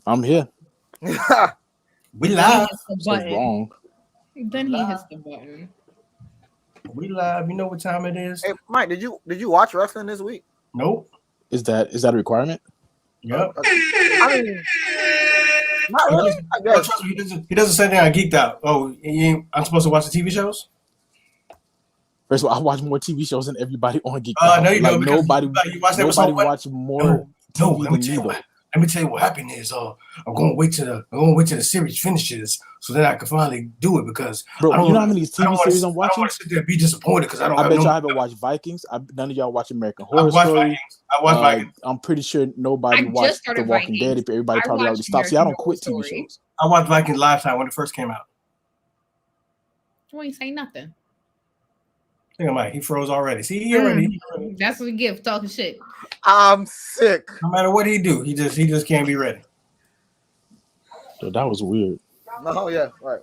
I'm here. We live. So wrong. Then he hits the button. We live. You know what time it is? Hey, Mike, did you watch wrestling this week? Nope. Is that a requirement? Yep. I mean, not really. I guess. Trust me, he doesn't say anything. I geeked out. Oh, I'm supposed to watch the TV shows? First of all, I watch more TV shows than everybody on Geek. No, you don't. Nobody watch more TV than me though. Let me tell you what happened is I'm gonna wait till the series finishes so that I can finally do it because bro, you know how many TV series I'm watching? I don't want to sit there and be disappointed because I bet y'all haven't watched Vikings. None of y'all watch American Horror Story. I watch Vikings. I'm pretty sure nobody watched The Walking Dead. Everybody probably already stopped. See, I don't quit TV shows. I watched Vikings Lifetime when it first came out. You ain't say nothing. Think of Mike. He froze already. See, he already. That's what we give talking shit. I'm sick. No matter what he do, he just can't be ready. So that was weird. No, yeah, right.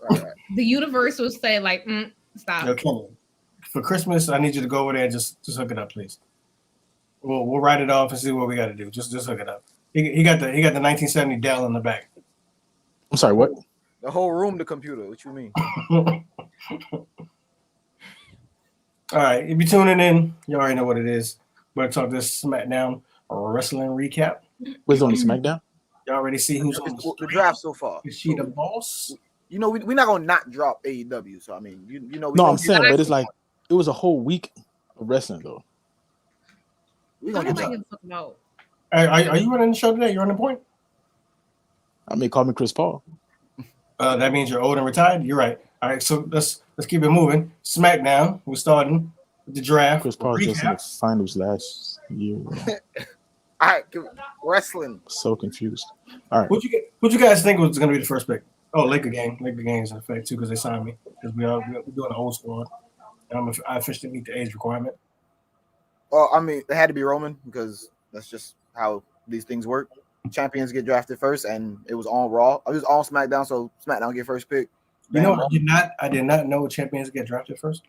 The universe will say like, stop. Okay. For Christmas, I need you to go over there and just hook it up, please. We'll write it off and see what we got to do. Just hook it up. He got the 1970 Dell in the back. I'm sorry, what? The whole room, the computer. What you mean? All right, if you're tuning in, you already know what it is. We're going to talk this Smackdown wrestling recap. What's on the Smackdown? You already see who's on the draft so far. Is she the boss? You know, we're not going to not drop AEW. So, I mean, you know. No, I'm saying, but it's like, it was a whole week of wrestling, though. We're going to get about. Are you running the show today? You're on the point? I mean, call me Chris Paul. That means you're old and retired? You're right. All right, so let's keep it moving. Smackdown, we're starting with the draft. Chris Paul just in the finals last year. All right, wrestling. So confused. All right. Who'd you guys think was going to be the first pick? Oh, Laker gang. Laker gang is in effect, too, because they signed me. Because we're doing an old squad. And I officially meet the age requirement. Well, I mean, it had to be Roman because that's just how these things work. Champions get drafted first, and it was on Raw. It was on SmackDown, so SmackDown get first pick. You know, I did not know champions get drafted first.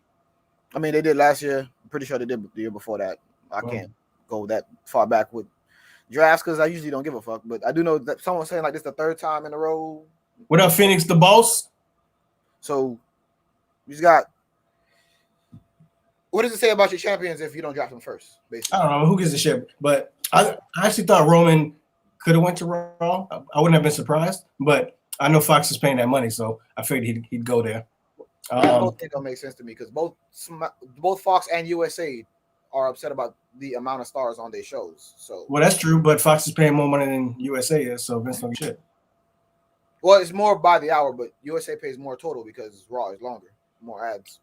I mean, they did last year. I'm pretty sure they did the year before that. I can't go that far back with drafts because I usually don't give a fuck. But I do know that someone's saying like this the third time in a row. What up, Phoenix the boss? So you just got. What does it say about your champions if you don't draft them first? Basically, I don't know who gives a shit, but I actually thought Roman could have went to Raw. I wouldn't have been surprised, but I know Fox is paying that money, so I figured he'd go there. I don't think that makes sense to me because both Fox and USA are upset about the amount of stars on their shows. So well, that's true, but Fox is paying more money than USA is, so Vince don't get shit. Well, it's more by the hour, but USA pays more total because Raw is longer, more ads.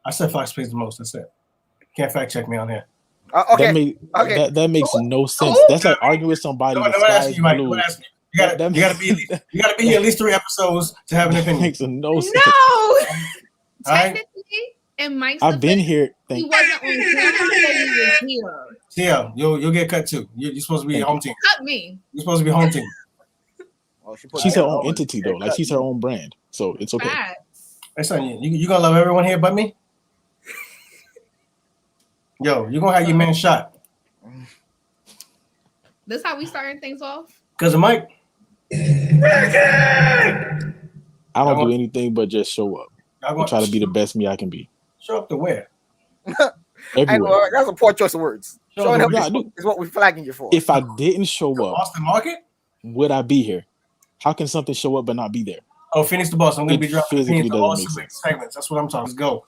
I said Fox pays the most. That's it. Can't fact check me on here. Okay. That makes no sense. That's like arguing with somebody. No, you gotta be here at least 3 episodes to have an opinion. Makes no sense. No. Technically, and Mike's I've been here. He wasn't on camera, so he was here. Yeah, you'll get cut too. You're supposed to be home team. Cut me. You're supposed to be home team. She's her own entity though. Like she's her own brand, so it's okay. Hey, son, you gonna love everyone here but me? Yo, you're gonna have your man shot. This how we starting things off? Because of Mike. I don't do anything but just show up. I try to be the best me I can be. Show up to where? Everywhere. That's a poor choice of words. Showing up is what we're flagging you for. If I didn't show up, Austin Market, would I be here? How can something show up but not be there? Oh, Phoenix the boss. I'm gonna be dropping all segments. That's what I'm talking. Let's go.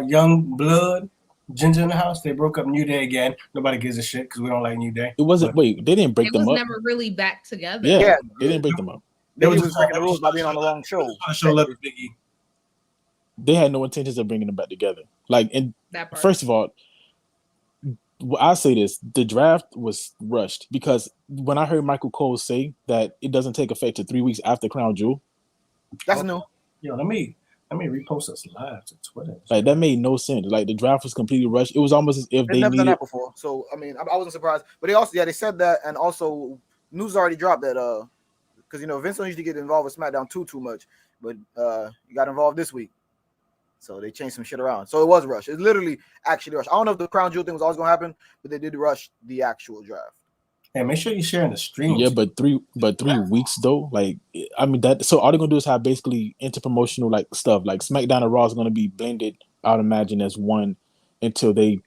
Young Blood. Ginger in the house. They broke up New Day again. Nobody gives a shit because we don't like New Day. It wasn't. Wait, they didn't break them up. It was never really back together. Yeah, they didn't break them up. They were just breaking the rules by being on the wrong show. They had no intentions of bringing them back together. Like, and first of all, I say this: the draft was rushed because when I heard Michael Cole say that it doesn't take effect to 3 weeks after Crown Jewel, that's new. Yo, let me repost us live to Twitter. Like that made no sense. Like the draft was completely rushed. It was almost as if they've never done that before. So I mean, I wasn't surprised. But they said that, and also news already dropped that because Vince don't usually get involved with SmackDown too much, but he got involved this week, so they changed some shit around. So it was rushed. It's literally actually rushed. I don't know if the Crown Jewel thing was always gonna happen, but they did rush the actual draft. Hey, make sure you're sharing the stream. Yeah, but three weeks though. Like, I mean that. So all they're gonna do is have basically interpromotional like stuff. Like SmackDown and Raw is gonna be blended. I'd imagine as one until they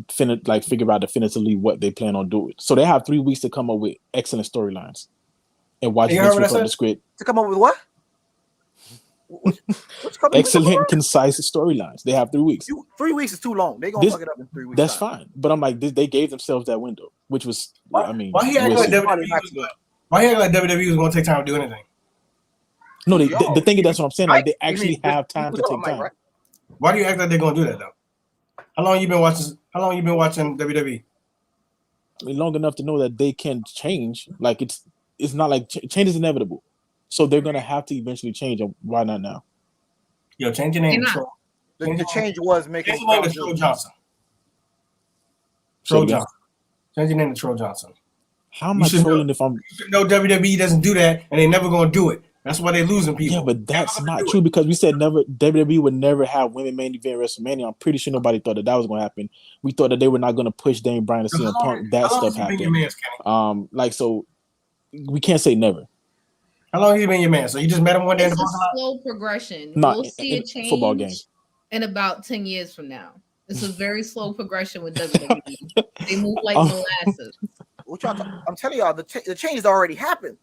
figure out definitively what they plan on doing. So they have 3 weeks to come up with excellent storylines and watch Vince whip up the script. To come up with what? Excellent, concise storylines. They have 3 weeks. 3 weeks is too long. They gonna fuck it up in 3 weeks. That's fine. But I'm like, they gave themselves that window, which was, why he acting like WWE was gonna take time to do anything? No, the thing is, that's what I'm saying. Like, they actually have time to take time. Right? Why do you act like they're gonna do that though? How long you been watching WWE? I mean, long enough to know that they can change. Like, it's not like change is inevitable. So they're gonna have to eventually change. And why not now? Yo, change your name. The change was making Troll Johnson. Troll Johnson. Change your name to Troll Johnson. How am I trolling if I'm? No, WWE doesn't do that, and they never gonna do it. That's why they're losing people. Yeah, but that's not true because we said never. WWE would never have women main event WrestleMania. I'm pretty sure nobody thought that was going to happen. We thought that they were not going to push Daniel Bryan to CM Punk. That stuff happened. So we can't say never. How long have you been your man? So you just met him one day in the parking lot? Slow progression. We'll see a change football game in about 10 years from now. It's a very slow progression with WWE. They move like molasses. I'm telling y'all, the change has already happened.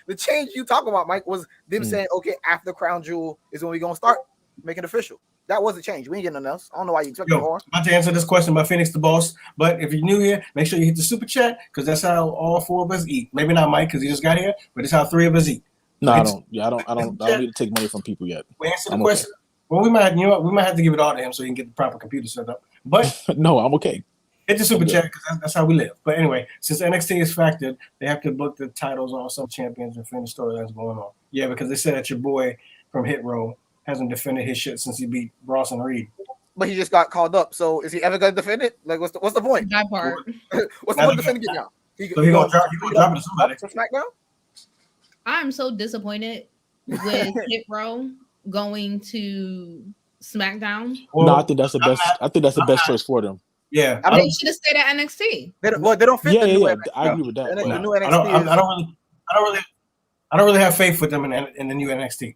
The change you talking about, Mike, was them saying, okay, after Crown Jewel is when we're going to start making it official. That was a change. We ain't getting nothing else. I don't know why you expect more. I'm about to answer this question by Phoenix the Boss, but if you're new here, make sure you hit the super chat because that's how all 4 of us eat. Maybe not Mike because he just got here, but it's how 3 of us eat. No, I don't. Yeah, I don't need to take money from people yet. We answer the question. Okay. Well, we might have to give it all to him so he can get the proper computer set up. But no, I'm okay. Hit the super chat because that's how we live. But anyway, since NXT is factored, they have to book the titles on some champions and finish storylines going on. Yeah, because they said that your boy from Hit Row hasn't defended his shit since he beat Bronson Reed. But he just got called up. So is he ever going to defend it? Like, what's the point? That part. What's the point of defending it now? He gonna drop it to somebody. For SmackDown? I'm so disappointed with Hit Row going to SmackDown. Well, no, I think that's the best. I think that's the best choice for them. Yeah, they should have stayed at NXT. They don't fit. Yeah. I agree with that. The new NXT I don't really have faith with them in the new NXT.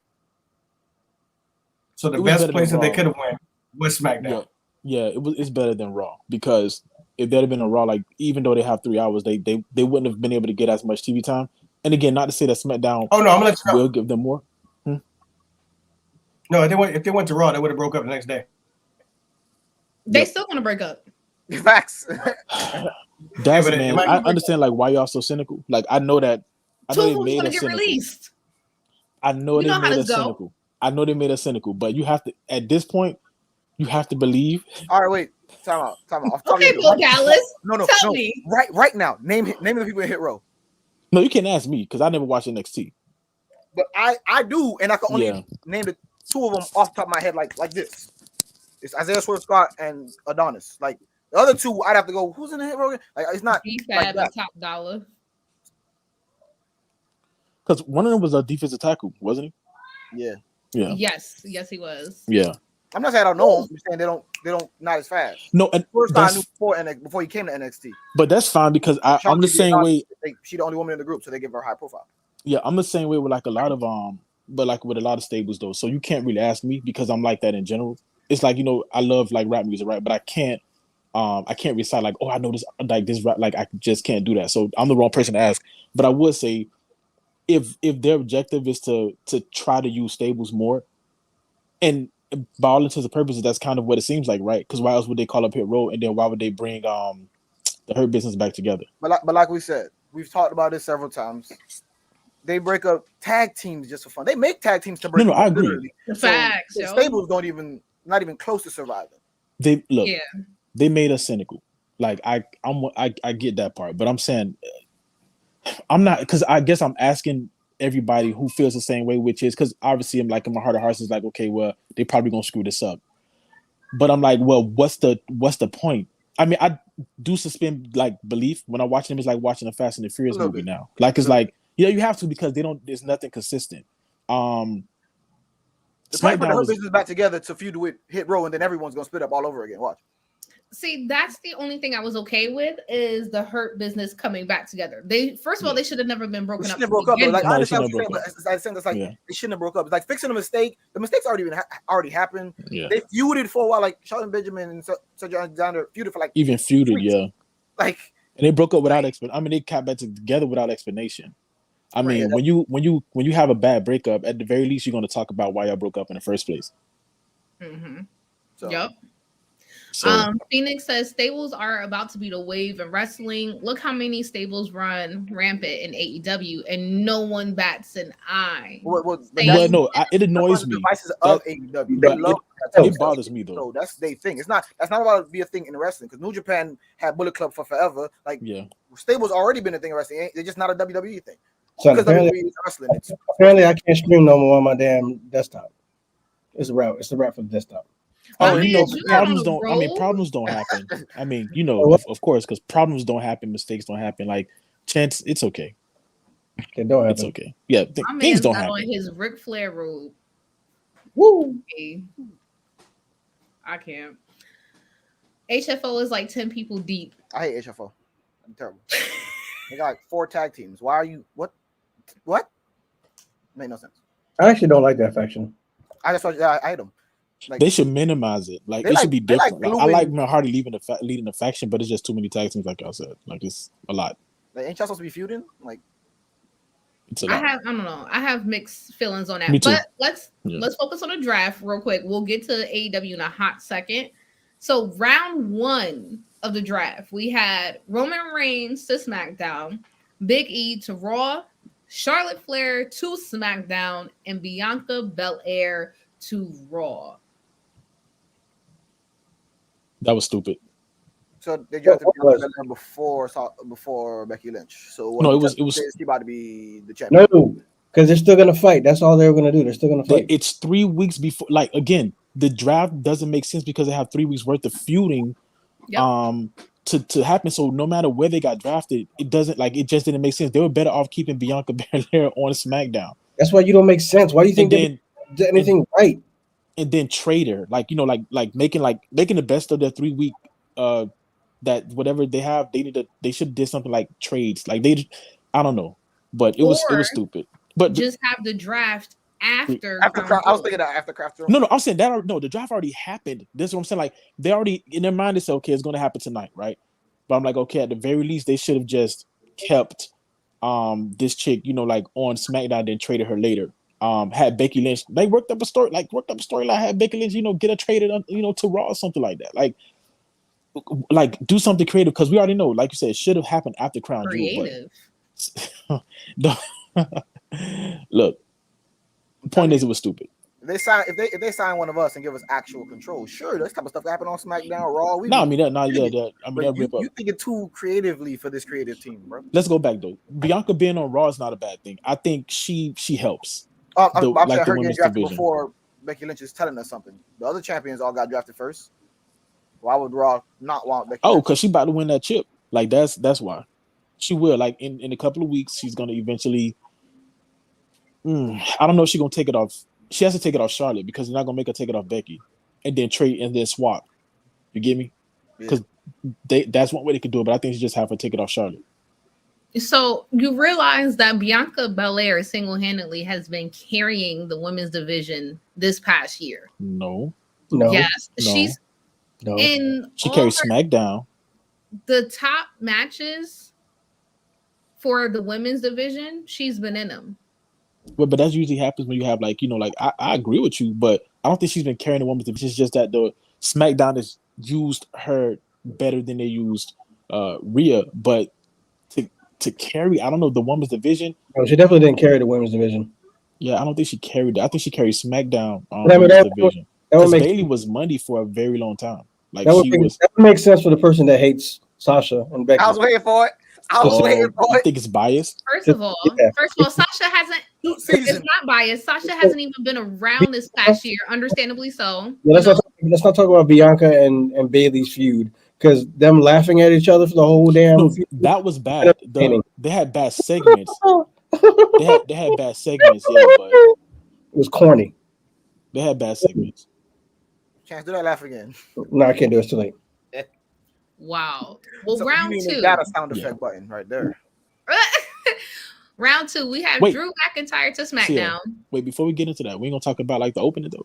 So the best place that they could have went was SmackDown. Yeah, it's better than Raw because if they'd have been a Raw, like even though they have 3 hours, they wouldn't have been able to get as much TV time. And again, not to say that SmackDown will give them more. No, if they went to Raw, they would have broke up the next day. They still gonna break up. Facts. That's man. I understand like why y'all so cynical. Like I know that. I know they made us cynical. Released. I know they made us cynical. I know they made us cynical, but you have to at this point, you have to believe. All right, wait. Time out. Okay, Bill Dallas. No. Tell me. Right now. Name the people in Hit Row. No, you can't ask me because I never watched NXT. But I do, and I can only name the 2 of them off the top of my head like this. It's Isaiah Swerve Scott and Adonis. Like the other 2, I'd have to go. Who's in the Hit Row? Like it's not like that. Top dollar. Because one of them was a defensive tackle, wasn't he? Yeah. Yes, he was. Yeah. I'm not saying I don't know him. I'm saying they don't not as fast. No, and first I knew before he came to NXT. But that's fine because I'm the same way. She's the only woman in the group, so they give her high profile. Yeah, I'm the same way with like a lot of but like with a lot of stables though. So you can't really ask me because I'm like that in general. It's like, I love like rap music, right? But I can't recite like, I know this like this rap, like I just can't do that. So I'm the wrong person to ask. But I would say if their objective is to try to use stables more, and by all intents and purposes, that's kind of what it seems like, right? Because why else would they call up Hit Row, and then why would they bring the Hurt Business back together? But like we said, we've talked about this several times. They break up tag teams just for fun. They make tag teams to break. No, I agree. Facts. So stables not even close to surviving. They made us cynical. Like I get that part, but I'm saying I'm not, because I guess I'm asking everybody who feels the same way, which is because obviously I'm like in my heart of hearts is like, okay, well, they probably gonna screw this up. But I'm like, well, what's the point? I mean, I do suspend like belief when I watch them. It's like watching a Fast and the Furious movie now. Like it's like, you have to because there's nothing consistent. The time for the Hurt Business back together to feud with Hit Row, and then everyone's gonna split up all over again. Watch. See, that's the only thing I was okay with is the Hurt Business coming back together. They first of all, they should have never been broken up. They broke up. Like, No, I they understand shouldn't what you're have saying, but I think that's like they shouldn't have broke up. It's like fixing a mistake. The mistake's already happened. Yeah. They feuded for a while, like Shelton Benjamin and Cedric Alexander feuded for like even feuded, weeks. yeah. Like, and they broke up without explanation. I mean, they got back together without explanation. I mean, when you have a bad breakup, at the very least, you're going to talk about why y'all broke up in the first place. Mm-hmm. So. Yep. So, Phoenix says stables are about to be the wave in wrestling. Look how many stables run rampant in AEW, and no one bats an eye. It annoys me. Devices of AEW. It bothers me though. So that's their thing. That's not about to be a thing in wrestling because New Japan had Bullet Club for forever. Like, stables already been a thing in wrestling. They're just not a WWE thing. So apparently, I can't stream no more on my damn desktop. It's a wrap. It's a wrap for the desktop. Oh, problems don't happen. I mean, of course, because problems don't happen, mistakes don't happen. Like, Chance, it's okay. They don't happen. It's okay. Yeah, things don't happen. On his Ric Flair robe. Woo! Okay. I can't. HFO is like 10 people deep. I hate HFO. I'm terrible. They got like 4 tag teams. Why are you what? Made no sense. I actually don't like that faction. I hate them. Like, they should minimize it. Like, it should be different. I like Matt Hardy leading the faction, but it's just too many tag teams, like I said. Like, it's a lot. Like, ain't y'all supposed to be feuding? Like, it's a lot. I don't know. I have mixed feelings on that. Me too. But let's focus on the draft real quick. We'll get to AEW in a hot second. So round 1 of the draft, we had Roman Reigns to SmackDown, Big E to Raw, Charlotte Flair to SmackDown, and Bianca Belair to Raw. That was stupid. So they drafted Bianca before Becky Lynch. So no, it was she about to be the champion. No, because they're still gonna fight. That's all they're gonna do. They're still gonna fight. It's 3 weeks before. Like, again, the draft doesn't make sense because they have 3 weeks worth of feuding. To happen. So no matter where they got drafted, it just didn't make sense. They were better off keeping Bianca Belair on SmackDown. That's why you don't make sense. Why do you think they did anything right? And then trade her, like making the best of their 3 week that whatever they have, they should have did something like trades. Like, I don't know, but it was stupid. But just have the draft after I was thinking that after Craft. No, I'm saying that the draft already happened. This is what I'm saying. Like, they already in their mind, they say, okay, it's going to happen tonight, right? But I'm like, okay, at the very least, they should have just kept this chick, like on SmackDown, then traded her later. Had Becky Lynch, they worked up a storyline, had Becky Lynch, get her traded, to Raw or something like that. Like do something creative, because we already know, like you said, it should have happened after Crown Jewel. Look. The point is, it was stupid. If they sign one of us and give us actual control, sure, this type of stuff happen on SmackDown, Raw. You thinking too creatively for this creative team, bro. Let's go back though. Bianca being on Raw is not a bad thing. I think she helps. I'm saying her getting drafted before Becky Lynch is telling us something. The other champions all got drafted first. Why would Raw not want Becky? Oh, because she about to win that chip. Like, that's why. She will. Like, in a couple of weeks, she's gonna eventually. I don't know if she's gonna take it off. She has to take it off Charlotte, because they're not gonna make her take it off Becky, and then trade and then swap. You get me? Because that's one way they could do it, but I think she just have to take it off Charlotte. So you realize that Bianca Belair single-handedly has been carrying the women's division this past year. No. Yes, she's in. She carries SmackDown. The top matches for the women's division, she's been in them. But that usually happens when you have I agree with you, but I don't think she's been carrying the women's division. It's just that the SmackDown has used her better than they used Rhea. But to carry, I don't know, the women's division. No, she definitely didn't carry the women's division. Yeah, I don't think she carried it. I think she carried SmackDown women's division. Because Bayley was Monday for a very long time. Like, that would make sense for the person that hates Sasha and Becky. I was waiting for it. I think it's biased. First of all, Sasha hasn't. It's not biased. Sasha hasn't even been around this past year, understandably so. Yeah, let's not talk about Bianca and Bayley's feud, because them laughing at each other for the whole damn. That was bad. They had bad segments. they had bad segments. Yeah, but it was corny. They had bad segments. Chance, do that laugh again. No, I can't do it. It's too late. Wow. Well, So round you two. got a sound effect button right there. Round 2, we have Drew McIntyre to SmackDown. Wait, before we get into that, we ain't gonna talk about like the opening though.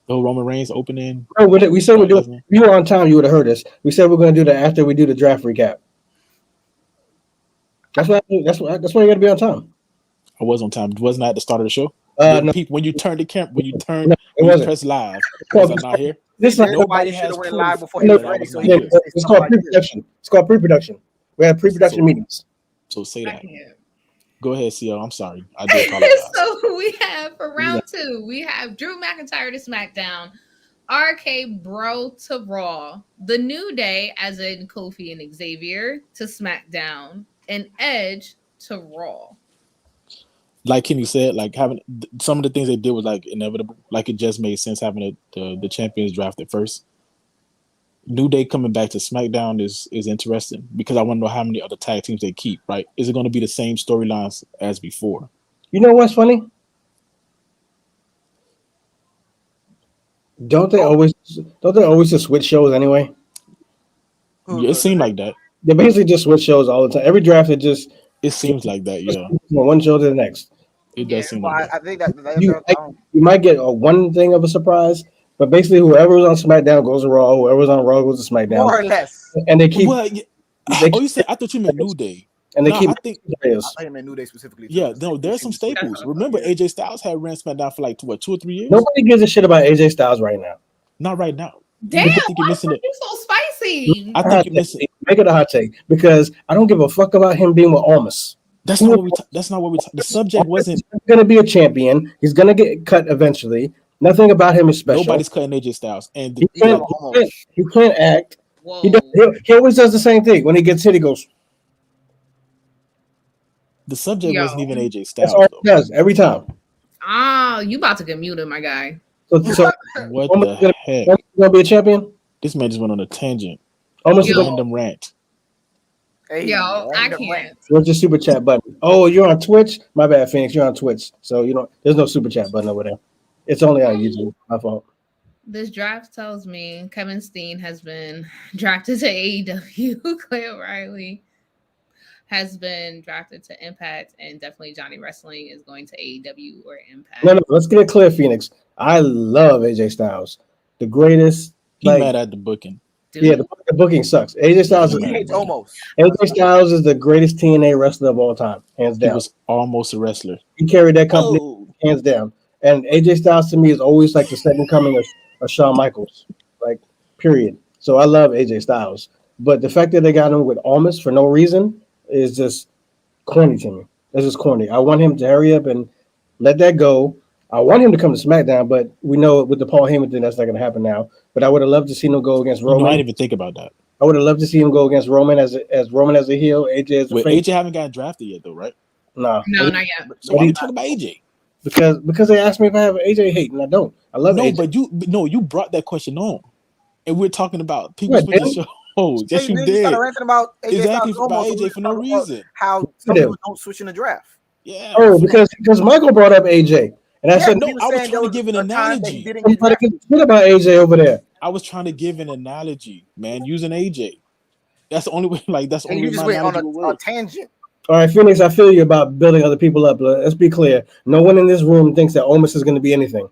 The whole Roman Reigns opening. Oh, we said we'd do it. If you were on time, you would have heard us. We said we're going to do that after we do the draft recap. That's why you got to be on time. I was on time. Wasn't I at the start of the show? No. When you turn the camera, when you press live, was I not here? Nobody has went live before he was ready. So it's called pre-production. It's called pre-production. We had pre-production meetings. So say that. Go ahead, CO. I'm sorry. I do apologize. So we have for round 2, we have Drew McIntyre to SmackDown, RK Bro to Raw, The New Day, as in Kofi and Xavier, to SmackDown, and Edge to Raw. Like Kenny said, like having some of the things they did was like inevitable. Like it just made sense having the champions drafted first. New Day coming back to SmackDown is interesting because I want to know how many other tag teams they keep, right? Is it going to be the same storylines as before? You know what's funny? Don't they always just switch shows anyway? Yeah, it seemed like that. They basically just switch shows all the time. Every draft it seems like that, yeah. From one show to the next. It does seem like that. I think that you might get one thing of a surprise. But basically, whoever was on SmackDown goes to Raw. Whoever's on Raw goes to SmackDown. More or less. And they keep. You said I thought you meant New Day. And they keep. I think you meant New Day specifically. Yeah, no, there's some staples. Remember, AJ Styles had ran SmackDown for like 2 or 3 years. Nobody gives a shit about AJ Styles right now. Not right now. Damn, why are you so spicy? I think you're missing. Make it a hot take because I don't give a fuck about him being with Almas. That's not what we. That's not what we. The subject wasn't. He's gonna be a champion. He's gonna get cut eventually. Nothing about him is special. Nobody's cutting AJ Styles, and he can't act. Whoa. He always does the same thing. When he gets hit, he goes. The subject wasn't even AJ Styles. That's all he does every time. You about to get muted, my guy. So what the heck? Gonna be a champion? This man just went on a tangent. Almost a random rant. Hey, I can't. What's your super chat button? Oh, you're on Twitch? My bad, Phoenix. You're on Twitch. So there's no super chat button over there. It's only on YouTube. My fault. This draft tells me Kevin Steen has been drafted to AEW. Clay O'Reilly has been drafted to Impact, and definitely Johnny Wrestling is going to AEW or Impact. No, let's get it clear, Phoenix. I love AJ Styles. The greatest. He's mad at the booking. Dude. Yeah, the booking sucks. AJ Styles AJ Styles is the greatest TNA wrestler of all time, hands down. He was almost a wrestler. He carried that company hands down. And AJ Styles to me is always like the second coming of Shawn Michaels, like period. So I love AJ Styles, but the fact that they got him with Almas for no reason is just corny to me. That's just corny. I want him to hurry up and let that go. I want him to come to SmackDown, but we know with the Paul Heyman thing that's not going to happen now. But I would have loved to see him go against Roman. I didn't even think about that. I would have loved to see him go against Roman as Roman as a heel. AJ as a AJ haven't gotten drafted yet, though, right? No, not yet. So why are you talking about AJ? Because they asked me if I have an AJ hate, and I don't. I love AJ. But you brought that question on, and we're talking about people switching shows. Yes, you did. About AJ exactly about AJ for no reason. How some people don't switch in the draft. Yeah. Oh, because Michael brought up AJ, and I said no. I was trying to give an analogy. I'm trying to get shit about AJ over there. I was trying to give an analogy, man, using AJ. That's the only way. Like that's the only way my analogy will work. A tangent. All right, Phoenix, I feel you about building other people up. Let's be clear. No one in this room thinks that Almas is going to be anything.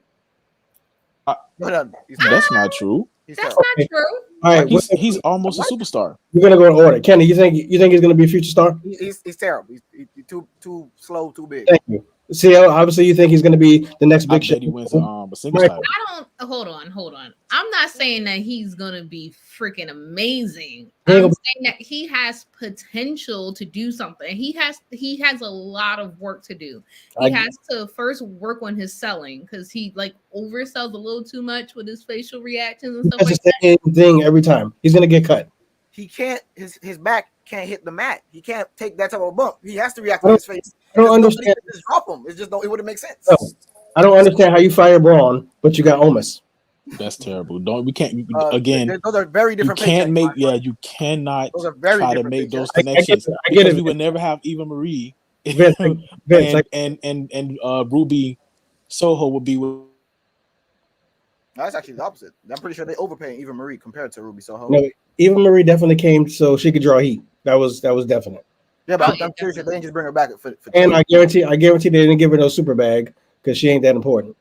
That's not true. That's not true. All right, he's almost a superstar. We're going to go in order. Kenny, you think he's going to be a future star? He's terrible. He's too slow, too big. Thank you. See, obviously you think he's going to be the next big shit. He wins a singles title. Hold on. I'm not saying that he's going to be freaking amazing. I'm saying that he has potential to do something. He has a lot of work to do. He has to first work on his selling because he like oversells a little too much with his facial reactions and stuff like that. That's the same thing every time. He's going to get cut. He can't. His back can't hit the mat. He can't take that type of bump. He has to react to his face. I don't understand. Just drop him. It just don't. It wouldn't make sense. No, I don't understand how you fire Braun, but you got Almas. That's terrible. We can't again. Those are very different. You can't make. You cannot try to make those connections. I get it. We would never have Eva Marie Vince, and Ruby Soho would be with. That's actually the opposite. I'm pretty sure they overpaying Eva Marie compared to Ruby Soho. No, Eva Marie definitely came so she could draw heat. That was definite. Yeah, but I'm pretty sure they didn't just bring her back for and I guarantee they didn't give her no super bag because she ain't that important.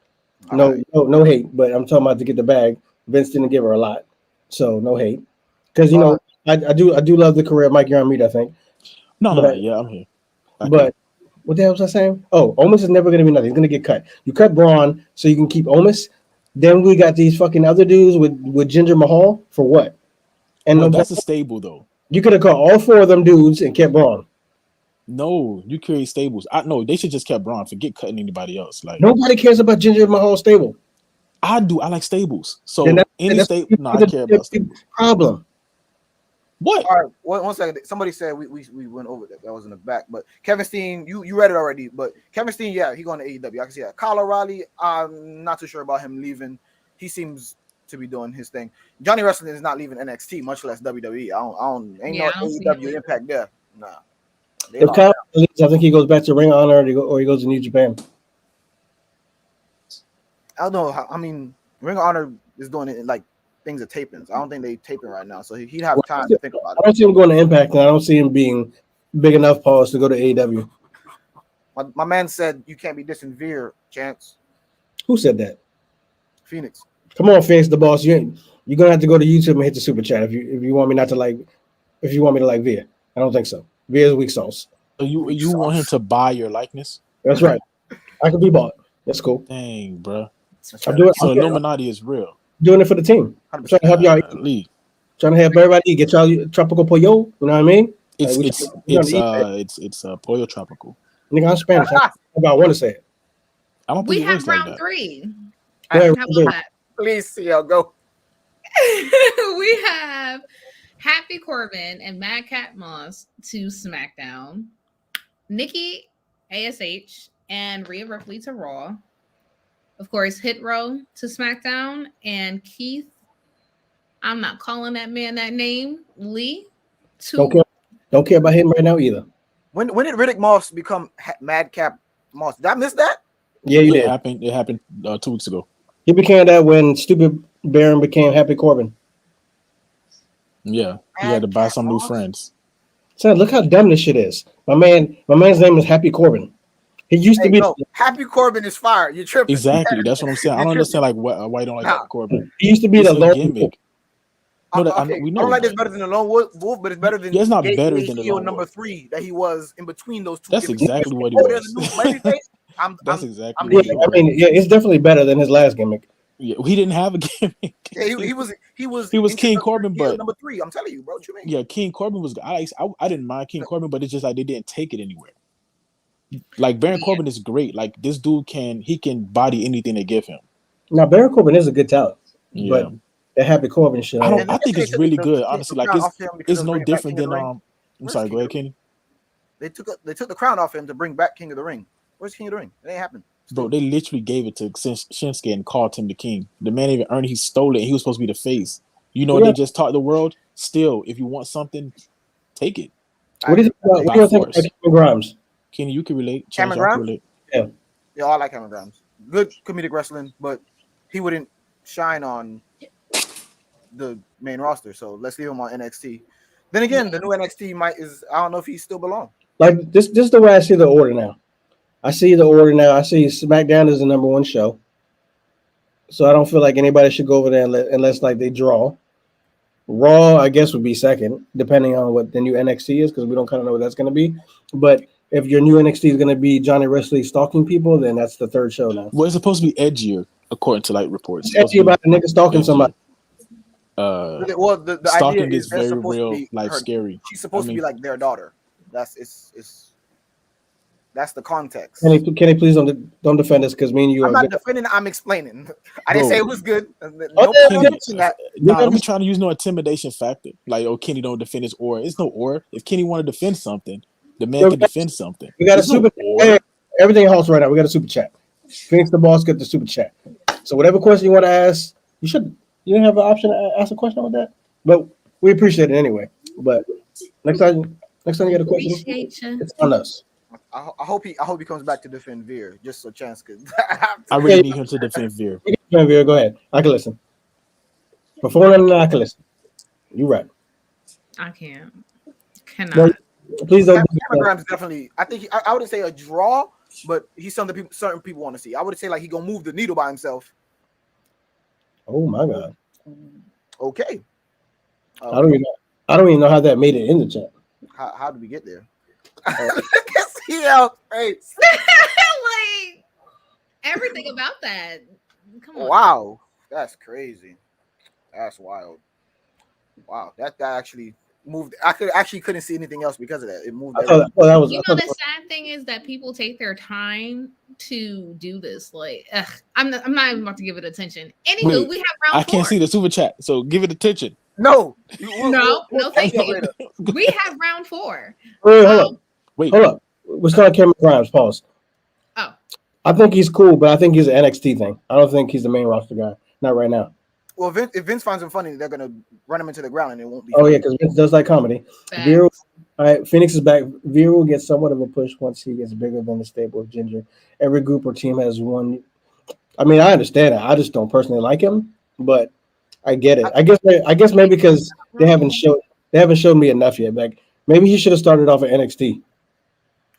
No hate, but I'm talking about to get the bag. Vince didn't give her a lot, so no hate. Because I do love the career of Mike Yarmid, I think. Yeah, I'm here. But what the hell was I saying? Oh, Omis is never going to be nothing. He's going to get cut. You cut Braun so you can keep Omis. Then we got these fucking other dudes with Jinder Mahal for what? And that's a stable though. You could have caught all 4 of them dudes and kept Braun. No, you create stables. No, they should just kept Braun. Forget cutting anybody else. Like nobody cares about Jinder Mahal stable. I do. I like stables. So any stable. No, I care about stables. Problem. What? All right, one second. Somebody said we went over that. That was in the back. But Kevin Steen, you read it already. But Kevin Steen, yeah, he going to AEW. I can see that. Kyle O'Reilly, I'm not too sure about him leaving. He seems to be doing his thing. Johnny Wrestling is not leaving NXT, much less WWE. Ain't no AEW impact there. Nah. If Kyle leaves, I think he goes back to Ring of Honor or he goes to New Japan. I don't know. I mean, Ring of Honor is doing it like things are tapings. I don't think they taping right now, so he'd have time to think about it. I don't see him going to Impact, and I don't see him being big enough pause to go to AEW. My man said you can't be dissing Veer, Chance. Who said that? Phoenix. Come on, Phoenix, the boss. You're gonna have to go to YouTube and hit the super chat if you want me not to like. If you want me to like Veer, I don't think so. Veer's weak sauce. So you want him to buy your likeness? That's right. I could be bought. That's cool. Dang, bro. I'm doing. So Illuminati is real. Doing it for the team. I'm trying to help y'all. Trying to help everybody get y'all tropical pollo. You know what I mean? It's pollo tropical. Nigga, I'm Spanish. I want to say it. I don't think we have round like 3. How about that? Please, CL, go. We have Happy Corbin and Madcap Moss to SmackDown. Nikki ASH and Rhea Ripley to Raw. Of course, Hit Row to SmackDown, and Keith, I'm not calling that man that name, Lee. Don't care about him right now either. When did Riddick Moss become Madcap Moss? Did I miss that? Yeah, you did. It happened 2 weeks ago. He became that when Stupid Baron became Happy Corbin. Yeah, he had to buy some new friends. So look how dumb this shit is. My man's name is Happy Corbin. He used to be Happy Corbin is fired. You're tripping. Exactly. That's what I'm saying. I don't understand why you don't like Happy Corbin. He used to be the lone gimmick. We know. I don't like this better than the Lone Wolf, but it's better than it's not better than the Lone number 3 that he was in between those two. That's exactly what he was. That's exactly what he was. I mean, yeah, it's definitely better than his last gimmick. Yeah, he didn't have a gimmick. Yeah, he was King Corbin, but number 3. I'm telling you, bro. What you mean? Yeah, King Corbin was. I didn't mind King Corbin, but it's just like they didn't take it anywhere. Like Baron Corbin is great. Like this dude can body anything they give him. Now Baron Corbin is a good talent, yeah. But the Happy Corbin shit. I think it's really good. Honestly, like it's no different than I'm sorry. Go ahead, Kenny. They took the crown off him to bring back King of the Ring. Where's King of the Ring? It ain't happened. Bro, they literally gave it to Shinsuke and called him the king. The man even earned it. He stole it. And he was supposed to be the face. You know what they just taught the world? Still, if you want something, take it. What do you think about Cameron Grimes? Kenny, you can relate. Cameron Grimes? Relate. Yeah, I like Cameron Grimes. Good comedic wrestling, but he wouldn't shine on the main roster. So let's leave him on NXT. Then again, the new NXT I don't know if he still belongs. Like this is the way I see the order now. I see SmackDown is the number 1 show. So I don't feel like anybody should go over there unless like they draw. Raw, I guess, would be second, depending on what the new NXT is, because we don't kind of know what that's going to be. But if your new NXT is going to be Johnny Wrestling stalking people, then that's the 3rd show now. Well, it's supposed to be edgier, according to like reports. It's edgy about a nigga stalking somebody. The stalking idea is very real, like scary. She's supposed to be like their daughter. That's the context. Kenny, please don't defend us because me and you. I'm not defending. I'm explaining. I didn't say it was good. I'm trying to use no intimidation factor. Like, Kenny don't defend his aura. It's no aura. If Kenny want to defend something, the man can defend something. We got a super. Hey, everything halts right now. We got a super chat. Phoenix the boss got the super chat. So whatever question you want to ask, you didn't have an option to ask a question with that, but we appreciate it anyway. But next time you get a question, it's on us. I hope he comes back to defend Veer just so Chance could. I really need him to defend Veer. Go ahead. I can listen. Before then, I can listen. You right. I cannot. No, please don't. Cameron Grimes definitely. I think I wouldn't say a draw, but he's something certain people want to see. I would say like he gonna move the needle by himself. Oh my God. Okay. I don't even know how that made it in the chat. How did we get there? See how face. Like everything about that. Come on. Wow, that's crazy. That's wild. Wow, that actually moved. I couldn't see anything else because of that. It moved. The sad thing is that people take their time to do this. Like, I'm not even about to give it attention. Anywho, we have round 4. I can't see the super chat, so give it attention. No, thank you. We have round 4. Wait, hold up. We're still on Cameron Grimes. Pause. Oh. I think he's cool, but I think he's an NXT thing. I don't think he's the main roster guy. Not right now. Well, if Vince finds him funny, they're gonna run him into the ground, and it won't be. Oh funny. Yeah, because Vince does like comedy. All right, Phoenix is back. Veer will get somewhat of a push once he gets bigger than the stable of Ginger. Every group or team has one. I mean, I understand it. I just don't personally like him, but I get it. I guess maybe because they haven't showed me enough yet. Like maybe he should have started off at NXT.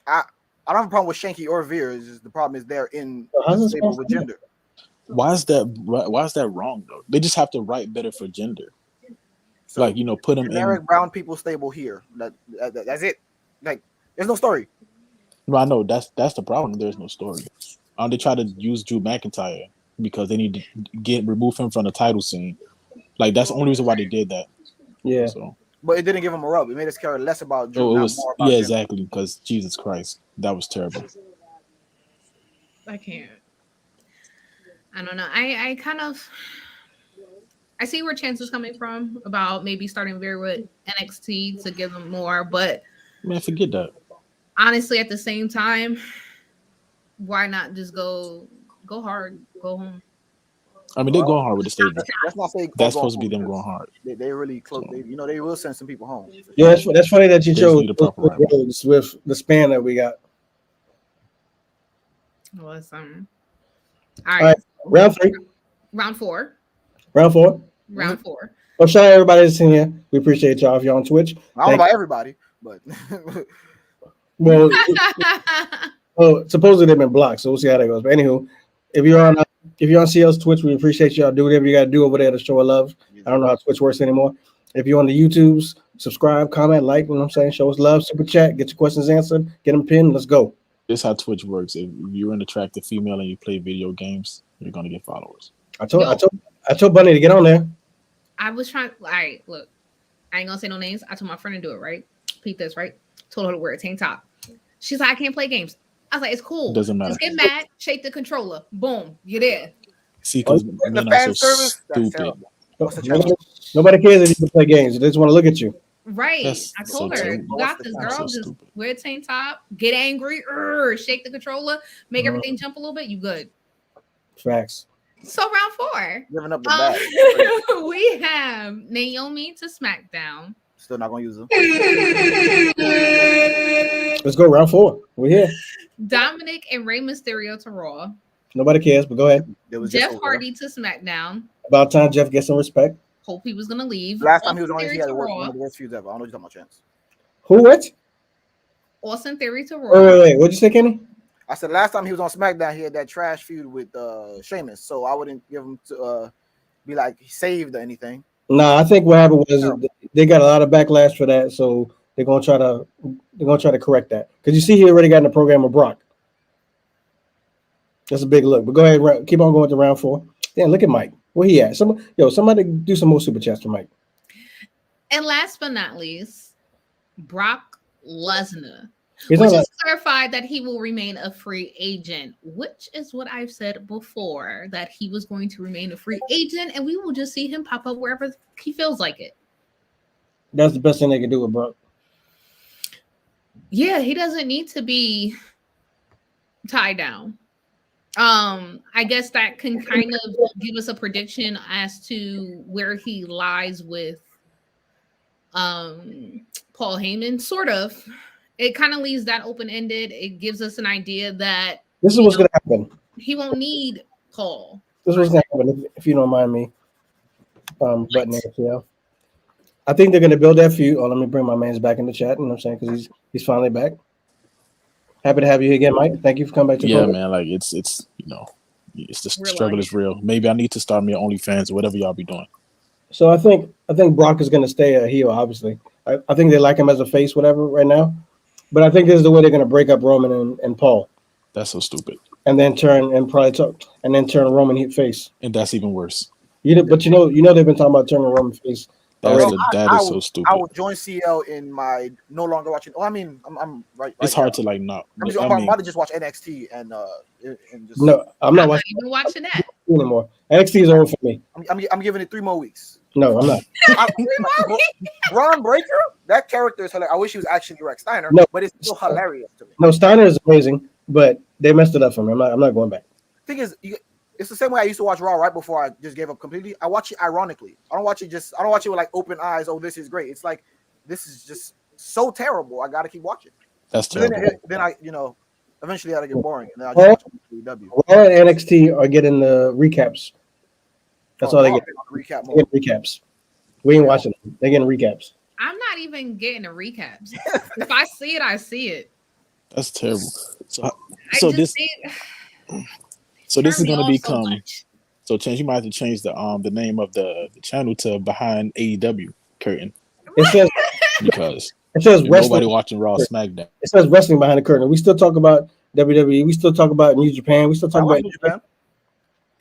I don't have a problem with Shanky or Veer. The problem is they're in the stable with Gender. Why is that wrong though? They just have to write better for Gender. So, like, put them in brown people stable here. That's it. Like, there's no story. No, I know that's the problem. There's no story. They try to use Drew McIntyre because they need to remove him from the title scene. Like that's the only reason why they did that. Yeah. So. But it didn't give him a rub. It made us care less about Drew. More about him. Exactly. Because Jesus Christ, that was terrible. I can't. I don't know. I see where Chance is coming from about maybe starting Veer with NXT to give them more, but man, forget that. Honestly, at the same time, why not just go hard, go home? I mean, they're going hard with the stable. That's supposed to be them home. Going hard. They really close. So. They will send some people home. Yeah, that's funny that you chose with the span that we got. Awesome. All right. Round 3. Round 4. Round 4. Round 4. Well, shout out everybody that's in here. We appreciate y'all if you're on Twitch. I don't know about everybody, but well, supposedly they've been blocked, so we'll see how that goes. But anywho, if you're on CL's Twitch, we appreciate y'all. Do whatever you got to do over there to show love. I don't know how Twitch works anymore. If you're on the YouTubes, subscribe, comment, like. You know what I'm saying? Show us love, super chat, get your questions answered, get them pinned. Let's go. This is how Twitch works. If you're an attractive female and you play video games, you're gonna get followers. I told Bunny to get on there. I was trying. All right, look, I ain't gonna say no names. I told my friend to do it. Right, peep this. Right, told her to wear a tank top. She's like, I can't play games. I was like, it's cool. Doesn't matter. Just get mad, shake the controller. Boom, you're there. See, because men are so stupid. Nobody cares if you can play games. They just want to look at you. Right. I told her, you got this, girl. Just wear a tank top, get angry, shake the controller, make everything jump a little bit. You good. Facts. So round 4. Giving up the back. We have Naomi to SmackDown. Still not going to use them. Let's go round 4. We're here. Dominic and Rey Mysterio to Raw. Nobody cares, but go ahead. Jeff Hardy to SmackDown. About time Jeff gets some respect. Hope he was going to leave. Last time he was on, he had one of the worst feuds ever. I don't know what you're talking about, Chance. Who, what? Austin Theory to Raw. Wait. What'd you say, Kenny? I said last time he was on SmackDown, he had that trash feud with Sheamus, so I wouldn't give him to be like he saved or anything. Nah, I think what happened was they got a lot of backlash for that, so they're gonna try to correct that. Because you see, he already got in the program with Brock. That's a big look. But go ahead, keep on going to round 4. Damn, look at Mike. Where he at? Somebody do some more super chats for Mike. And last but not least, Brock Lesnar. Which is clarified that he will remain a free agent, which is what I've said before, that he was going to remain a free agent, and we will just see him pop up wherever he feels like it. That's the best thing they can do with Brock. Yeah, he doesn't need to be tied down. I guess that can kind of give us a prediction as to where he lies with Paul Heyman, sort of. It kind of leaves that open-ended. It gives us an idea that this is what's going to happen. He won't need Paul This was gonna happen if you don't mind me. Button it, yeah. I think they're gonna build that feud. Oh, let me bring my man's back in the chat. You know what I'm saying? Because he's finally back. Happy to have you again, Mike. Thank you for coming back to Yeah, man. Like it's it's the struggle is real. Maybe I need to start me on OnlyFans or whatever y'all be doing. So I think Brock is gonna stay a heel. Obviously, I think they like him as a face, whatever, right now. But I think this is the way they're gonna break up Roman and Paul. That's so stupid. And then turn Roman face. And that's even worse. But you know they've been talking about turning Roman face. That is so stupid. I will join CL in my no longer watching. Oh, I mean, I'm right. It's hard to like not. I'm about to just watch NXT and just. No, I'm not even watching that anymore. NXT is over for me. I'm giving it 3 more weeks. No, I'm not. Braun Breaker, that character is hilarious. I wish he was actually Rex Steiner, but it's still hilarious to me. No, Steiner is amazing, but they messed it up for me. I'm not going back. Thing is, it's the same way I used to watch Raw right before I just gave up completely. I watch it ironically. I don't watch it with like open eyes. Oh, this is great. It's like this is just so terrible. I got to keep watching. That's terrible. Then I, eventually I get boring, and then I just watch AEW. Raw and NXT are getting the recaps. That's all they get. Recaps. We ain't watching them. They're getting recaps. I'm not even getting the recaps. If I see it, I see it. That's terrible. So this is going to become. So change. You might have to change the name of the channel to Behind AEW Curtain. It says because it says nobody watching Raw Smackdown. It says wrestling behind the curtain. We still talk about WWE. We still talk about New Japan. We still talk about New Japan.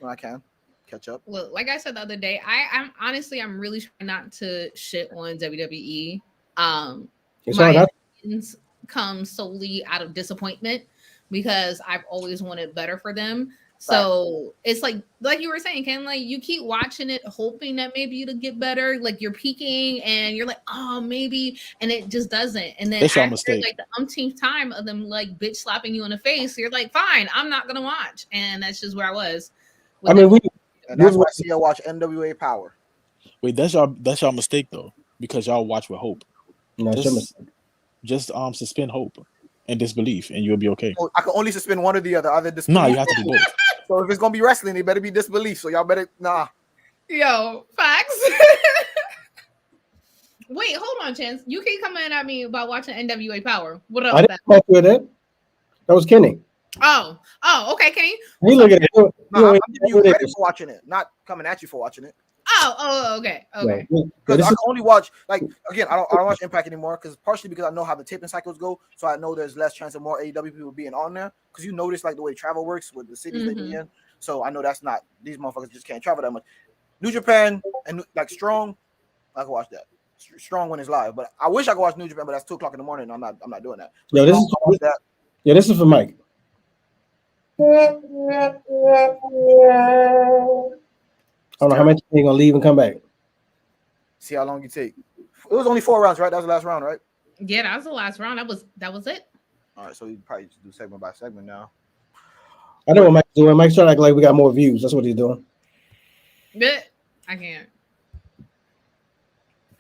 When I can catch up. Look, like I said the other day, I'm honestly really trying not to shit on WWE. My opinions come solely out of disappointment because I've always wanted better for them. So it's like you were saying, Ken, like you keep watching it, hoping that maybe it'll get better. Like you're peaking and you're like, oh, maybe, and it just doesn't. And then after like the umpteenth time of them like bitch slapping you in the face, you're like, fine, I'm not gonna watch. And that's just where I was. And that's why I see y'all watch NWA Power. Wait, that's y'all mistake though, because y'all watch with hope. No, just suspend hope and disbelief, and you'll be okay. So I can only suspend one or the other. Either disbelief. No, you have to do both. So if it's gonna be wrestling, it better be disbelief. So y'all better Yo, facts. Wait, hold on, Chance. You keep coming at me about watching NWA Power. What else? I didn't talk with it. That was Kenny. Oh, okay, Kenny. You look at it. No, I'm giving you credit for watching it, not coming at you for watching it. Okay. Because I can only watch, like, again, I don't watch Impact anymore partially because I know how the taping cycles go, so I know there's less chance of more AEW people being on there. Because you notice like the way travel works with the cities they be in, so I know that's not these motherfuckers just can't travel that much. New Japan and like Strong, I can watch that. Strong when it's live, but I wish I could watch New Japan, but that's 2:00 in the morning. And I'm not doing that. This is for Mike. I don't know how much you're gonna leave and come back. See how long you take. It was only 4 rounds, right? That was the last round, right? Yeah, that was the last round. That was it. All right, so we probably just do segment by segment now. I know what Mike's doing. Mike's trying to act like we got more views. That's what he's doing. But I can't.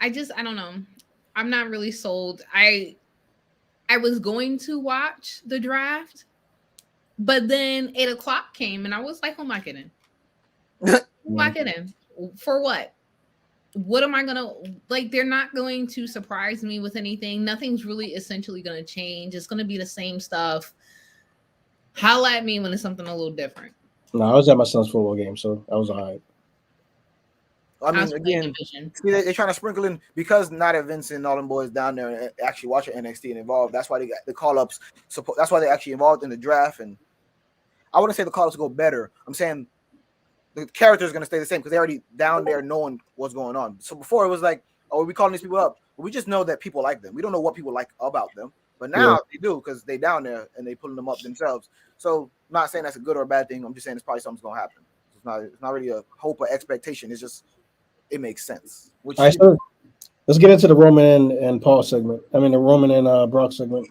I don't know. I'm not really sold. I was going to watch the draft, but then 8:00 came and I was like, who am I kidding? Who am I kidding? For what? What am I gonna like? They're not going to surprise me with anything. Nothing's really essentially gonna change. It's gonna be the same stuff. Holla at me when it's something a little different. No, I was at my son's football game, so I was all right. I mean, again, they're trying to sprinkle in because not at Vince and all them boys down there and actually watching NXT and involved. That's why they got the call ups. That's why they actually involved in the draft. And I wouldn't say the call ups go better. I'm saying the character is going to stay the same because they're already down there knowing what's going on. So before it was like, oh, we calling these people up. We just know that people like them. We don't know what people like about them. But now they do because they down there and they pulling them up themselves. So I'm not saying that's a good or a bad thing. I'm just saying it's probably something's going to happen. It's not really a hope or expectation. It's just it makes sense. All right, so let's get into the Roman and Paul segment. I mean, the Roman and Brock segment.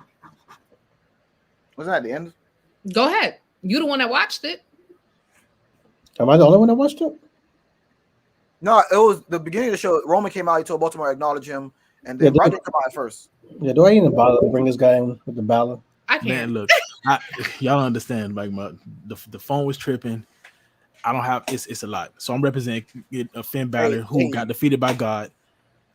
Wasn't that at the end? Go ahead. You the one that watched it. Am I the only one that watched it? No, it was the beginning of the show. Roman came out. He told Baltimore to acknowledge him, and then Roger came out first. Yeah, do I even bother to bring this guy in with the ballot? I can't. Man, look, y'all understand. Like the phone was tripping. I don't have it's a lot. So I'm representing a Finn Balor who got defeated by God,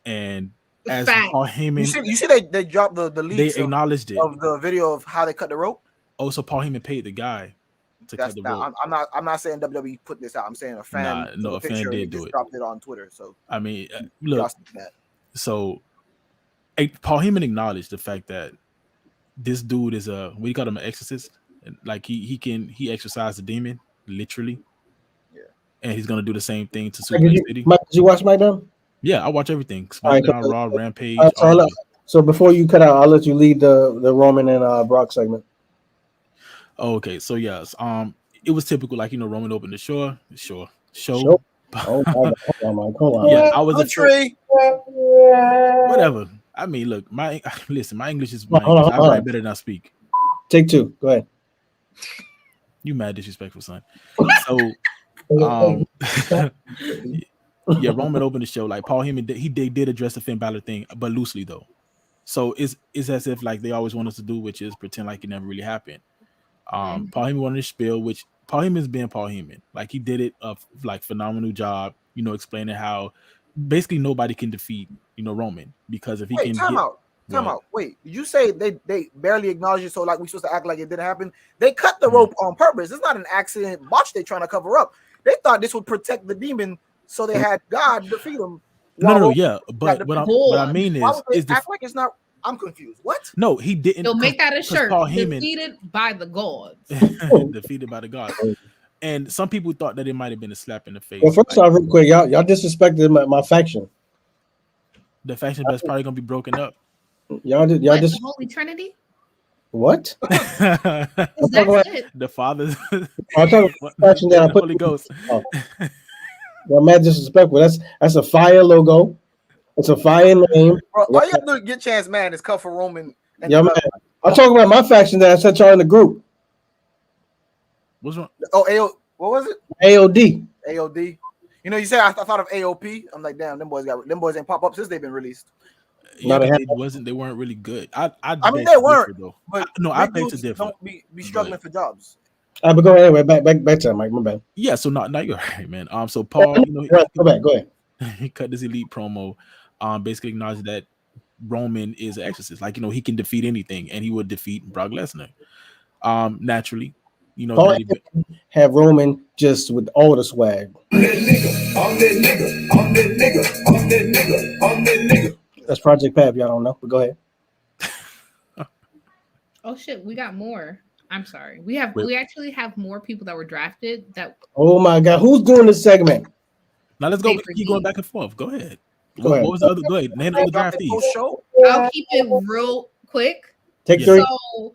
and as Paul Heyman, you see they dropped the leaks. They acknowledged it of the video of how they cut the rope. Oh, so Paul Heyman paid the guy to cut the rope. I'm not saying WWE put this out. I'm saying a fan. A fan did do it. Dropped it on Twitter. So I mean, look. So Paul Heyman acknowledged the fact that this dude is we call him an exorcist. Like he exorcised the demon literally. Yeah. And he's gonna do the same thing to Suplex City. Did you watch SmackDown? Yeah, I watch everything. SmackDown, Raw, Rampage. So before you cut out, I'll let you lead the Roman and Brock segment. Oh, okay, so yes, it was typical, like Roman opened the show. Oh my God! Yeah, I was a tree. Whatever. I mean, look, my English is I write better than I speak. Take two. Go ahead. You mad disrespectful, son. So, yeah, Roman opened the show. Like Paul Heyman, they did address the Finn Balor thing, but loosely though. So it's as if like they always want us to do, which is pretend like it never really happened. Paul Heyman wanted to spill, which Paul Heyman's being Paul Heyman. Like he did it like phenomenal job, explaining how basically nobody can defeat, Roman because if he can time out. Wait, you say they barely acknowledge it, so like we supposed to act like it didn't happen? They cut the rope on purpose. It's not an accident botch they trying to cover up. They thought this would protect the demon, so they had God defeat him. No, yeah, but what I mean is act like it's not. I'm confused. What? No, he didn't. They'll make that a shirt. Paul Heyman, defeated by the gods. Defeated by the gods. And some people thought that it might have been a slap in the face. Well, first off, real quick, y'all disrespected my faction. The faction that's probably gonna be broken up. Y'all the Holy Trinity. What? The Father. I'm talking about the faction that I put Holy Ghost. Well, mad disrespectful. That's a fire logo. It's a fire name. Bro, all you have to do to get Chance mad is come for Roman. Yeah, man. I'm talking about my faction that I sent y'all in the group. What's wrong? Oh, what was it? AOD. AOD. You said I thought of AOP. I'm like, damn, them boys ain't pop up since they've been released. Yeah, they weren't really good. I mean they weren't. Though. But I beg to differ. Don't be struggling for jobs. But go ahead. Anyway, back to Mike. My bad. Yeah, so now you're right, man. So Paul, go ahead. He cut this elite promo. Basically acknowledged that Roman is an exorcist. Like he can defeat anything, and he would defeat Brock Lesnar. Naturally, Paul have Roman just with all the swag. That's Project Pap. Y'all don't know, but go ahead. Oh shit, we got more. I'm sorry. We actually have more people that were drafted. Oh my God, who's doing this segment? Now let's go. Keep going back and forth. Go ahead. What was the other? Go ahead. Name the draftees. I'll keep it real quick. Take three. So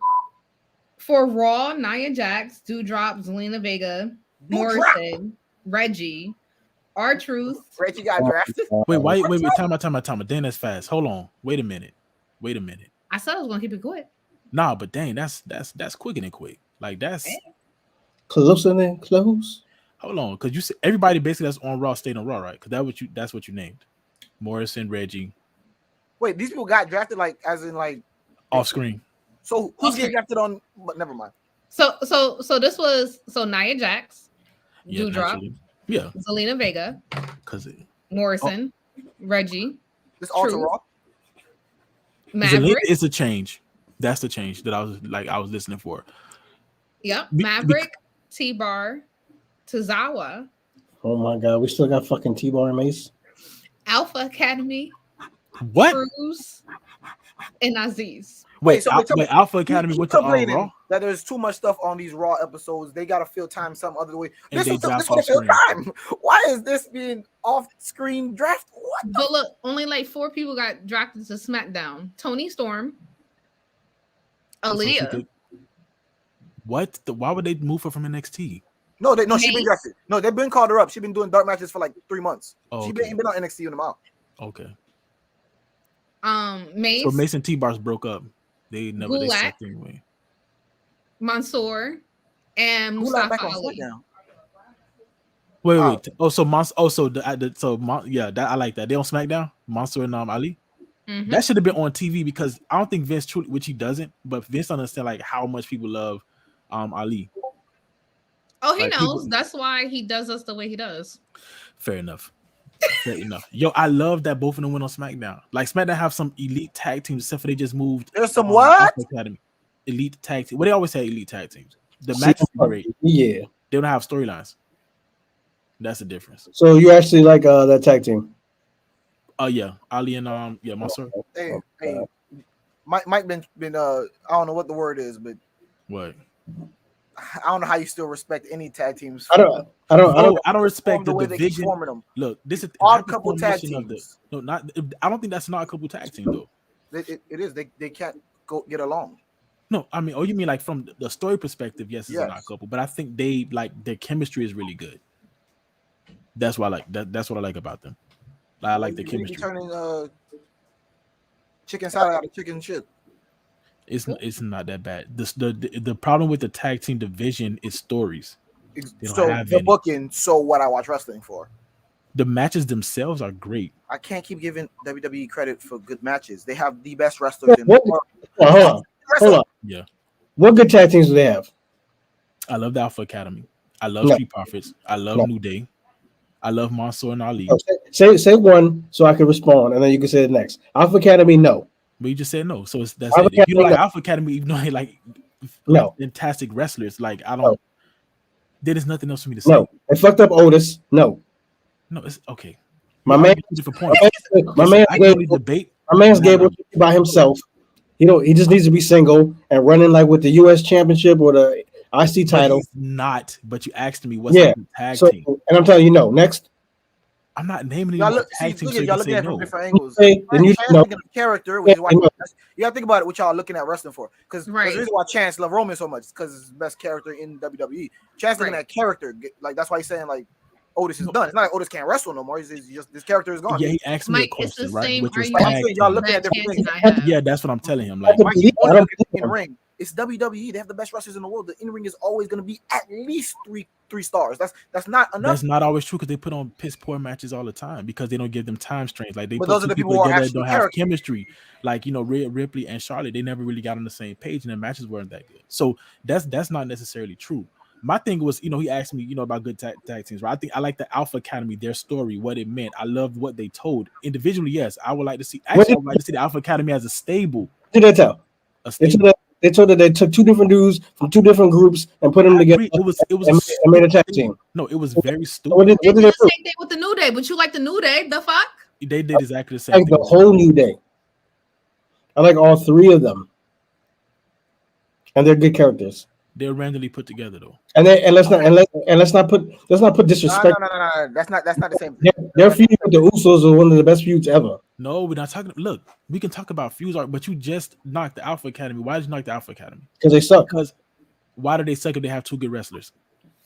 for Raw, Nia Jax, Doudrop, Zelina Vega, Morrison, Reggie, R-Truth. Reggie got drafted. Wait. Time out. Dang, that's fast. Hold on. Wait a minute. I said I was gonna keep it quick. Nah, but dang, that's quicker than quick. Like that's closer than close. Hold on, because you said everybody basically that's on Raw stayed on Raw, right? Because that's what you named. Morrison, Reggie. Wait, these people got drafted as in off screen. So who's getting drafted on? But never mind. So this was Nia Jax, Doudrop, Zelina Vega, Morrison, Reggie. This all to Raw. Maverick. It's a change. That's the change that I was listening for. Yep, Maverick, T-Bar, Tozawa. Oh my God, we still got fucking T-Bar and Mace. Alpha Academy. What? Cruz and Aziz. Wait, Alpha Academy went to Raw? That there's too much stuff on these Raw episodes. They gotta fill time some other way. And this was fill time. Why is this being off-screen draft? What? But look, only 4 people got drafted to SmackDown. Toni Storm, Aaliyah. What? Why would they move her from NXT? No, she's been drafted. No, they've been called her up. She's been doing dark matches for 3 months. Oh, She's been on NXT in a while. Okay. Mace. So Mason T-Bars broke up. They never Gulak, they sucked anyway. Mansoor and Mustafa Ali. Wait. I like that. They on SmackDown. Mansoor and Ali. Mm-hmm. That should have been on TV because I don't think Vince truly, which he doesn't, but Vince understand how much people love Ali. Oh, he Like, knows. people- That's why he does us the way he does. Fair enough. Fair enough. Yo, I love that both of them went on SmackDown. Like SmackDown have some elite tag teams, except for they just moved. There's some what? Alpha Academy. Elite tag team. Well, they always say elite tag teams. The matches are great. Yeah. They don't have storylines. That's the difference. So you actually like that tag team? Oh yeah, Ali and yeah, Mansoor. Hey, Mike been I don't know what the word is, but What? I don't know how you still respect any tag teams. I don't respect the way they keep division. forming them. Look, this is Odd not the couple tag formation of the- teams. No, not. I don't think that's not a couple tag team though. It is. They can't go get along. No, I mean, oh, you mean like from the story perspective? Yes, it's not a couple, but I think they like their chemistry is really good. That's why I like that. That's what I like about them. I like the chemistry. Turning chicken salad out of chicken shit. It's not that bad. The problem with the tag team division is stories. So the booking. So what I watch wrestling for. The matches themselves are great. I can't keep giving WWE credit for good matches. They have the best wrestlers in the world. Hold on. Yeah. What good tag teams do they have? I love the Alpha Academy. I love Street Profits. I love New Day. I love Mansoor and Ali. Say one so I can respond, and then you can say the next. Alpha Academy, no. But you just said no. So that's Alpha it. If you don't like Academy, Alpha Academy, even though they like fantastic wrestlers, like I don't. No. There is nothing else for me to say. No, they fucked up Otis. No, it's okay. My man, my man's Gable by himself. He just needs to be single and running like with the U.S. Championship or the IC title. He's not. But you asked me what's the tag team, and I'm telling you, no. Next, I'm not naming any tag team. Y'all looking at it from different angles. Then you know character, which is why you gotta think about it. What y'all looking at wrestling for? Because the reason why Chance love Roman so much is because it's the best character in WWE. Chance looking at character, like that's why he's saying like Otis is done. It's not like Otis can't wrestle no more. He's just this character is gone. Yeah, he asked me a question, right? Which was y'all looking at different things. Yeah, that's what I'm telling him. Like, in the ring, it's WWE. They have the best wrestlers in the world. The in ring is always going to be at least three stars. That's not enough. That's not always true because they put on piss poor matches all the time because they don't give them time strains. Like they but put those are the people who together that don't have character. chemistry. Like Rhea Ripley and Charlotte, they never really got on the same page, and their matches weren't that good. So that's not necessarily true. My thing was, he asked me, about good tag teams. Right? I think I like the Alpha Academy, their story, what it meant. I loved what they told. Individually, yes, I would like to see. Actually, I would like to see the Alpha Academy as a stable. What did they tell? They told that they took two different dudes from two different groups and put them together. It was and made a tag team. No, it was very stupid. What did they do? The same thing with the New Day, but you like the New Day? The fuck? They did exactly the same thing. The whole New Day. I like all three of them, and they're good characters. They're randomly put together though. And let's not put disrespect. No. That's not the same. Their feud with the Usos are one of the best feuds ever. No, we're not talking. Look, we can talk about feuds, but you just knocked the Alpha Academy. Why did you knock the Alpha Academy? Because they suck. Because why do they suck if they have two good wrestlers?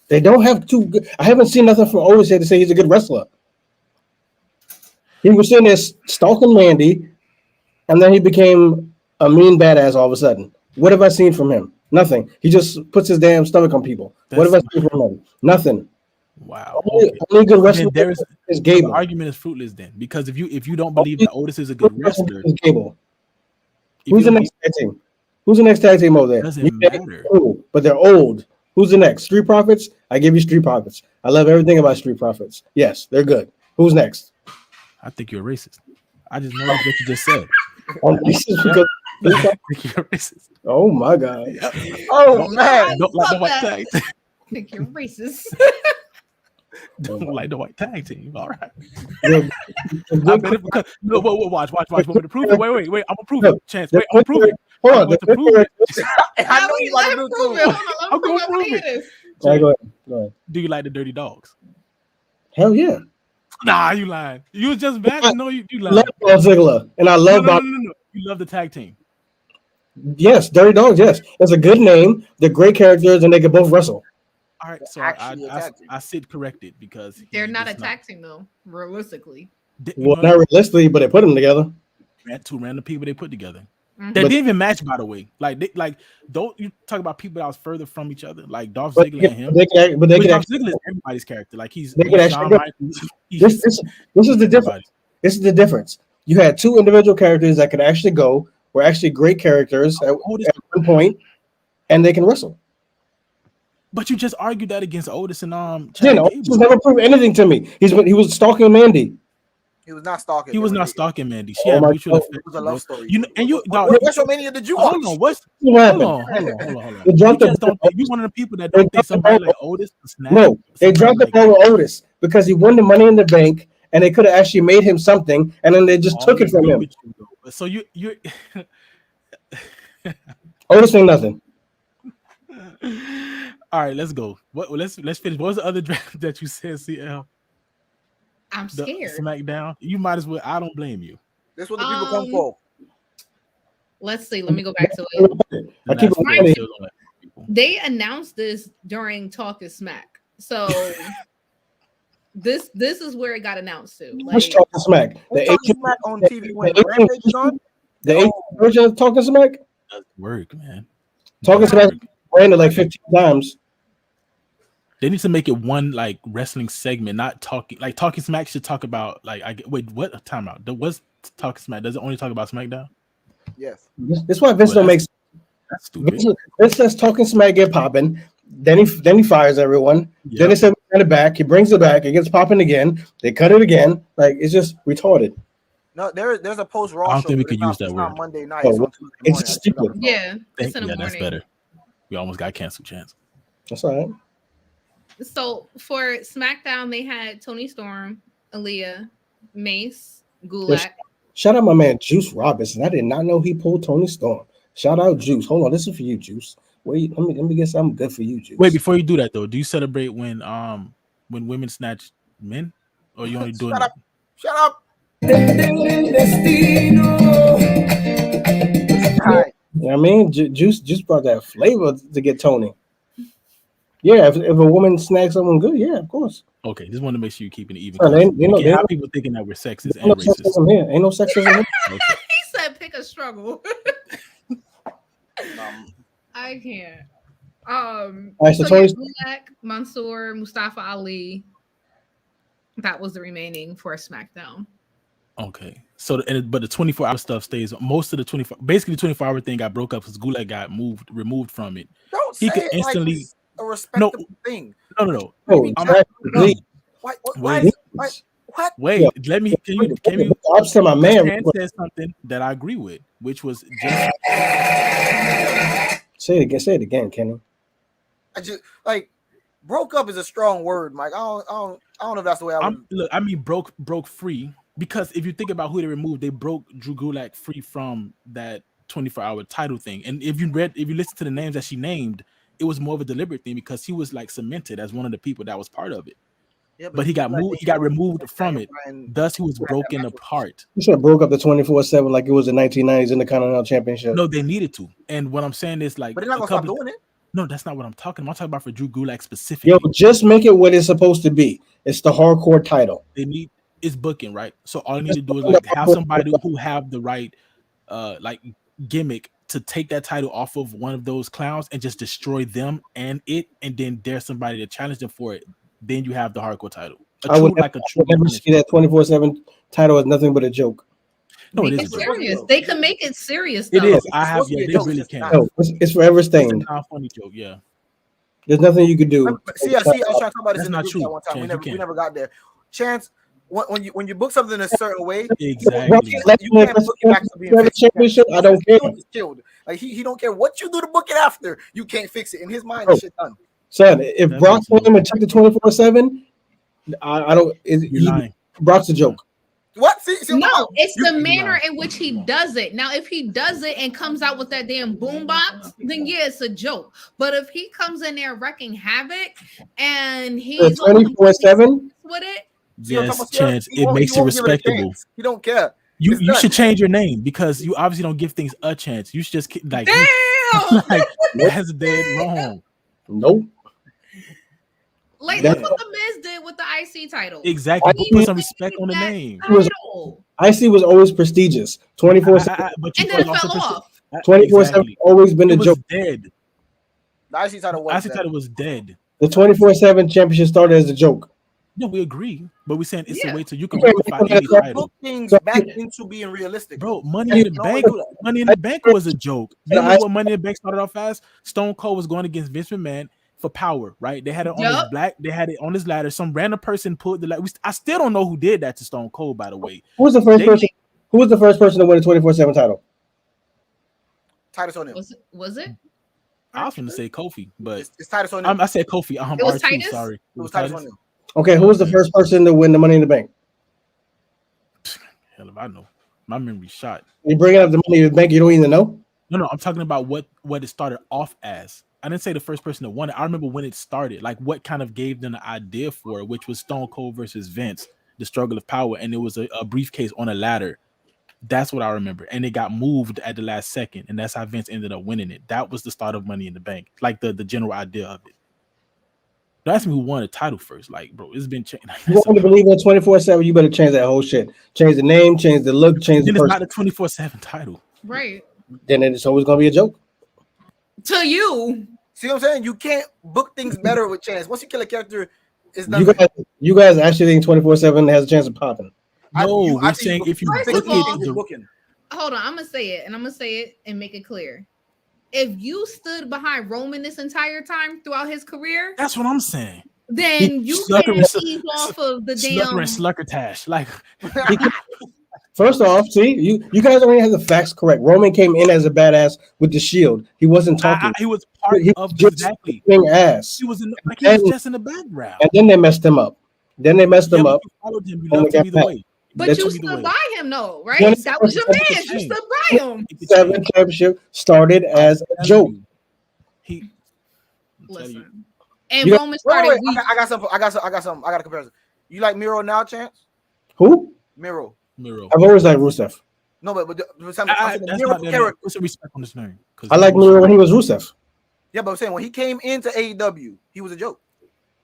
They don't have two good. I haven't seen nothing from Otis to say he's a good wrestler. He was sitting there stalking Mandy, and then he became a mean badass all of a sudden. What have I seen from him? Nothing. He just puts his damn stomach on people. What have I seen from him? Nothing. Wow. Only good wrestler is Gable. The argument is fruitless then, because if you don't believe that Otis is a good wrestler, Gable. Who's the next tag team? Who's the next tag team over there? Doesn't matter. Cool, but they're old. Who's the next? Street Profits? I give you Street Profits. I love everything about Street Profits. Yes, they're good. Who's next? I think you're a racist. I just know what you just said. I'm racist because I think you're racist. Oh my god. Oh man. Don't like the white tag team. I think you're racist. Don't like the white tag team. All right. Watch. Want me to prove it? Wait. I'm gonna prove it. Chance. Wait, I'm gonna prove it. Hold on. I know you like to prove it. I'm gonna prove it. Go ahead. Do you like the Dirty Dogs? Hell yeah. Nah, you lying. You was just bad. No, you lying. I love Ziggler, and I love no. You love the tag team. Yes, Dirty Dogs. Yes, it's a good name. They're great characters, and they can both wrestle. All right, so I sit corrected because they're not a tag team though, realistically. Well, not realistically, but they put them together. Two random people they put together. Mm-hmm. They didn't even match, by the way. Don't you talk about people that was further from each other, like Dolph Ziggler and him. Dolph Ziggler is everybody's character. Like he's Shawn Michaels. This is the difference. This is the difference. You had two individual characters that could actually go, were actually great characters at one point, and they can wrestle. But you just argued that against Otis and Chad Otis never proved anything to me. He was stalking Mandy. He was not stalking. He was not stalking Mandy. She had mutual affection. It was a love story. What WrestleMania did you watch? Hold on. You just don't think you one of the people that don't think somebody like Otis snap. No, they dropped the ball with Otis because he won the Money in the Bank, and they could have actually made him something, and then they just took it from him. So you Otis ain't nothing. All right, let's go. Let's finish. What was the other draft that you said, CL? I'm scared. Smackdown. You might as well. I don't blame you. That's what the people come for. Let's see. Let me go back to it. They announced this during Talk is Smack. So this is where it got announced to. Which Talk is Smack? The Talking Smack on TV when Rampage is on? The 18th version of Talk is Smack? Doesn't work, man. Talk is Smack ran it like 15 times. They need to make it one like wrestling segment, not talking. Like Talking Smack should talk about wait, what timeout? What's Talking Smack? Does it only talk about SmackDown? Yes. That's why Vince don't make. That's stupid. Vince says Talking Smack get popping. Then he fires everyone. Yep. Then they said we got it back. He brings it back. It gets popping again. They cut it again. Like it's just retarded. No, there's a post Raw. I don't think we can use that word. Monday night. It's stupid. Yeah, it's in the morning. That's better. We almost got canceled, Chance. That's all right. So for SmackDown, they had Toni Storm, Aaliyah, Mace, Gulak. Shout out my man Juice Robinson. I did not know he pulled Toni Storm. Shout out Juice. Hold on, this is for you, Juice. Wait, let me get something good for you, Juice. Wait, before you do that though, do you celebrate when women snatch men, or you only do it? Shut up. You know what I mean? Juice brought that flavor to get Tony. Yeah, if a woman snacks someone good, yeah, of course. Okay, just want to make sure you're keeping it even. You have people thinking that we're sexist and racist. Ain't no sexism here. Okay. He said, "Pick a struggle." I can't. Right, so Gulak, Mansoor, Mustafa Ali. That was the remaining for SmackDown. Okay, so but the 24-hour stuff stays. Most of the 24, basically the 24-hour thing got broke up because Gulak got removed from it. Don't he say could it instantly. Like a respectable thing. No. What? Wait, let me. Can you? I'm my man. Said something that I agree with, which was just. Say it again, Kenny. I just like broke up is a strong word, Mike. I don't know if that's the way I would. Look, I mean broke free, because if you think about who they removed, they broke Drew Gulak free from that 24-hour title thing. And if you listen to the names that she named, it was more of a deliberate thing because he was like cemented as one of the people that was part of it. Yeah, but he got removed from it. Thus, he was broken apart. You should have broke up the 24/7 like it was the 1990s in the Continental Championship. No, they needed to. And what I'm saying is like, but they're not gonna stop doing it. No, that's not what I'm talking about. I'm talking about for Drew Gulak specifically. Yo, just make it what it's supposed to be. It's the hardcore title. It's booking, right? So all you need to do is like have somebody who have the right like gimmick to take that title off of one of those clowns and just destroy them and then there's somebody to challenge them for it. Then you have the hardcore title. I would never see that 24/7 title as nothing but a joke. No, it is serious. They can make it serious. Though. It is. They really can. No, it's forever stained. It's a funny joke, yeah. There's nothing you could do. See, I was trying to talk about this in the group chat one time. Chance, we never got there. Chance, when you book something a certain way, exactly. You can't book it back to being championship. I don't care. Killed. Like he don't care what you do to book it after. You can't fix it. In his mind, that shit done. Son, if Brock came and took the 24/7, I don't. Brock's a joke. What? See, no, it's the manner in which he does it. Now, if he does it and comes out with that damn boombox, then yeah, it's a joke. But if he comes in there wrecking havoc and he's 24/7 with it, yes, Chance, it makes it respectable. He don't care. You should change your name because you obviously don't give things a chance. You should just like, damn, that's dead wrong. Nope. Like that's what the Miz did with the IC title. Exactly. Put some respect on the name. IC was always prestigious. 24/7. But and then it fell off. 24/7 always been a joke. Dead. The IC title was dead. The 24/7 championship started as a joke. No, we agree, but we're saying it's a way to you can rectify any title. Things back into being realistic, bro. Money in the Bank was a joke. You know what Money in the Bank started off as? Stone Cold was going against Vince McMahon. for power, right? They had it on this black. They had it on this ladder. Some random person pulled the ladder. I still don't know who did that to Stone Cold, by the way. Who was the first person? Who was the first person to win a 24/7 title? Titus O'Neil. Was it? I was going to say Kofi, but it's Titus O'Neil. I said Kofi. It was Titus. Sorry, it was Titus O'Neil. Okay, who was the first person to win the Money in the Bank? Hell if I know. My memory's shot. You bringing up the Money in the Bank, you don't even know? No, I'm talking about what it started off as. I didn't say the first person that won it. I remember when it started, like what kind of gave them the idea for it, which was Stone Cold versus Vince, the struggle of power, and it was a briefcase on a ladder. That's what I remember. And it got moved at the last second, and that's how Vince ended up winning it. That was the start of Money in the Bank, like the general idea of it. Don't ask me who won the title first. Like, bro, it's been changed. You want to believe in 24/7, you better change that whole shit. Change the name, change the look, change the person. It's not a 24/7 title. Right. Then it's always going to be a joke. To you. See what I'm saying? You can't book things better with Chance. Once you kill a character, it's not. You guys actually think 24/7 has a chance of popping? No, I'm saying if you booking. Hold on, I'm gonna say it, and I'm gonna say it and make it clear. If you stood behind Roman this entire time throughout his career, that's what I'm saying. Then you can ease off of the damn Sluckertash. Like, first off, see, you guys already have the facts correct. Roman came in as a badass with the Shield. He wasn't talking. He was part of exactly ass. He was just in the background. And then they messed him up. You followed him. You loved him either way. But you stood by him, though, right? That was your man. You stood by him. 7 championship started as a joke. Listen, and Roman started. I got something. I got a comparison. You like Miro now, Chance? Who? Miro. I've always liked Rusev. No, but what's the respect on this name? I like Miro when he was Rusev. Yeah, but I'm saying when he came into AEW, he was a joke.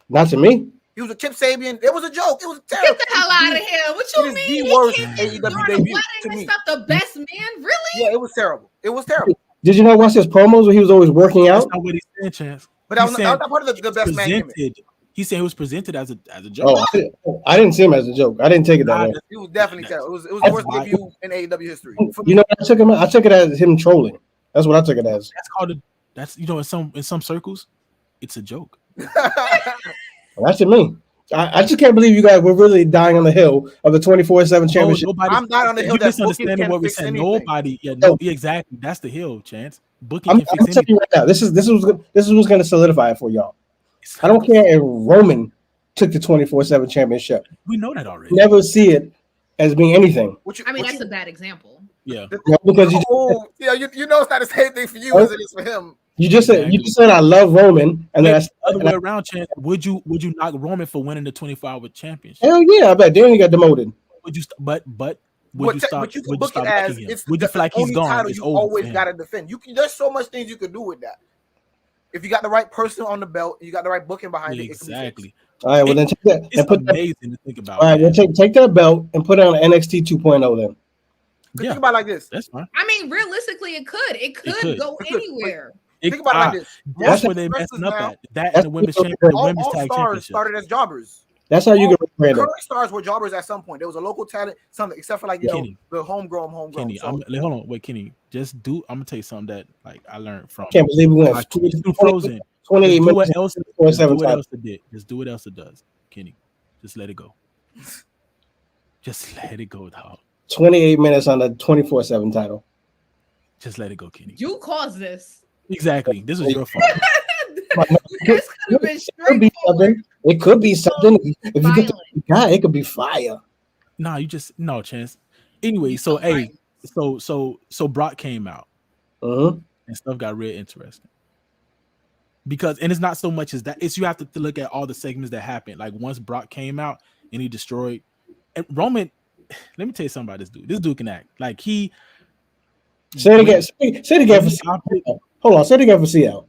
Not to me. He was a Chip Sabian. It was a joke. It was terrible. Get the hell out of here. What you mean? The worst AEW debut to me. Not the best man, really? Yeah, it was terrible. It was terrible. Did you not watch his promos where he was always working out? That's not what he said, Chance. But that was not part of the best man gimmick. He said he was presented as a joke. Oh, I didn't see him as a joke. I didn't take it that way. It was definitely terrible. It was the worst debut in AEW history. You know, I took it as him trolling. That's what I took it as. That's called in some circles, it's a joke. That's to me. I just can't believe you guys were really dying on the hill of the 24/7 championship. I'm not on the hill. You're misunderstanding what we're saying. Nobody, exactly. That's the hill, Chance. Booking I'm telling you right now. This is what's going to solidify it for y'all. I don't care if Roman took the 24/7 championship. We know that already. Never see it as being anything. That's a bad example. Yeah, because you know it's not the same thing for you as it is for him. You just said I love Roman, and then other way around. Chance, would you knock Roman for winning the 24-hour championship? Hell yeah, I bet. Then he got demoted. Would you? But would you stop? But you can book it as it's would you feel like he's gone? Title you always got to defend. There's so much things you could do with that. If you got the right person on the belt, you got the right booking behind it. Exactly. All right, well then take that. It's amazing to think about. All right, then take that belt and put it on NXT 2.0 then. Think about it like this. That's fine. I mean, realistically, it could go anywhere. Think about it like this. That's where they're messing up at. That and the women's tag championship started as jobbers. That's how you get current stars were jobbers at some point. There was a local talent, something except for the homegrown. Kenny, hold on, wait, Kenny. I'm gonna tell you something that I learned from. Can't believe we went Frozen. 28 minutes. Just do what else it does, Kenny. Just let it go. Just let it go, dog. 28 minutes on the 24/7 title. Just let it go, Kenny. You caused this. Exactly. This was your fault. This could have been straightforward. It could be something. If you get the guy, it could be fire. Nah, no Chance. Anyway, so so Brock came out, and stuff got real interesting. Because it's not so much as that. It's you have to look at all the segments that happened. Like once Brock came out and he destroyed, and Roman. Let me tell you something about this dude. This dude can act like he. Say it again. Say it again for CL. Hold on. Say it again for CL.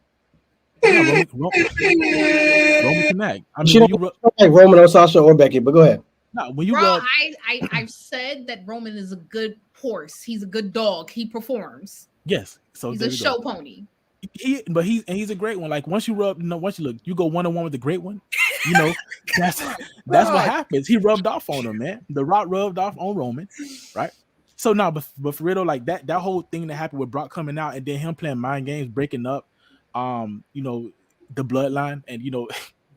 Yeah, Roman can act. I mean, she don't like Roman or Sasha or Becky, but go ahead. No, when you I've said that Roman is a good horse. He's a good dog. He performs. Yes, so he's a show pony. He's a great one. Like once you go 1-on-1 with the great one. You know, that's what happens. He rubbed off on him, man. The Rock rubbed off on Roman, right? So now, but for real, like that whole thing that happened with Brock coming out and then him playing mind games, breaking up, the bloodline, and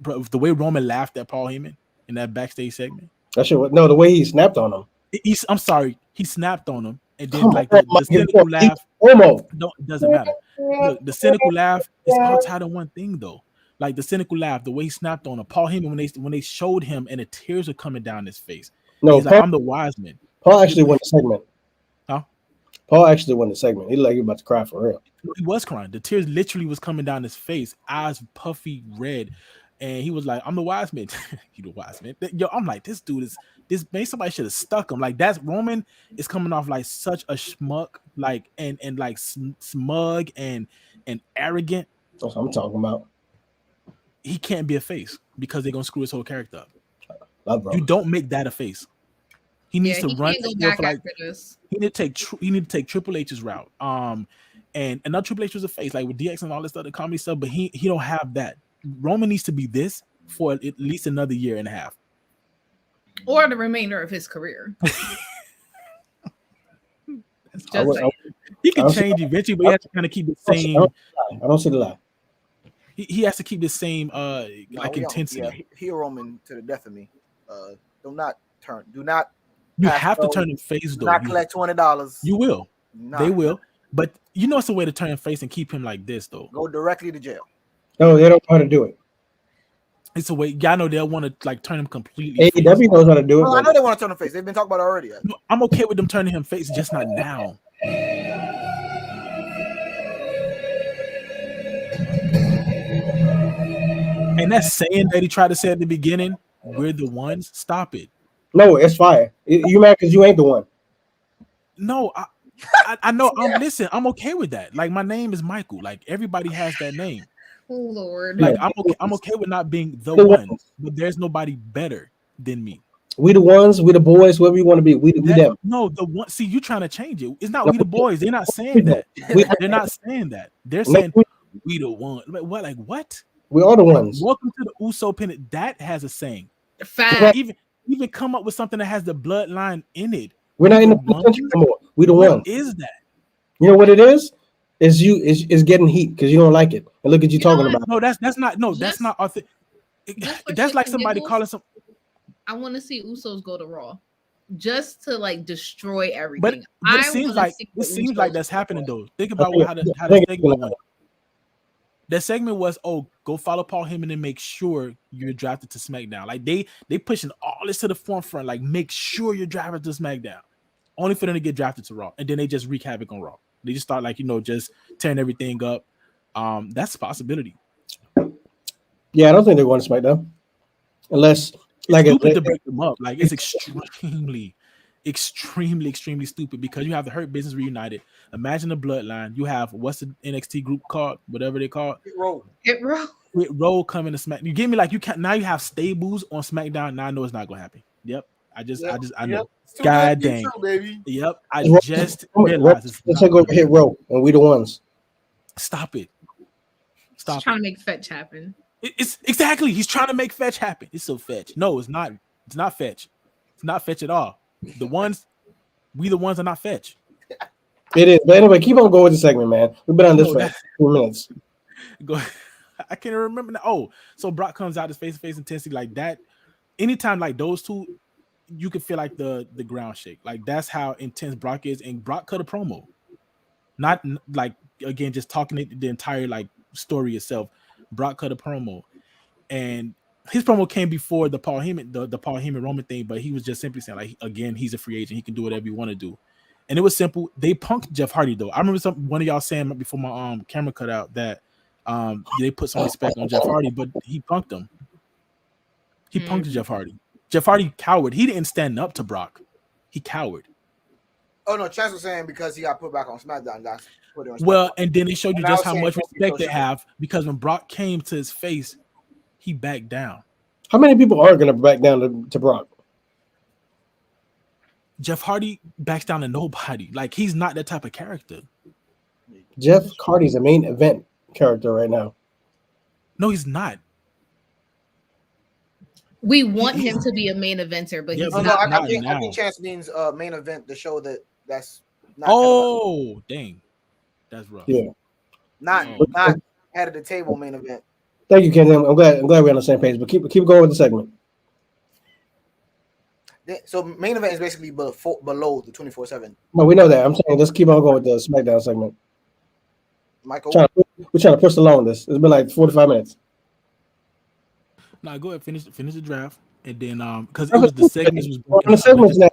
bro, the way Roman laughed at Paul Heyman in that backstage segment. That shit. No, the way he snapped on him. I'm sorry, he snapped on him, and then Come like on, the cynical laugh. Homo. No, it doesn't matter. Look, the cynical laugh is all tied in one thing though. Like the cynical laugh, the way he snapped on him. Paul Heyman when they showed him and the tears were coming down his face. No, he's like, I'm the wise man. Paul actually won the segment. Huh? Paul actually won the segment. He looked like he was about to cry for real. He was crying. The tears literally was coming down his face, eyes puffy red. And he was like, I'm the wise man. You the wise man. Yo, I'm like, this dude is this man. Somebody should have stuck him. Like that's Roman is coming off like such a schmuck, like and like smug and arrogant. That's what I'm talking about. He can't be a face because they're gonna screw his whole character up. Love you don't make that a face. He needs to run. Go back after this. He need to take Triple H's route. And not Triple H was a face like with DX and all this other comedy stuff, but he don't have that. Roman needs to be this for at least another year and a half, or the remainder of his career. He can change eventually, but he has to kind of keep the same. I don't see the lie. He has to keep the same like intensity. Yeah, he a Roman to the death of me. Do not. You have to turn him face though. Not collect $20. You will. They will. But it's a way to turn him face and keep him like this though. Go directly to jail. No, they don't know how to do it. It's a way. Y'all know they'll want to like turn him completely. AEW knows how to do it. I know they want to turn him face. They've been talking about it already. No, I'm okay with them turning him face, just not now. And that saying that he tried to say at the beginning, "We're the ones." Stop it. No, it's fire. You mad because you ain't the one. No, I know. Listen, I'm okay with that. Like my name is Michael. Like everybody has that name. Oh Lord. Like I'm okay with not being the one, but there's nobody better than me. We the ones, we the boys, whoever you want to be. We them. No, the one. See, you trying to change it. It's not we the boys. They're not saying that. They're not saying that. They're saying we the one. Like what? Like what? We are the ones. Welcome to the Uso pennant. That has a saying. Fact. Even come up with something that has the bloodline in it. We're not in the country anymore. We the ones. What is that? You know what it is? Is getting heat because you don't like it. And look at you talking about. No, that's not. No, that's not authentic. That's like somebody calling some. I want to see Usos go to Raw, just to like destroy everything. But it seems like that's happening though. Think about how the segment went. That segment was, go follow Paul Heyman and make sure you're drafted to SmackDown. Like they pushing all this to the forefront. Like make sure you're drafted to SmackDown, only for them to get drafted to Raw, and then they just wreak havoc on Raw. They just start just tearing everything up. That's a possibility. Yeah, I don't think they're going to SmackDown unless like it's stupid to break them up. Like it's extremely stupid because you have the Hurt Business reunited. Imagine the bloodline. You have what's the NXT group called? Whatever they call it. Hit Row coming to Smack. You give me like you can't now. You have stables on SmackDown. Now I know it's not gonna happen. Yep. I know. God dang. Baby. Yep. I just realized let's take over Hit Row and we the ones. Stop it. Stop. He's trying to make fetch happen. It's exactly. He's trying to make fetch happen. It's so fetch. No, it's not. It's not fetch. It's not fetch at all. We the ones are not fetch. It is. But anyway, keep on going with the segment, man. We've been on this for 2 minutes. Go. I can't remember now. Oh, so Brock comes out his face-to-face intensity like that. Anytime like those two, you can feel like the ground shake. Like that's how intense Brock is. And Brock cut a promo. Not like again, just talking the entire like story itself. Brock cut a promo. And his promo came before the Paul Heyman, the Paul Heyman Roman thing, but he was just simply saying, like, again, he's a free agent. He can do whatever he want to do. And it was simple. They punked Jeff Hardy, though. I remember one of y'all saying before my camera cut out that they put some respect on Jeff Hardy, but he punked him. He punked Jeff Hardy. Jeff Hardy cowered. He didn't stand up to Brock. He cowered. Oh, no. Chance was saying because he got put back on SmackDown. Well, and then they showed you just how much respect they have because when Brock came to his face, he backed down. How many people are going to back down to Brock? Jeff Hardy backs down to nobody. Like, he's not that type of character. Jeff Hardy's a main event character right now. No, he's not. We want him to be a main eventer, but he's not. I think Chance means main event, the show that's not. Oh, dang. That's rough. Yeah. Not head of the table main event. Thank you, Ken. I'm glad we're on the same page. But keep going with the segment. So main event is basically below the 24/7. No, we know that. I'm saying just keep on going with the SmackDown segment. Michael, We're trying to push along this. It's been like 45 minutes. Now go ahead, finish the draft, and then because it was the segments was on the segments now.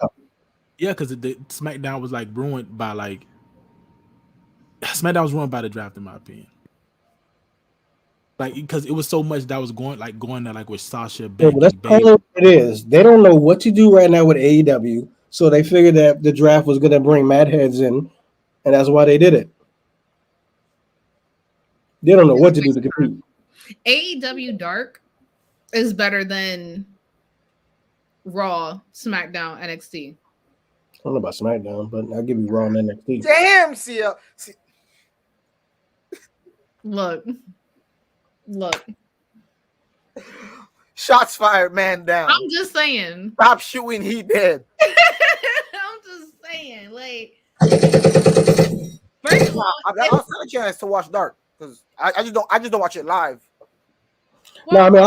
Yeah, because the SmackDown was like ruined by SmackDown was ruined by the draft, in my opinion. Like because it was so much that was going there like with Sasha, Becky, that's what it is. They don't know what to do right now with AEW, so they figured that the draft was going to bring mad heads in, and that's why they did it. They don't know what to do to compete. AEW Dark is better than Raw, SmackDown, NXT. I don't know about SmackDown, but I'll give you Raw and NXT. Damn, CL. Look. Shots fired, man down. I'm just saying. Stop shooting, he dead. I'm just saying, like. First of all, I got a chance to watch Dark because I just don't watch it live. No, I mean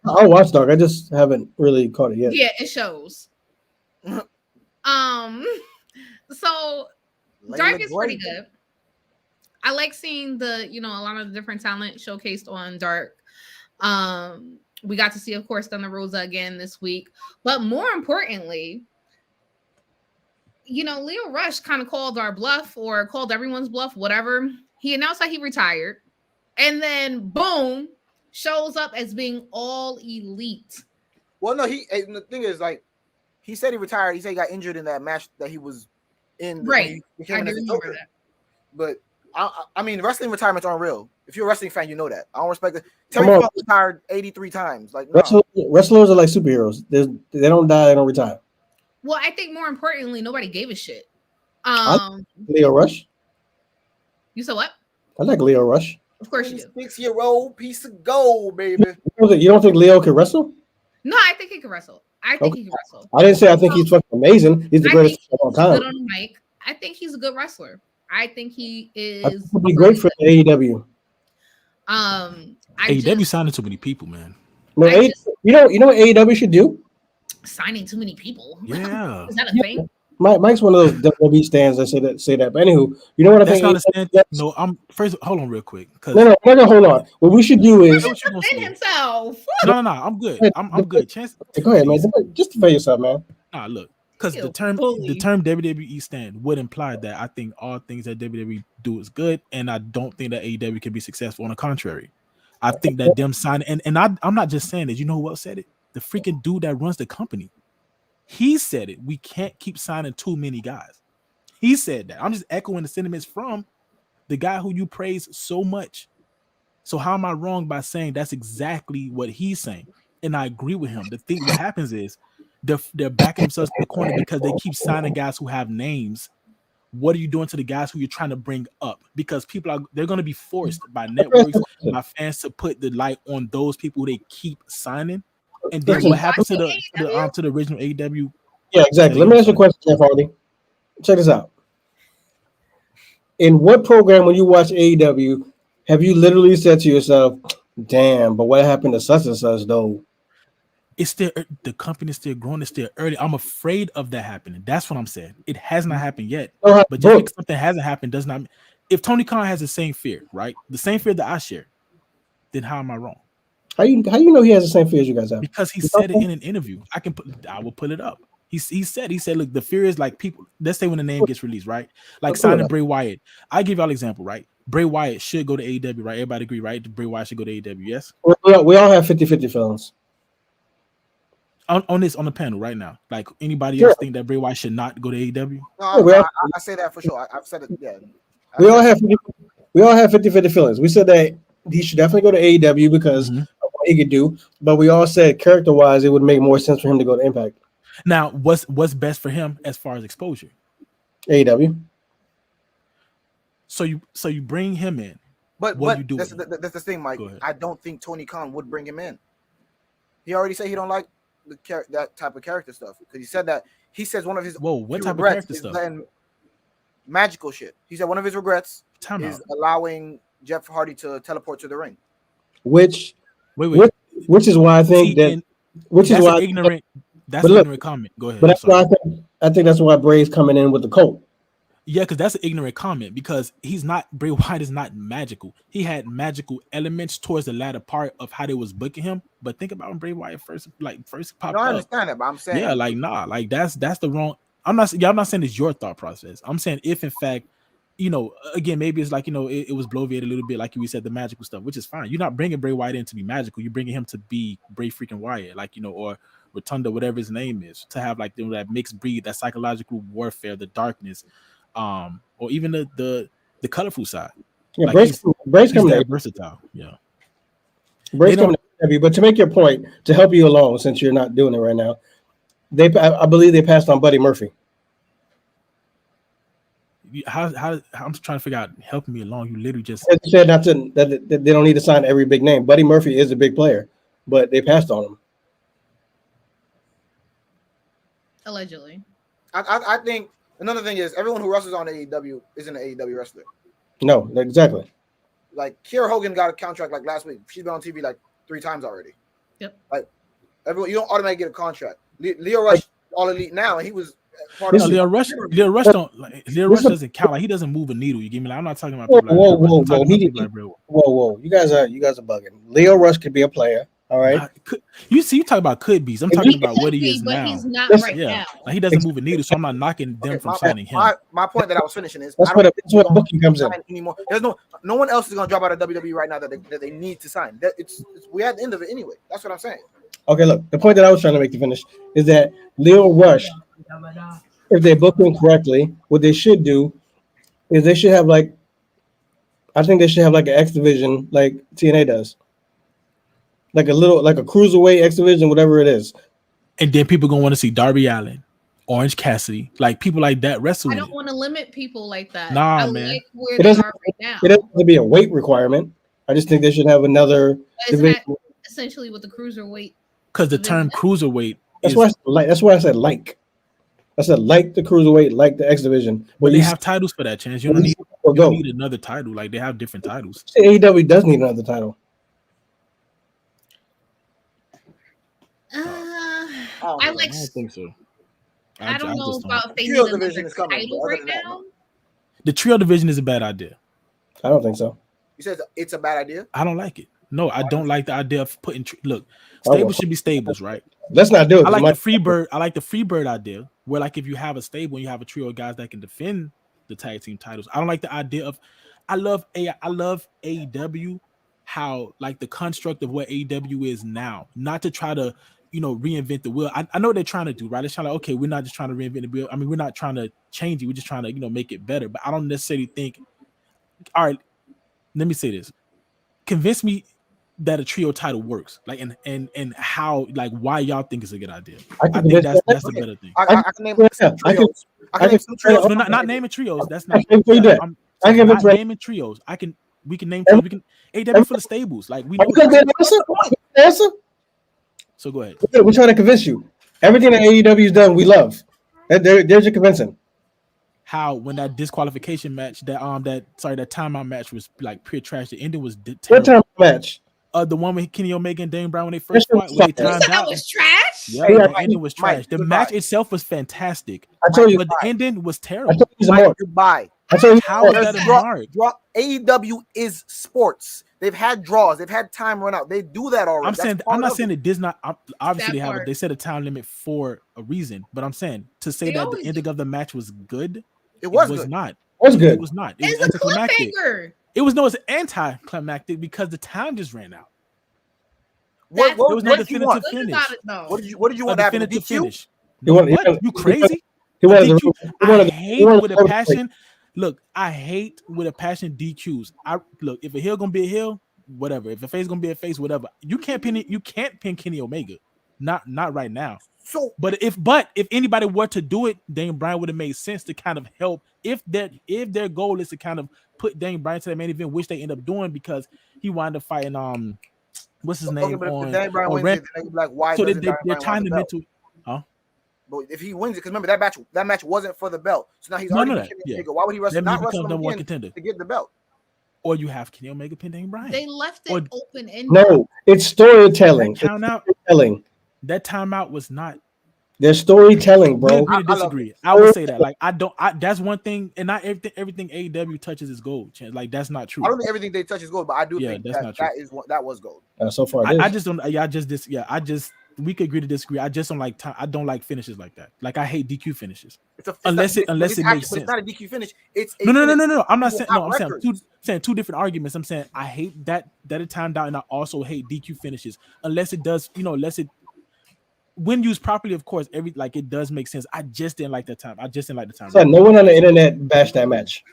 I'll watch Dark. I just haven't really caught it yet. Yeah, it shows. So Dark is pretty good. I like seeing a lot of the different talent showcased on Dark. We got to see, of course, Thunder Rosa again this week, but more importantly, Leo Rush kind of called our bluff or called everyone's bluff, whatever. He announced that he retired, and then boom, shows up as being all elite. Well, no, the thing is, like, he said he retired. He said he got injured in that match that he was in. Right, I do remember that. But I mean, wrestling retirements aren't real. If you're a wrestling fan, you know that. I don't respect it. Terry Funk retired 83 times. Like, no. Wrestlers are like superheroes. They don't die. They don't retire. Well, I think more importantly, nobody gave a shit. Leo Rush. You said what? I like Leo Rush. Of course you do. 6-year-old piece of gold, baby. You don't think Leo can wrestle? No, I think he can wrestle. I think he can wrestle. I didn't say I think he's fucking amazing. He's the greatest of all time. Good on the mic. I think he's a good wrestler. I think he is. He'd be great for AEW. AEW signing too many people, man. No, you know what AEW should do? Signing too many people. Yeah. Is that a thing? Mike's one of those WWE stands that say that. But anywho, you know what I think? Not a stand. No, I'm first. Hold on, real quick. No, hold on. What we should do is himself. No, I'm good. I'm good. Chance. Go ahead, man. Just defend yourself, man. Nah, look, because the term WWE stand would imply that I think all things that WWE do is good, and I don't think that AEW can be successful. On the contrary, I think that them signing and I'm not just saying it. You know who else said it? The freaking dude that runs the company. He said it. We can't keep signing too many guys. He said that. I'm just echoing the sentiments from the guy who you praise so much. So how am I wrong by saying that's exactly what he's saying? And I agree with him. The thing what happens is they're backing themselves in the corner because they keep signing guys who have names. What are you doing to the guys who you're trying to bring up? Because they're going to be forced by networks, by fans to put the light on those people who they keep signing. And then what happens to the original AEW? Yeah, exactly. Let me ask you a question, Jeff Hardy. Check this out. In what program, when you watch AEW, have you literally said to yourself, "Damn, but what happened to such and such though?" It's still the company is still growing. It's still early. I'm afraid of that happening. That's what I'm saying. It has not happened yet. But just because something hasn't happened does not. If Tony Khan has the same fear, right? The same fear that I share, then how am I wrong? How you know he has the same fear as you guys have? Because he said it in an interview. I will pull it up. He said, look, the fear is like people, let's say when the name gets released, right? Like signing Bray Wyatt. I give y'all an example, right? Bray Wyatt should go to AEW, right? Everybody agree, right? Bray Wyatt should go to AEW, yes? We all have 50-50 feelings. On the panel right now. Like anybody else think that Bray Wyatt should not go to AEW? No, I say that for sure. I've said it, yeah. We all have 50-50 feelings. We said that he should definitely go to AEW because of what he could do, but we all said character-wise it would make more sense for him to go to Impact. Now, what's best for him as far as exposure? AEW. So you bring him in. But what do you do? That's the thing, Mike. I don't think Tony Khan would bring him in. He already said he don't like that type of character stuff because he said that he says one of his what type of character stuff? Magical shit. He said one of his regrets is allowing Jeff Hardy to teleport to the ring. Which Wait. Which is why I think Which is why ignorant. That's an ignorant comment. Go ahead. But that's why I think that's why Bray's coming in with the Colt. Yeah, because that's an ignorant comment because Bray Wyatt is not magical. He had magical elements towards the latter part of how they was booking him. But think about when Bray Wyatt first popped up. I understand that, but I'm saying that's the wrong. I'm not saying it's your thought process. I'm saying if in fact, again, maybe it's like it was bloviated a little bit, like we said, the magical stuff, which is fine. You're not bringing Bray Wyatt in to be magical. You're bringing him to be Bray freaking Wyatt, or Rotunda, whatever his name is, to have that mixed breed, that psychological warfare, the darkness. Or even the colorful side. Yeah, Bray's coming that versatile. Yeah, Bray's coming heavy. But to make your point, to help you along, since you're not doing it right now, I believe they passed on Buddy Murphy. How I'm trying to figure out helping me along. You literally just said that they don't need to sign every big name. Buddy Murphy is a big player, but they passed on him. Allegedly. I think. Another thing is everyone who wrestles on AEW isn't an AEW wrestler. No, exactly. Like Kiera Hogan got a contract like last week. She's been on TV like 3 times already. Yep. Like everyone, you don't automatically get a contract. Leo Rush, all elite now, and he was part of Leo Rush. Leo Rush doesn't count. Like he doesn't move a needle. You get me? Like, I'm not talking about people whoa. You guys are bugging. Leo Rush could be a player. All right. You talk about could be. I'm talking about what he is but now. He's not right now. Like he doesn't move a needle, so I'm not knocking them from signing him. My point that I was finishing is that's where booking comes in anymore. There's no one else is gonna drop out of WWE right now that they need to sign. We're at the end of it anyway. That's what I'm saying. Okay, look, the point that I was trying to make to finish is that Leo Rush, if they book him correctly, what they should do is they should have an X division like TNA does. Like a cruiserweight X division, whatever it is. And then people gonna want to see Darby Allin, Orange Cassidy, like people like that wrestling. I don't want to limit people like that. Nah, man. Like where they are right now. It doesn't have to be a weight requirement. I just think they should have another division. That essentially with the cruiserweight? Because the term cruiserweight. That's why I said like. I said like the cruiserweight, like the X division. But they have titles for that, Chance. You don't need another title. Like they have different titles. AEW does need another title. I don't think so. I don't know about if they need another title right now. The trio division is a bad idea. I don't think so. You said it's a bad idea? I don't like it. No, I don't like the idea of putting. Look, stables should be stables, right? Let's not do it. I like the Freebird. I like the Freebird idea, where like if you have a stable and you have a trio of guys that can defend the tag team titles. I don't like the idea of. I love AEW. How like the construct of what AEW is now, not to try to reinvent the wheel. I know what they're trying to do, right? It's trying to okay, we're not just trying to reinvent the wheel. I mean, we're not trying to change it. We're just trying to make it better. But I don't necessarily think. All right, let me say this. Convince me that a trio title works, like and how like why y'all think it's a good idea. I think that's the better thing. I can name some trios. I can name some trios. No, not naming trios. That's not. I can not naming trios. We can name trios. We can AW for the stables. Like we know. So go ahead. We're trying to convince you. Everything that AEW's done, we love. There's your convincing. How when that disqualification match, that timeout match was like pure trash. The ending was terrible. What timeout match? The one with Kenny Omega and Dane Brown when they first fought. That was trash. Yeah, the ending was trash. The match itself was fantastic. I told you, but the ending was terrible. Goodbye. How is that a mark? AEW is sports. They've had draws. They've had time run out. They do that already. I'm not saying it does not. Obviously, they set a time limit for a reason. But I'm saying to say that the ending of the match was good. It was not. It was good. It was not. It was anticlimactic. It was anticlimactic because the time just ran out. There was no definitive finish. What did you want to happen? Definitive finish? What? You crazy? I hate with a passion. Look, I hate with a passion DQs. If a heel gonna be a heel, whatever. If a face gonna be a face, whatever. You can't pin Kenny Omega. Not right now. So, but if anybody were to do it, Daniel Bryan would have made sense to kind of help. If their goal is to kind of put Daniel Bryan to the main event, which they end up doing because he wound up fighting what's his name on Rampage. So they're trying to mental. But if he wins it, because remember that match wasn't for the belt. So now he's already Why would he wrestle? Not wrestle him again to get the belt. or you have Kenny Omega pin Daniel Bryan. They left it open ended. No, it's storytelling. That timeout was not. They're storytelling, bro. We disagree. I would say that. Like, that's one thing, and not everything AEW touches is gold. Like, that's not true. I don't think everything they touch is gold, but I do think that was gold. So far, I just don't. We could agree to disagree. I just don't like. I don't like finishes like that. Like, I hate DQ finishes. Unless it makes sense. It's not a DQ finish. It's no. I'm not saying. No, I'm saying two different arguments. I'm saying I hate that it timed out, and I also hate DQ finishes unless it does. Unless it. When used properly, of course, it does make sense. I just didn't like that time. So no one on the internet bashed that match.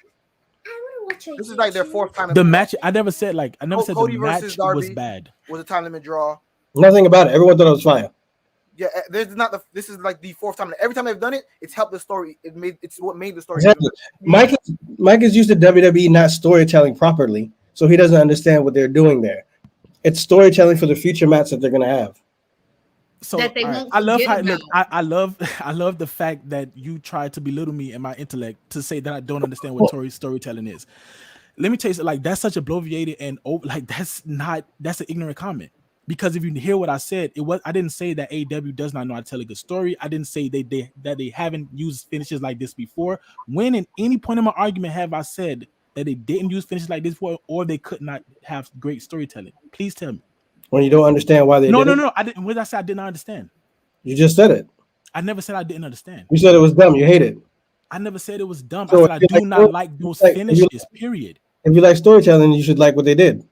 This is like their fourth time. The match. I never said the match was bad. Was a time limit draw. Nothing about it. Everyone thought it was fire. Yeah, this is like the fourth time. Every time they've done it, it's helped the story. It's what made the story. Exactly. Mike is used to WWE not storytelling properly, so he doesn't understand what they're doing there. It's storytelling for the future match that they're gonna have. So that they won't I love how I love the fact that you tried to belittle me and my intellect to say that I don't understand what storytelling is. Let me tell you, like, that's such a bloviated and that's an ignorant comment. Because if you hear what I said, I didn't say that AEW does not know how to tell a good story. I didn't say that they haven't used finishes like this before. When in any point in my argument have I said that they didn't use finishes like this before, or they could not have great storytelling? Please tell me. When you don't understand why they no, I didn't. What did I say? I did not understand. You just said it. I never said I didn't understand. You said it was dumb. You hate it. I never said it was dumb. So I said I do not like those finishes. Period. If you like storytelling, you should like what they did.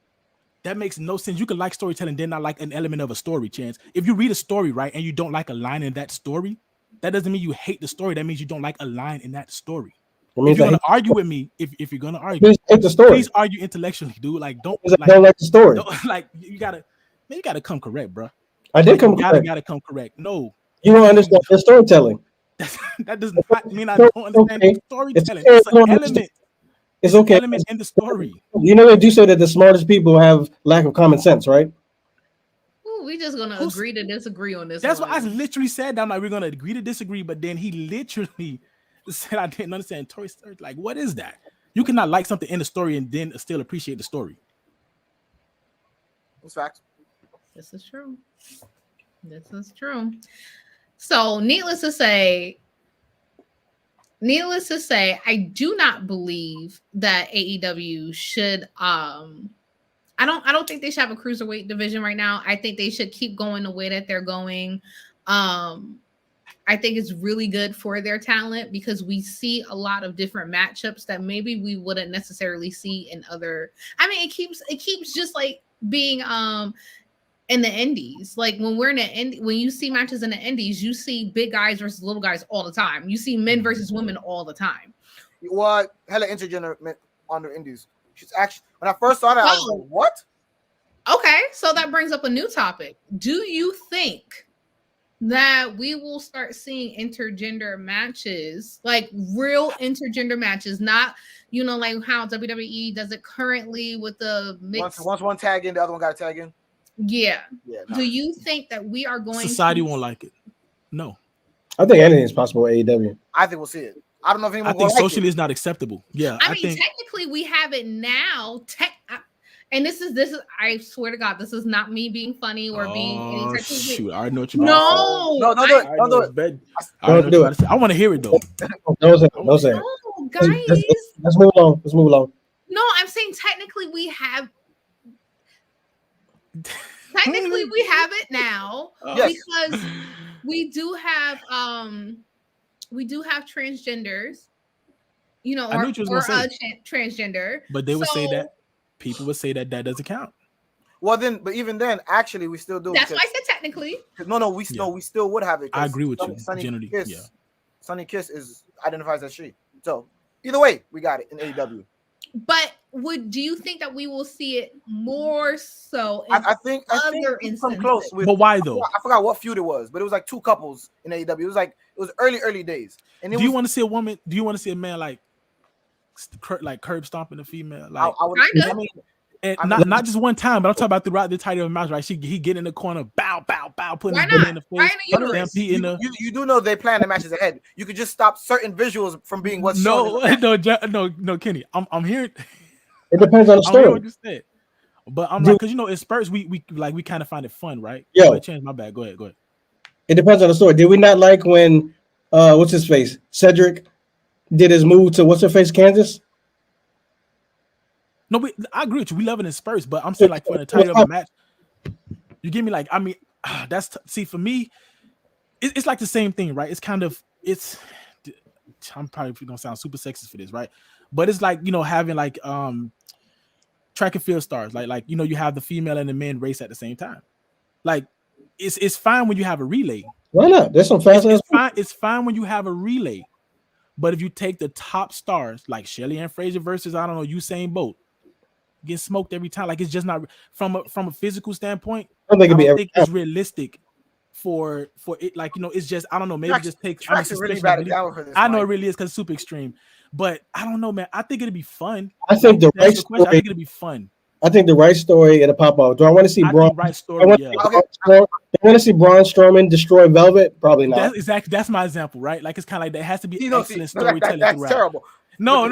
That makes no sense. You can like storytelling, then not like an element of a story, Chance. If you read a story, right, and you don't like a line in that story, that doesn't mean you hate the story. That means you don't like a line in that story. If you're gonna argue with me, if you're gonna argue, hate the story. Please argue intellectually, dude. Like, don't like the story. You gotta come correct, bro. I did come correct. You gotta come correct. No, you don't understand the storytelling. That does not mean I don't understand the storytelling. It's an element. It's okay. Element in the story. You know, they do say that the smartest people have lack of common sense, right? Ooh, we're just gonna agree to disagree on this. That's what I literally said. I'm like, we're gonna agree to disagree, but then he literally said I didn't understand Toy Story. Like, what is that? You cannot like something in the story and then still appreciate the story. That's facts. This is true. So, needless to say, I do not believe that AEW should. I don't think they should have a cruiserweight division right now. I think they should keep going the way that they're going. I think it's really good for their talent because we see a lot of different matchups that maybe we wouldn't necessarily see in other. I mean, it keeps just like being in the indies. Like when we're when you see matches in the indies, you see big guys versus little guys all the time. You see men versus women all the time. What hella intergender on the indies? She's actually, when I first saw that, I was like, what? Okay, so that brings up a new topic. Do you think that we will start seeing intergender matches, like real intergender matches, not like how WWE does it currently with the mix? Once one tag in, the other one got to tag in. Yeah. No. Do you think that we are going? Society won't like it. No. I think anything is possible with AEW. I think we'll see it. I don't know if anyone. I think socially is not acceptable. Yeah. I mean, technically, we have it now. And this is. I swear to God, this is not me being funny or being any type of. Shoot, I already know what you're No, don't do it. Don't do it. I want to hear it though. Don't say it. No, guys. Let's move along. No, I'm saying technically we have. Technically, we have it now because we do have transgenders, or transgender. But they would say that people would say that doesn't count. Well, but even then, actually, we still do. That's why I said technically. No, we still would have it. I agree with you. Sonny Kiss, Sonny Kiss identifies as she. So either way, we got it in AEW. But do you think that we will see it more so? I think come close with. But why though? I forgot what feud it was, but it was like two couples in AEW. It was early days. And do you want to see a woman? Do you want to see a man like curb stomping a female? Like not just one time, but I'm talking about throughout the entire match. Right? He get in the corner, bow, putting his foot in the face. You do know they plan the matches ahead. You could just stop certain visuals from being what's no, Kenny. I'm hearing. It depends on the I hear story. what you said. But I'm like, because in spurts, we kind of find it fun, right? Yo, Change my bad. Go ahead. It depends on the story. Did we not like when what's his face? Cedric did his move to what's her face, Kansas? No, I agree with you. We love it in spurts, but I'm saying like for the title of a match, you give me like, I mean, see for me, it's like the same thing, right? It's kind of I'm probably gonna sound super sexist for this, right? But it's like having like track and field stars, like you have the female and the men race at the same time. Like it's fine when you have a relay. Why not? There's some fast. It's fine when you have a relay, but if you take the top stars like Shelly Ann Frazier versus I don't know Usain Bolt, get smoked every time. Like it's just not from a physical standpoint. I don't think it's realistic for it. Like it's just I don't know. Maybe just take. I know it really is because it's super extreme. But I don't know, man. I think it'd be fun. I think the right story. I think it'd be fun. I think the right story it'll pop out. Do I want to see Braun? Right story. I want to see Braun Strowman destroy Velvet? Probably not. That's my example, right? Like it's kind of like there has to be excellent storytelling. That's terrible. No.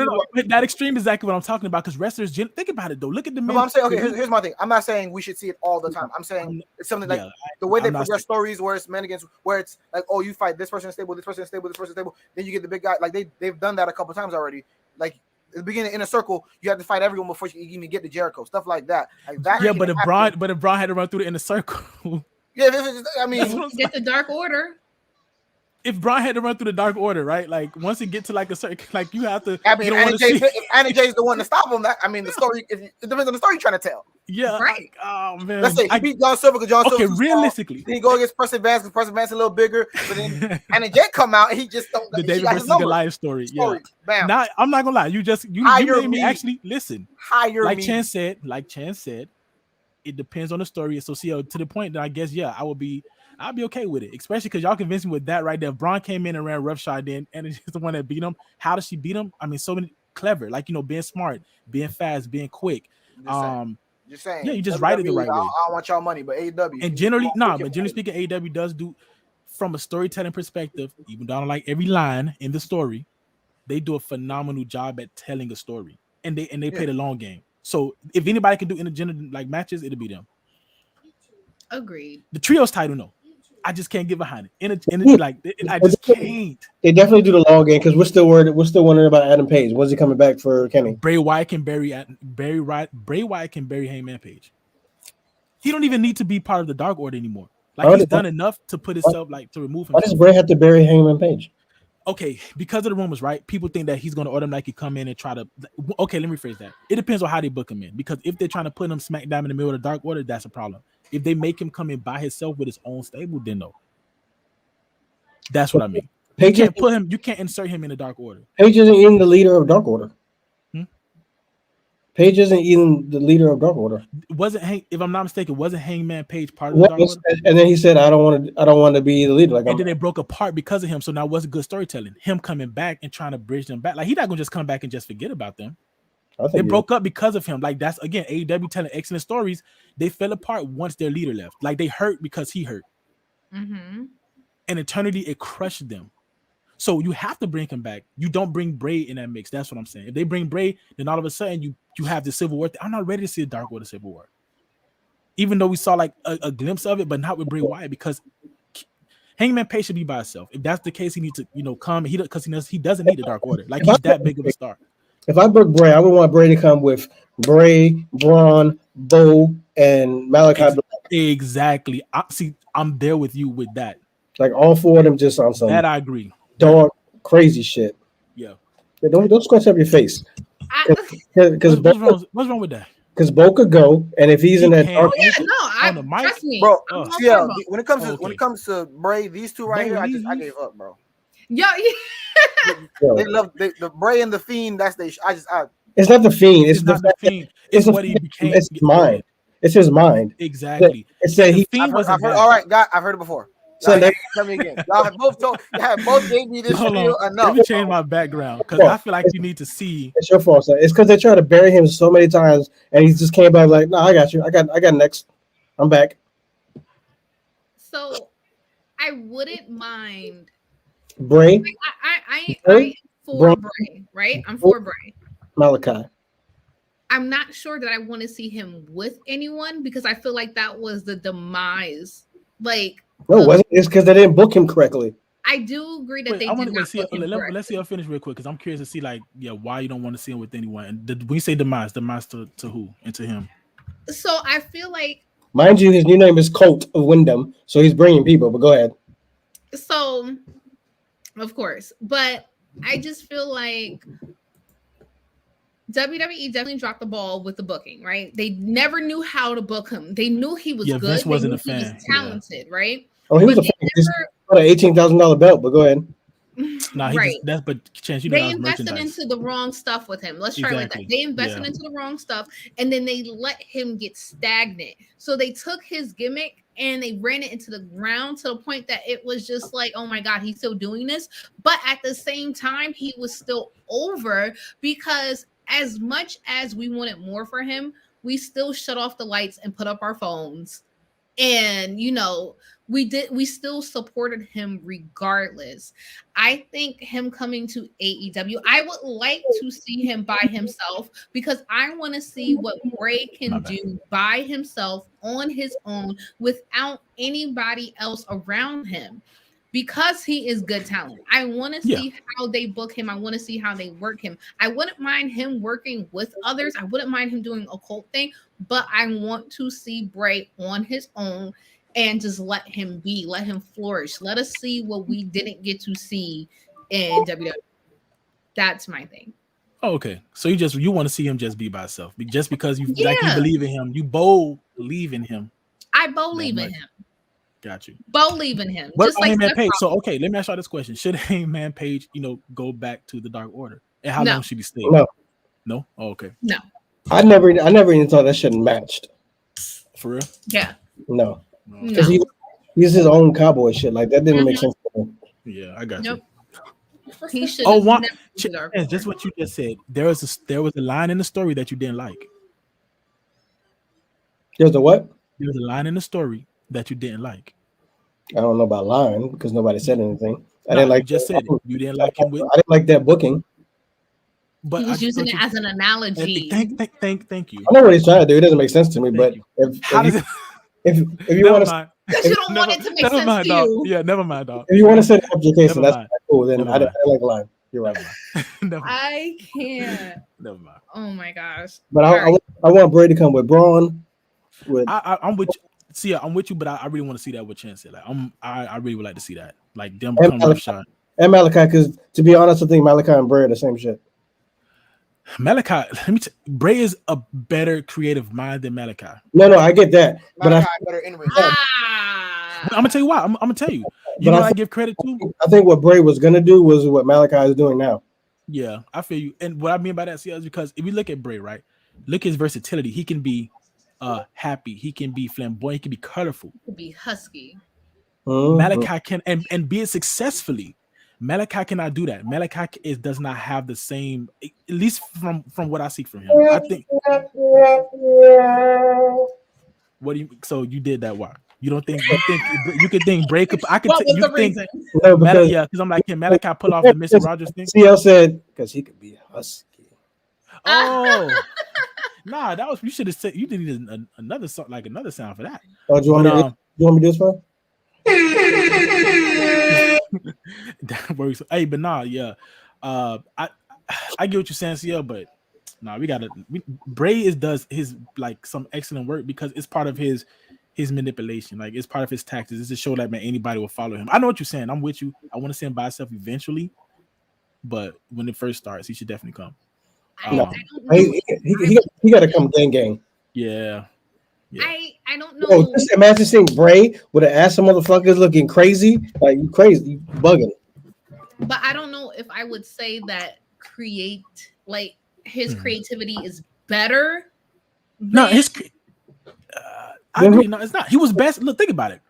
That extreme is exactly what I'm talking about. Because wrestlers, think about it though. Look at the men. I'm saying, okay, here's my thing. I'm not saying we should see it all the time. I'm saying it's something like the way they progress stories, where it's men against, where it's like, oh, you fight this person stable, this person stable, this person stable. Then you get the big guy. Like they've done that a couple times already. Like at the beginning in a circle, you have to fight everyone before you even get to Jericho. Stuff like that. Like that. Yeah, but if Braun had to run through the inner circle. Yeah, I mean, get the Dark Order. If Braun had to run through the Dark Order, right? Like once it get to like a certain, like you have to. I mean, if Anna Jay's the one to stop him, the story. It depends on the story you're trying to tell. Yeah, right. Oh man. Let's say he beat John Silver because John Silver. Okay, realistically, then he go against Preston Vance because Preston Vance is a little bigger. But then Anna Jay come out and he just don't. The David versus Goliath story. Yeah. Bam. Now I'm not gonna lie. You made me actually listen. Like Chan said, it depends on the story. So see, to the point that I guess I'll be okay with it, especially because y'all convinced me with that right there. Braun came in and ran roughshod then, and it's the one that beat him. How does she beat him? I mean, so many clever, like being smart, being fast, being quick. Just saying. Yeah, you just write it the right way. I don't want y'all money, but AEW. And generally speaking, AEW does do from a storytelling perspective, even though I don't like every line in the story, they do a phenomenal job at telling a story, and they play the long game. So if anybody can do intergender like matches, it'll be them. Agreed. The trios title, no. I just can't get behind it. I just can't. They definitely do the long game because we're still wondering about Adam Page. When's he coming back for Kenny? Bray Wyatt can bury Hangman Page. He don't even need to be part of the Dark Order anymore. Like he's done enough to put himself to remove himself. Why does Bray have to bury Hangman Page? Okay, because of the rumors, right? People think that he's going to automatically come in and try to. Okay, let me rephrase that. It depends on how they book him in. Because if they're trying to put him smack down in the middle of the Dark Order, that's a problem. If they make him come in by himself with his own stable, then no. That's what I mean. You can't insert him in the Dark Order. Page isn't even the leader of Dark Order. Page isn't even the leader of Dark Order. If I'm not mistaken, wasn't Hangman Page part of the Dark Order? And then he said, "I don't want to be the leader." And then they broke apart because of him. So now what's good storytelling? Him coming back and trying to bridge them back. Like he's not gonna just come back and just forget about them. They broke up because of him. Like that's again AEW telling excellent stories. They fell apart once their leader left. Like they hurt because he hurt. Mm-hmm. And Eternity, it crushed them. So you have to bring him back. You don't bring Bray in that mix. That's what I'm saying. If they bring Bray, then all of a sudden you have the Civil War. I'm not ready to see a Dark Order Civil War. Even though we saw like a glimpse of it, but not with Bray Wyatt because Hangman Page should be by himself. If that's the case, he needs to come. Because he doesn't need the Dark Order. Like he's that big of a star. If I book Bray, I would want Bray to come with Bray, Braun, Bo, and Malachi Black. Exactly. I'm there with you with that. Like all four of them just on something. That I agree. Dog, crazy shit. Yeah. Don't scratch up your face. Because what's wrong with that? Because Bo could go, and if he's in that dark, trust me, bro. When it comes to Bray, these two right here, I gave up, bro. They love the Bray and the Fiend. It's not the Fiend. It's not the Fiend. It's what he became. It's his mind. It's his mind. Exactly. It's that he. All right, guy. I've heard it before. So tell me again. Y'all have both gave me this spiel enough. Let me change my background because I feel like you need to see. It's your fault, son. It's because they try to bury him so many times, and he just came back like, "No, I got you. I got next. I'm back." So, I wouldn't mind Bray. I for Bray, right? I'm for Bray. Malachi. I'm not sure that I want to see him with anyone because I feel like that was the demise. Like, no, it wasn't. It's because they didn't book him correctly. I do agree that Wait, they I want did to not see. book him correctly. Let's see her finish real quick because I'm curious to see like why you don't want to see him with anyone. And when you say demise to who and to him? So I feel like, mind you, his new name is Colt of Wyndham, so he's bringing people. But go ahead. So, of course, but I just feel like WWE definitely dropped the ball with the booking, right? They never knew how to book him. They knew he was good. Vince wasn't a He fan. was talented, right? Oh, he was a fan. He's got an $18,000 belt. But go ahead. Nah, right. That's but Chance, you know, they invested into the wrong stuff with him. Let's try like that. They invested into the wrong stuff, and then they let him get stagnant. So they took his gimmick and they ran it into the ground to the point that it was just like, oh my God, he's still doing this. But at the same time, he was still over because as much as we wanted more for him, we still shut off the lights and put up our phones. And, you know, we still supported him regardless. I think him coming to AEW, I would like to see him by himself because I want to see what Bray can do by himself on his own without anybody else around him. Because he is good talent. I want to see how they book him. I want to see how they work him. I wouldn't mind him working with others. I wouldn't mind him doing a cult thing, but I want to see Bray on his own and just let him be, let him flourish. Let us see what we didn't get to see in WWE. That's my thing. Oh, okay. So you want to see him just be by himself. Just because you like you believe in him. You believe in him. I believe in him. Got you. Believe in him. What just like Hangman Page? So okay, let me ask you this question: should Hangman Page, go back to the Dark Order, and how long should he stay? No. Oh, okay. No. I never even thought that shouldn't matched. For real? Yeah. No. Because he's his own cowboy shit. Like that didn't make sense to me. Yeah, I got you. He should. Just what you just said. There was a line in the story that you didn't like. There's a what? There was a line in the story that you didn't like. I don't know about lying because nobody said anything. I didn't like. You just said it. You didn't like him with. I didn't like that booking. But he was using it as an analogy. Thank you. I know what he's trying to do. It doesn't make sense to me. But if you want to, because you don't want it to make sense to you. Yeah, never mind, dog. If you want to set up your case, and that's cool. Then I like lying. You're right. I can't. Never mind. Oh my gosh. But I want Bray to come with Braun. I'm with you. See, I'm with you, but I really want to see that with Chancellor. Like, I really would like to see that. Like them come rough shot. And Malachi, because to be honest, I think Malachi and Bray are the same shit. Malachi, Bray is a better creative mind than Malachi. No, I get that. Malachi better in ring. I'm gonna tell you why. I'm gonna tell you. You know, I give credit to. I think what Bray was gonna do was what Malachi is doing now. Yeah, I feel you. And what I mean by that, is because if you look at Bray, right, look at his versatility. He can be happy, he can be flamboyant, he can be colorful, he can be husky. Malachi can and be it successfully. Malachi cannot do that. Malachi does not have the same, at least from what I see from him. I think. What do you? So you did that? Why? You don't think you could think Bray could? I could. What was the reason? No, because I'm like, can Malachi pull off the Mr. Rogers thing? CL said because he could be husky. Oh. Nah, that was you should have said you did another song, like another sound for that. Oh, do you want me to do this for? That works. Hey, but nah, yeah. I get what you're saying, CL, but nah, Bray does his like some excellent work because it's part of his manipulation, like it's part of his tactics. It's to show that man anybody will follow him. I know what you're saying. I'm with you. I want to see him by himself eventually, but when it first starts, he should definitely come. No, he got to come gang. Yeah. I don't know. Oh, just imagine seeing Bray with an ass of motherfuckers looking crazy. Like you crazy, you bugging. But I don't know if I would say that his creativity is better. No, I agree. No, it's not. He was best. Look, think about it.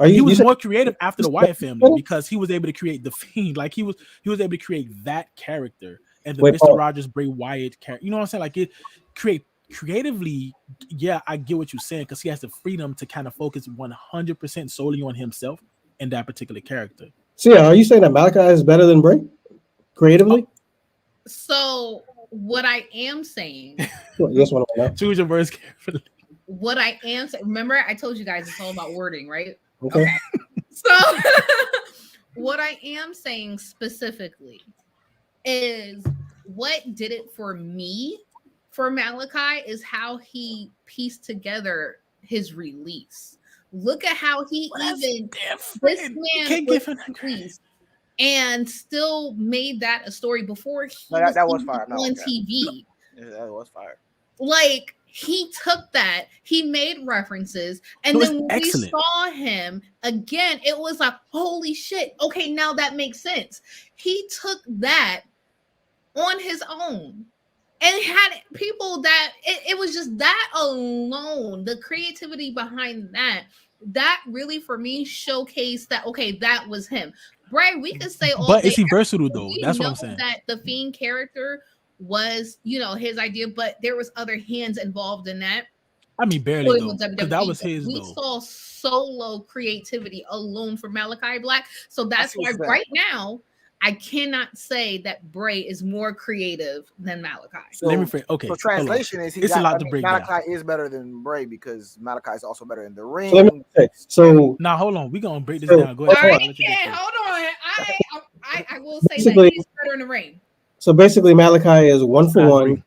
He was more creative after the Wyatt family because he was able to create the Fiend. Like he was able to create that character and the Mr. Rogers Bray Wyatt character. You know what I'm saying? Like it creatively. Yeah, I get what you're saying because he has the freedom to kind of focus 100% solely on himself and that particular character. So yeah, are you saying that Malachi is better than Bray creatively? So what I am saying. Yes, what I know. Choose your words carefully. What I am saying. Remember, I told you guys it's all about wording, right? Okay. So, what I am saying specifically is what did it for me for Malachi is how he pieced together his release. Look at how he this man was released and still made that a story before he was on TV. Yeah, that was fire. Like he took that, he made references, and then when we saw him again, it was like, holy shit. Okay, now that makes sense. He took that on his own and had people that it was just that alone, the creativity behind that really for me showcased that okay, that was him. Bray, we could say all but day, is he versatile though? That's what I'm saying. That the Fiend character was, his idea, but there was other hands involved in that. I mean, barely though, because that was his. We saw solo creativity alone for Malachi Black, so that's why right now I cannot say that Bray is more creative than Malachi. So, let me phrase. Okay. So translation is it's a lot to break down. Malachi is better than Bray because Malachi is also better in the ring. So let me say, now hold on, we're gonna break this down. Go ahead. All right, hold on. I will say that he's better in the ring. So basically, Malachi is 1 for 1,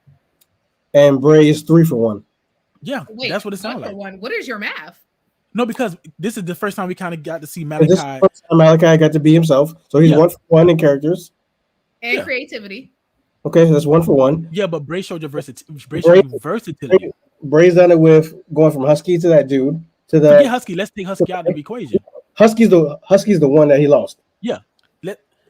and Bray is 3 for 1. Yeah, that's what it sounds like. What is your math? No, because this is the first time we kind of got to see Malachi. This is the first time Malachi got to be himself, so he's 1 for 1 in characters and creativity. Okay, so that's 1 for 1. Yeah, but Bray showed your versatility. Bray's done it with going from Husky to that dude to the Forget Husky. Let's take Husky out of the equation. Husky's the one that he lost. Yeah,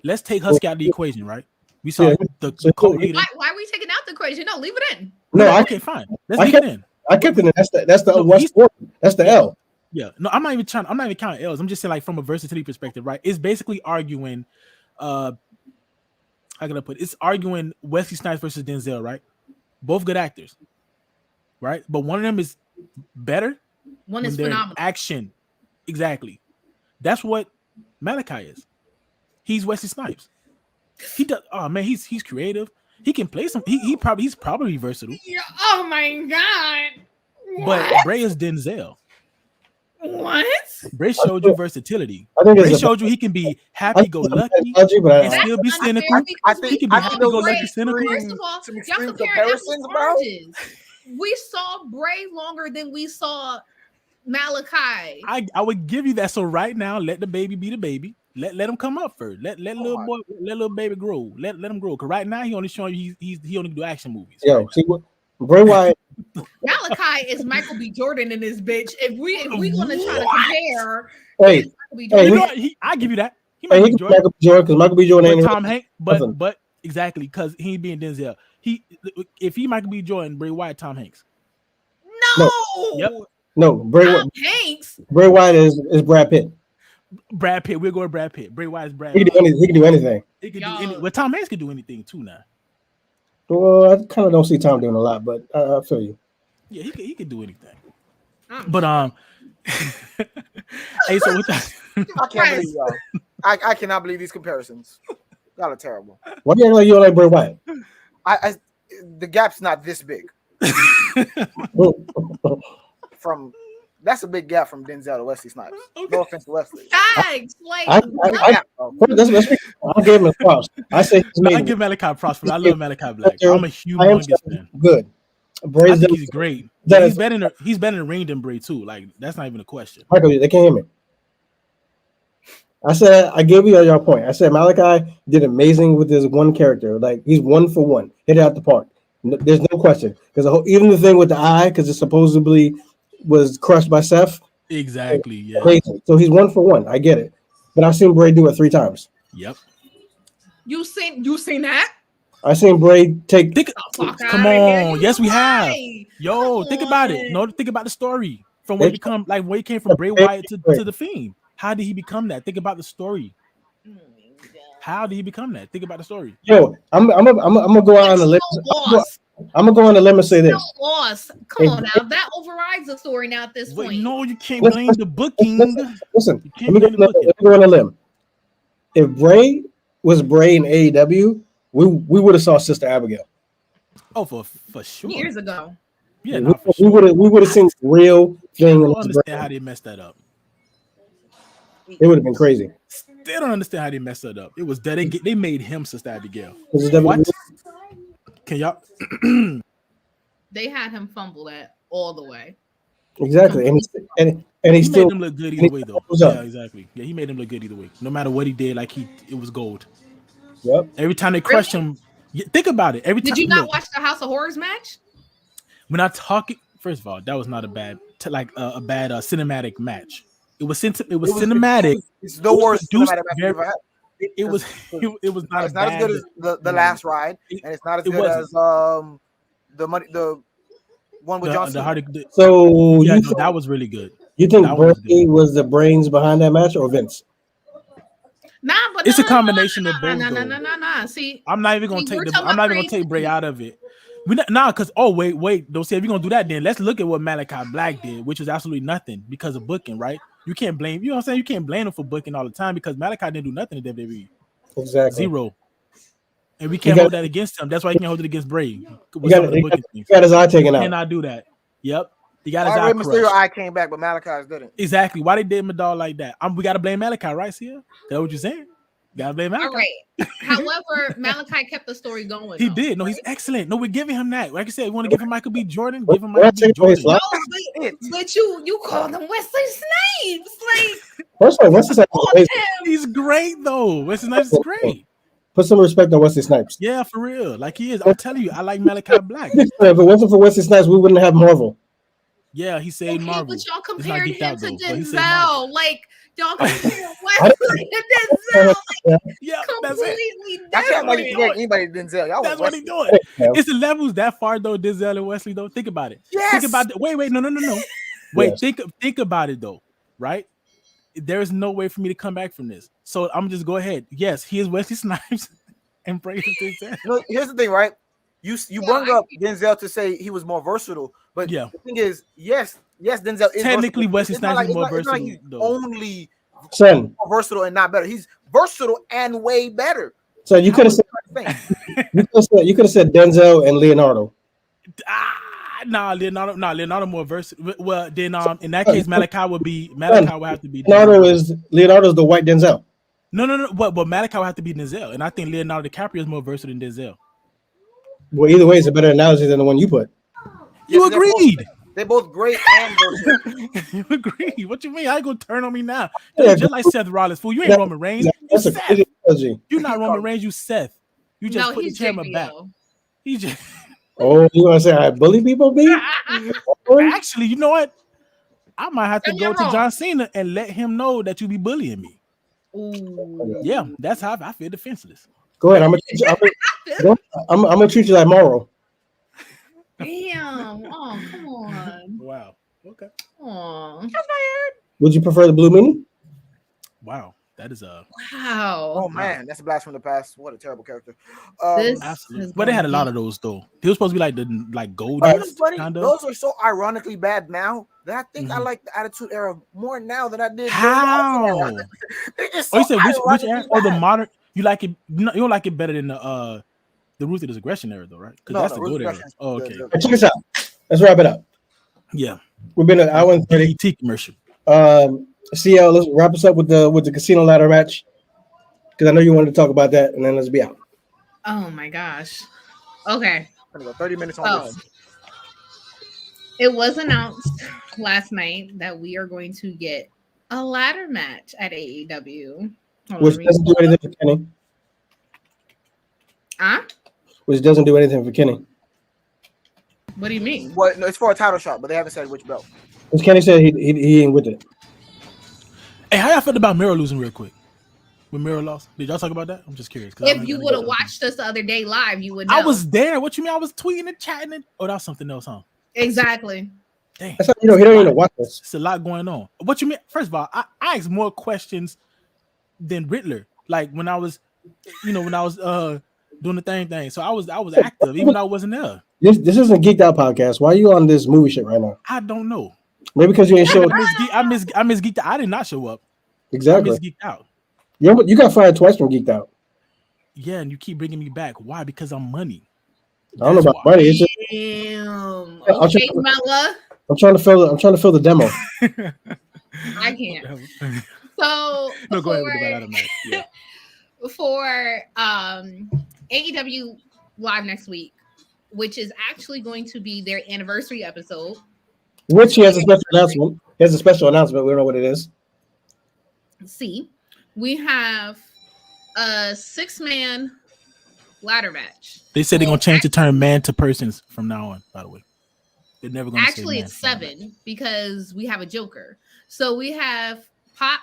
let's take Husky out of the equation, right? We saw the co-leader. Why are we taking out the equation? No, leave it in. No, okay, fine. Let's leave it in. I kept it in. That's the L. Yeah, no, I'm not even counting L's. I'm just saying, like, from a versatility perspective, right? It's basically arguing, how can I put it? It's arguing Wesley Snipes versus Denzel, right? Both good actors, right? But one of them is better. One is phenomenal. Action, exactly. That's what Malachi is. He's Wesley Snipes. He does. Oh man, he's creative. He can play some. He's probably versatile. Yeah, oh my god. But Bray is Denzel. What? Bray showed you versatility. Bray showed you he can be happy-go-lucky and still be cynical. I think he can be happy-go-lucky, cynical. First of all, y'all comparing apples to oranges. We saw Bray longer than we saw Malachi. I would give you that. So right now, let the baby be the baby. Let him come up first. Let little baby grow. Let him grow. Cause right now he only showing you he only do action movies. Yo, right? See what Bray Wyatt. Malachi is Michael B. Jordan in this bitch. If we want to try to compare, I give you that. He might be Jordan because Michael B. Jordan ain't Tom Hanks, but exactly because he ain't being Denzel. If he Michael B. Jordan, Bray Wyatt, Tom Hanks. No. Yep. No, Tom Hanks. Bray Wyatt is Brad Pitt. Brad Pitt, we'll go with Brad Pitt. Bray Wyatt is Brad Pitt. He can do anything. He can do anything. Well, Tom Hanks can do anything too now. Well, I kind of don't see Tom doing a lot, but I feel you. Yeah, he can do anything. But hey, so with that, I can't believe y'all. I cannot believe these comparisons. Y'all are terrible. Why do you act like you don't like Bray Wyatt? The gap's not this big. That's a big gap from Denzel to Wesley Snipes. Okay. No offense to Wesley. Thanks. I'll give him a props. I give Malachi props for I love Malachi Black. I'm a humongous fan. Good. I think he's great. He's better in the ring than Bray too. Like that's not even a question. Michael, they can't hear me. I said I gave you your point. I said Malachi did amazing with his one character. Like he's 1 for 1. Hit it out the park. There's no question. Because even the thing with the eye, because it supposedly was crushed by Seth. Exactly. Yeah. Crazy. So he's 1 for 1. I get it. But I've seen Bray do it 3 times. Yep. You seen that? I seen Bray take. Come on. Yes, we have. Yo, think about it. No, think about the story from where he came from Bray Wyatt to the Fiend. How did he become that? Think about the story. How did he become that? Think about the story. Yo, I'm gonna go out on a limb. I'm gonna go on a limb and say this. Lost. Come on now, that overrides the story now at this point. No, you can't blame the booking. Listen, let me go on a limb. If Bray was Bray in AEW, we would have saw Sister Abigail. Oh, for sure. Years ago. Yeah, we would have seen real thing. I don't understand how they messed that up. It would have been crazy. Still don't understand how they messed that up. It was that they made him Chancedtegang. What? Can y'all? They had him fumble that all the way. Exactly, and he still made him look good either way, though. Yeah, exactly. Yeah, he made him look good either way. No matter what he did, like it was gold. Yep. Every time they crushed him, think about it. Did you not watch the House of Horrors match? When I talk, first of all, that was not a bad cinematic match. It was cinematic. It's the worst cinematic match very, ever had. It was not. It's not as good as the last ride, and it's not as good as the one with John Cena. So yeah, that was really good. You think Bray was the brains behind that match or Vince? Nah, but it's a combination of both. No. See, I'm not even gonna take Bray out of it. Because wait. Don't say if you're gonna do that, then let's look at what Malachi Black did, which was absolutely nothing because of booking, right? You can't blame, you know what I'm saying? You can't blame him for booking all the time because Malachi didn't do nothing in WWE. Exactly. 0. And we can't hold that against him. That's why you can't hold it against Bray. He got his eye taken out. He cannot do that. Yep. He got his eye crushed. Mysterio eye came back, but Malachi's didn't. Exactly. Why they did Madal like that? We got to blame Malachi, right, Sia? That's what you're saying? Got to blame Malachi. All right. However, Malachi kept the story going. He did. No, he's excellent. No, we're giving him that. Like I said, we want to give him Michael B. Jordan. Give him Michael B. Jordan. No, but you called him Wesley Snipes. Like, first of all, Wesley Snipes he's great though. Wesley Snipes is great. Put some respect on Wesley Snipes. Yeah, for real. Like he is. I'm telling you, I like Malachi Black. If it wasn't for Wesley Snipes, we wouldn't have Marvel. Yeah, he saved Marvel. But y'all compared him to Denzel. Like, y'all compared Wesley to Denzel. Yeah, completely different. I can't like anybody Denzel. Y'all that's what he's doing. It's the levels that far though, Denzel and Wesley though. Think about it. Yes. Think about it. Wait, no. Wait, think about it though, right? There is no way for me to come back from this. So I'm just go ahead. Yes, he is Wesley Snipes and praise Denzel. No, here's the thing, right? You brought up Denzel to say he was more versatile, but the thing is, yes, Denzel is technically Wesley Snipes is more versatile. He's only more versatile and not better. He's versatile and way better. So you could have said Denzel and Leonardo. Leonardo more versatile. Well, then in that case, Malachi would have to be. Leonardo's the white Denzel. No. But Malachi would have to be Denzel, and I think Leonardo DiCaprio is more versatile than Denzel. Well, either way, it's a better analogy than the one you put. You agreed. They're both great and versatile. You agreed. What you mean? I ain't gonna turn on me now. Just like Seth Rollins, fool. You ain't Roman Reigns. You Seth. You're not Roman Reigns. You Seth. You just put the camera back. He just. Oh, you want to say I bully people, B? Actually, you know what? I might have to go to John Cena and let him know that you be bullying me. Ooh. Yeah, that's how I feel defenseless. Go ahead. I'm gonna treat you like Morrow. Damn. Oh, come on. Wow. Okay. Aw. Would you prefer the Blue Mini? Wow. That is a wow. Oh man, that's a blast from the past. What a terrible character. Absolutely. But they had a lot of those though. They were supposed to be like gold. Those are so ironically bad now that I think I like the Attitude Era more now than I did. How? So you said which era? Oh, the modern. You like it? You don't like it better than the Ruthless Aggression era though, right? Because that's the good era. Oh, okay. Check this out. Let's wrap it up. Yeah. We've been an hour and 30. Commercial. CL, let's wrap us up with the casino ladder match because I know you wanted to talk about that, and then let's be out. Oh my gosh. Okay. I'm gonna go 30 minutes on this. It was announced last night that we are going to get a ladder match at AEW. Which doesn't do anything for Kenny. Which doesn't do anything for Kenny. What do you mean? Well, no, it's for a title shot, but they haven't said which belt. Because Kenny said he ain't with it. Hey, how y'all felt about Miro losing real quick? When Miro lost, did y'all talk about that? I'm just curious. If you would have watched us the other day live, you would know. I was there. What you mean? I was tweeting and chatting. Oh, that was something else, huh? Exactly. Dang. That's how he don't even watch this. It's a lot going on. What you mean? First of all, I asked more questions than Riddler. Like when I was doing the thing. So I was active, even though I wasn't there. This isn't Geeked Out podcast. Why are you on this movie shit right now? I don't know. Maybe because you ain't showed. I miss Geeked Out. I did not show up. Exactly. I miss Geeked Out. You got fired twice from Geeked Out. Yeah, and you keep bringing me back. Why? Because I'm money. I don't know about money. It's just, Damn. Okay, Mella. I'm trying to fill the demo. I can't. So no, go ahead with the ladder match. Yeah. For AEW Live next week, which is actually going to be their anniversary episode. Which he has a special announcement. He has a special announcement. We don't know what it is. See, we have a 6-man ladder match. They said they're gonna change the term man to persons from now on, by the way. They're never gonna actually say man it's 7 because we have a Joker. So we have Pac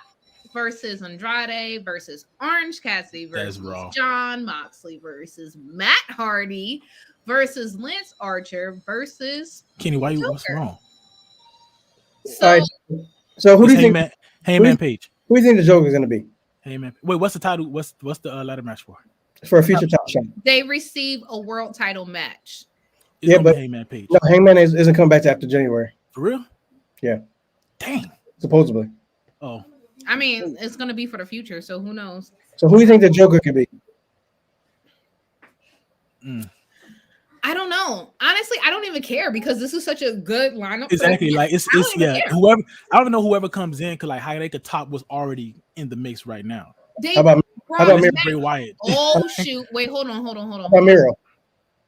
versus Andrade versus Orange Cassidy versus John Moxley versus Matt Hardy versus Lance Archer versus Kenny. What's wrong? So who do you think? Heyman Page. Who do you think the Joker is going to be? Heyman. Wait, what's the title? What's the ladder match for? It's for a future title shot. They receive a world title match. Yeah, but Heyman Page. No, Heyman isn't coming back to after January. For real? Yeah. Dang. Supposedly. Oh. I mean, it's going to be for the future, so who knows? So who do you think the Joker could be? I don't know. Honestly, I don't even care because this is such a good lineup. Exactly. Like it's yeah. Care. I don't know whoever comes in because like how they could top was already in the mix right now. How about Bray Wyatt? Oh shoot! Wait, hold on. How about Miro?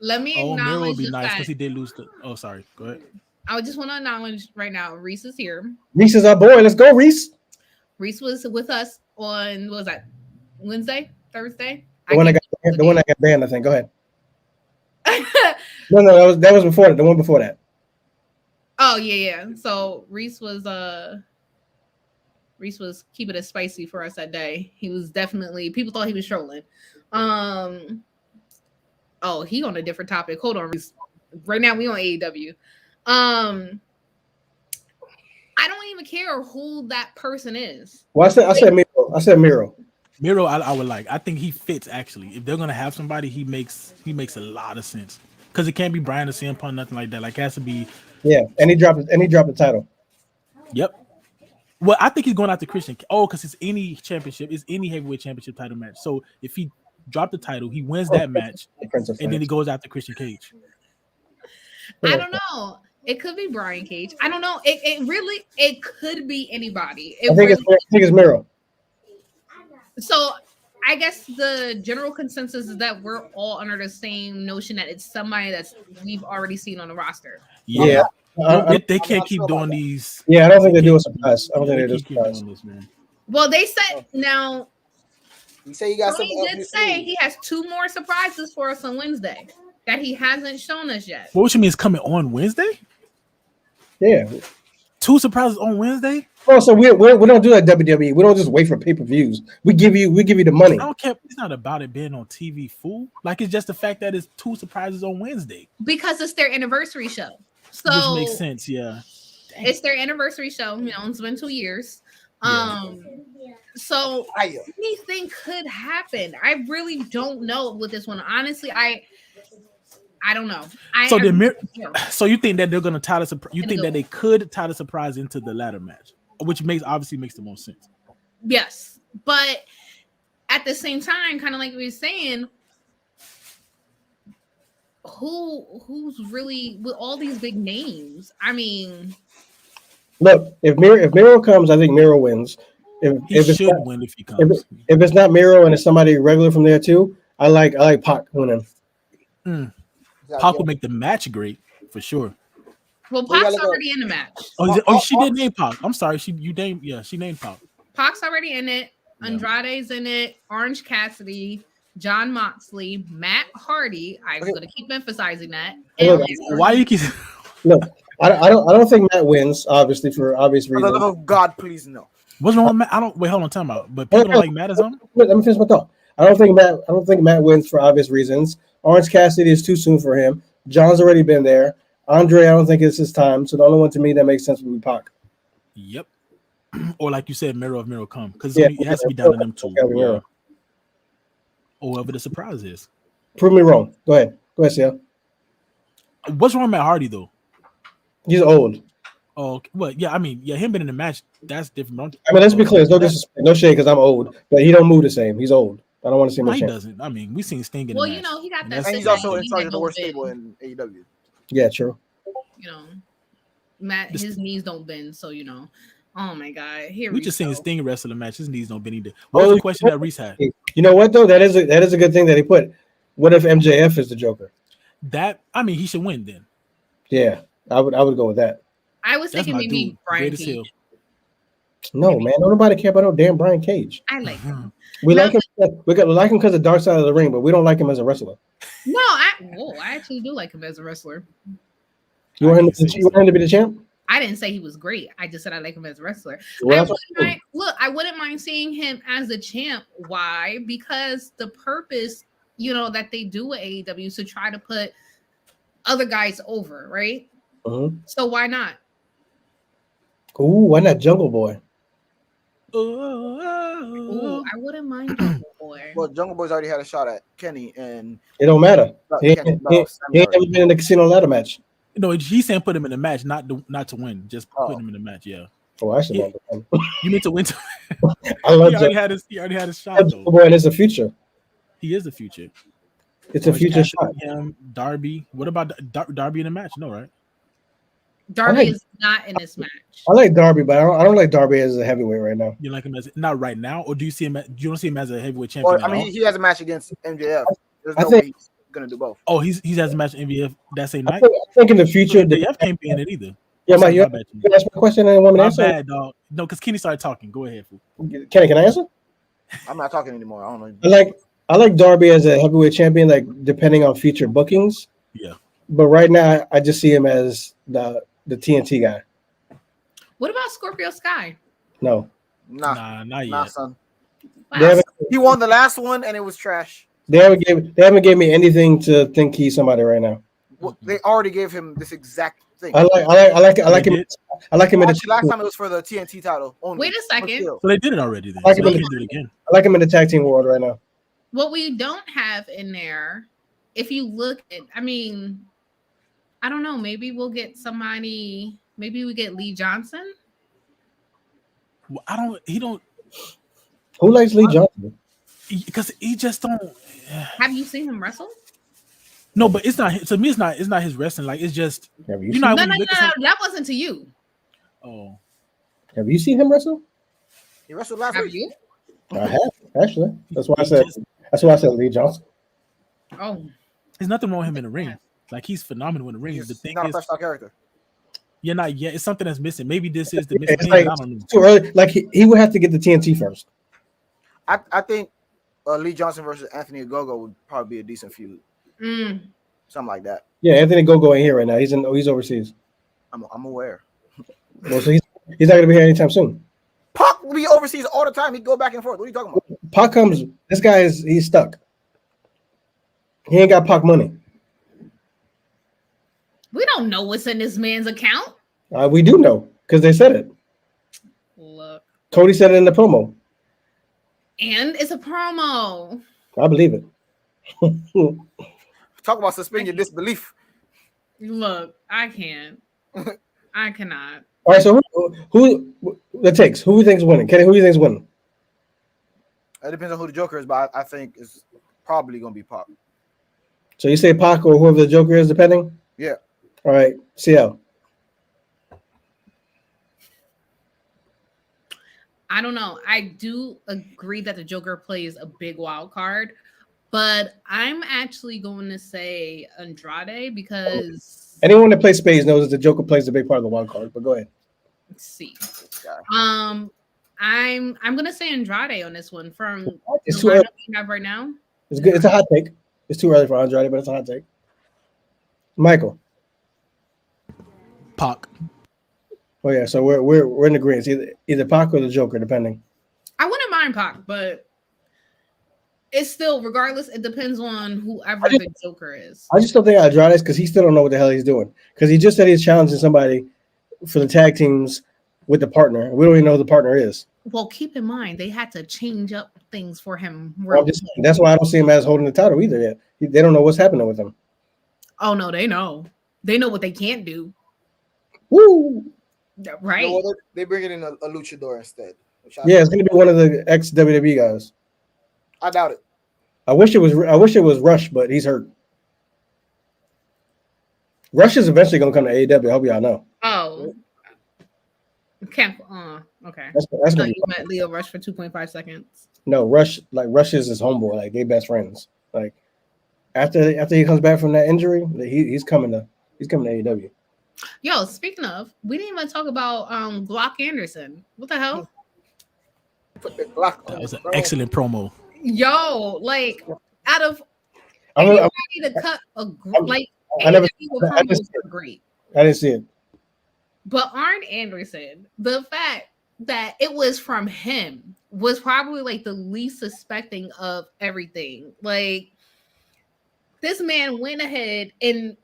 Let me acknowledge. Miro would be nice because he did lose the. Oh, sorry. Go ahead. I just want to acknowledge right now. Reese is here. Reese is our boy. Let's go, Reese. Reese was with us on what was that? Wednesday, Thursday. The one that got banned. I think. Go ahead. No, that was before that. The one before that. Oh yeah. So Reese was keeping it spicy for us that day. He was definitely people thought he was trolling. Oh, he on a different topic. Hold on, Reese. Right now we on AEW. I don't even care who that person is. Well, I said Miro. Miro, I would like. I think he fits actually. If they're gonna have somebody, he makes a lot of sense. Because it can't be Brian or CM Punk, nothing like that. Like it has to be. Yeah, and he dropped the title. Yep. Well, I think he's going after Christian. Oh, because it's any championship, it's any heavyweight championship title match. So if he dropped the title, he wins that match, and then he goes after Christian Cage. I don't know. It could be Brian Cage. I don't know. It could be anybody. I think it's Miro. So I guess the general consensus is that we're all under the same notion that it's somebody that's we've already seen on the roster. Yeah. They can't keep doing these. Yeah, I don't think they do a surprise. I don't think they do a surprise. This, man. Well, they said now. You say you got He did say he has 2 more surprises for us on Wednesday that he hasn't shown us yet. What you mean is coming on Wednesday? Yeah. 2 surprises on Wednesday? Oh, so we don't do like WWE. We don't just wait for pay-per-views. We give you the money. I don't care. It's not about it being on TV, fool. Like it's just the fact that it's 2 surprises on Wednesday. Because it's their anniversary show. So this makes sense, yeah. Dang. It's their anniversary show. You know, it's been 2 years. So anything could happen. I really don't know with this one. Honestly, I don't know. So you think that they're gonna tie the you think that they could tie the surprise into the ladder match, which obviously makes the most sense. Yes, but at the same time, kind of like we were saying, who's really with all these big names? I mean, look, if Miro comes, I think Miro wins. If he should win if he comes. If it's not Miro and it's somebody regular from there too, I like Pac winning. Pac will make the match great for sure. Well, Pac's already in the match. She did name Pac. I'm sorry, she named Pac. Pac's already in it. Andrade's in it. Orange Cassidy, John Moxley, Matt Hardy. I'm going to keep emphasizing that. Why you keep? Look, I don't think Matt wins. Obviously, for obvious reasons. For the love of God, please no. What's wrong with Matt? Hold on, time out. But people don't like Matt as well. Let me finish my thought. I don't think Matt wins for obvious reasons. Orange Cassidy is too soon for him. John's already been there. Andre, I don't think it's his time. So the only one to me that makes sense would be Pac. Yep. Or like you said, Miro come because it has to be down to them two. Yeah. Or whoever the surprise is. Prove me wrong. Go ahead, Sia. What's wrong with Matt Hardy though? He's old. Oh, well, yeah. I mean, yeah, him being in the match, that's different. I mean, let's be clear. It's no disrespect, no shade, because I'm old, but he don't move the same. He's old. I don't want to see him. He doesn't. I mean, we've seen Sting in the match. You know, he got that. And he's also in charge of the worst stable in AEW. Yeah, true. You know, Matt, his knees don't bend, so you know. Oh my God! We just seen Sting wrestle a match. His knees don't bend either. What was the question that Reese had? You know what though? That is a good thing that he put. What if MJF is the Joker? He should win then. Yeah, I would go with that. I was thinking maybe Brian Cage. No, man, nobody care about no damn Brian Cage. I like him. We like him. We like him because of Dark Side of the Ring, but we don't like him as a wrestler. No, I actually do like him as a wrestler. You want him to be the champ? I didn't say he was great. I just said I like him as a wrestler. Well, I wouldn't mind seeing him as a champ. Why? Because the purpose, that they do with AEW is to try to put other guys over, right? So why not? Ooh, why not Jungle Boy? Ooh, I wouldn't mind Jungle Boy. Well, Jungle Boy's already had a shot at Kenny, and it don't matter. He ain't ever been in the casino ladder match. No, he's saying put him in the match, not to win. Just put him in the match. Yeah. Oh, I should. You meant to win. I love. He already had his shot. Jungle Boy is the future. He is the future. It's a future shot. Him, Darby. What about Darby in the match? No, right? Darby is not in this match. I like Darby, but I don't like Darby as a heavyweight right now. You like him as not right now, or do you see him? You don't see him as a heavyweight champion? Well, I mean, he has a match against MJF. There's no way he's gonna do both. Oh, he has a match MJF that same night. I think in the future, MJF can't be in it either. Yeah, Mike, you ask my question and I want to answer. Bad, dog. No, because Kenny started talking. Go ahead, fool. Kenny, can I answer? I'm not talking anymore. I don't know. I like Darby as a heavyweight champion, like depending on future bookings. Yeah. But right now, I just see him as the TNT guy. What about Scorpio Sky? No. Nah, not yet. Son. Wow. He won the last one and it was trash. They haven't gave me anything to think he's somebody right now. Well, they already gave him this exact thing. I like him. I like him in the last time it was for the TNT title only. Wait a second. So they did it already then. I So they can do it again. I like him in the tag team world right now. What we don't have in there, if you look at, I mean, I don't know, maybe we'll get somebody, maybe we get Lee Johnson. Well, Who likes Lee Johnson? Because he just don't. Have you seen him wrestle? No, but it's not. To me, it's not his wrestling. Like it's just. No, that wasn't to you. Oh. Have you seen him wrestle? He wrestled last Have week. you? I have actually. That's why I said Lee Johnson. Oh. There's nothing wrong with him in the ring. Like he's phenomenal in the ring. The thing not is, a fresh style character. Yeah, not yet. It's something that's missing. Maybe this is the missing thing. Like, I don't know. too early. Like he would have to get the TNT first. I think Lee Johnson versus Anthony Ogogo would probably be a decent feud. Something like that. Yeah, Anthony Ogogo ain't here right now. He's overseas. I'm aware. Well, so he's not gonna be here anytime soon. Pac will be overseas all the time. He go back and forth. What are you talking about? Pac comes. This guy he's stuck. He ain't got Pac money. We don't know what's in this man's account. We do know because they said it. Look. Cody said it in the promo. And it's a promo. I believe it. Talk about suspend your disbelief. Look, I can't. I cannot. All right, so who the takes? Who do you think's winning? Kenny, who do you think's winning? It depends on who the Joker is, but I think it's probably gonna be Pac. So you say Pac or whoever the Joker is, depending? Yeah. All right, CL. I don't know. I do agree that the Joker plays a big wild card, but I'm actually going to say Andrade because anyone that plays spades knows that the Joker plays a big part of the wild card. But go ahead. Let's see. I'm going to say Andrade on this one from the lineup we have right now. It's good. It's a hot take. It's too early for Andrade, but it's a hot take. Michael. Pac. Oh yeah, so we're in agreement. Either Pac or the Joker, depending. I wouldn't mind Pac, but it's still, regardless, it depends on whoever the Joker is. I just don't think Andrade is because he still don't know what the hell he's doing. Because he just said he's challenging somebody for the tag teams with the partner. We don't even know who the partner is. Well, keep in mind they had to change up things for him. That's why I don't see him as holding the title either yet. They don't know what's happening with him. Oh no, they know. They know what they can't do. Woo! Right. You know, they bring it in a luchador instead. Yeah, it's gonna be one of the ex WWE guys. I doubt it. I wish it was Rush, but he's hurt. Rush is eventually gonna come to AEW. I hope y'all know. Oh, can't. Okay. That's So gonna be you met Leo Rush for 2.5 seconds. no Rush. Like Rush is his homeboy. Like they best friends. Like after he comes back from that injury, he's coming to AEW. Yo, speaking of, we didn't even talk about Glock Anderson. What the hell? That was an excellent promo. Yo, like out of anybody to cut a like promos are great. I didn't see it. But Arn Anderson, the fact that it was from him was probably like the least suspecting of everything. Like this man went ahead and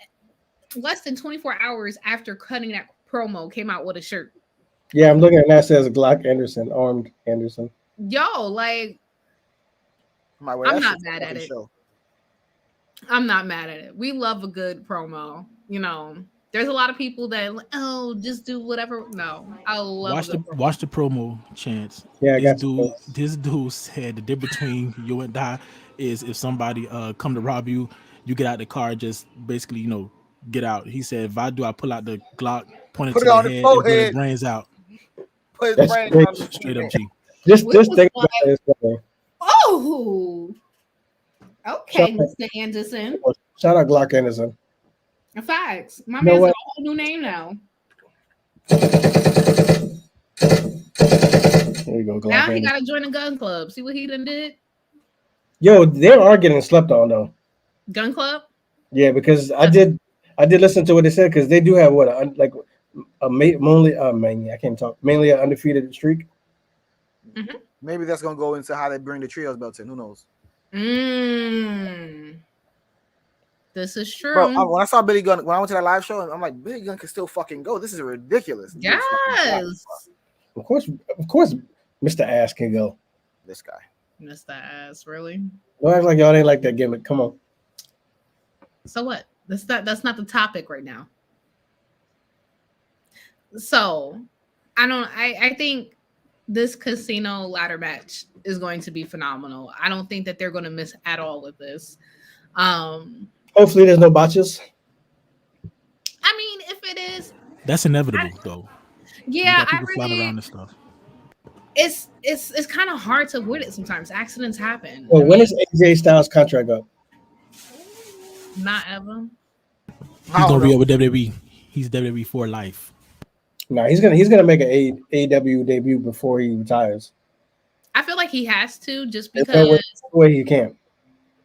less than 24 hours after cutting that promo came out with a shirt. Yeah, I'm looking at that says Glock Anderson, armed Anderson. Yo, like I'm not mad at it. I'm not mad at it. We love a good promo. You know, there's a lot of people that just do whatever. No, I love watch the promo, Chance. Yeah, this dude said the difference between you and I is if somebody come to rob you, you get out the car, just basically get out. He said, if I do, I pull out the Glock, point it to the head, and put his brains out. Put his brains out. Straight up G. Just think about this. Oh, okay, Mr. Anderson. Shout out Glock Anderson. Facts. My man's got a whole new name now. There you go. Glock now Anderson. he got to join the gun club. See what he done did? Yo, they are getting slept on though. Gun club? Yeah, because I did listen to what they said because they do have mainly an undefeated streak. Mm-hmm. Maybe that's gonna go into how they bring the trios belts in. Who knows? This is true. Bro, when I saw Billy Gunn, when I went to that live show, I'm like, Billy Gunn can still fucking go. This is ridiculous. Yes. Of course, Mr. Ass can go. This guy. Mr. Ass, really? Don't act like y'all ain't like that gimmick. Come on. So what? That's not the topic right now. So I think this casino ladder match is going to be phenomenal. I don't think that they're going to miss at all with this. Hopefully there's no botches. I mean, if it is, that's inevitable though. Yeah, I really flying around and stuff. It's kind of hard to avoid it sometimes. Accidents happen. Well, when is AJ Styles' contract up? Not ever. He's gonna be with WWE. He's WWE for life. No, he's gonna make an AEW debut before he retires. I feel like he has to, just because no way he can't.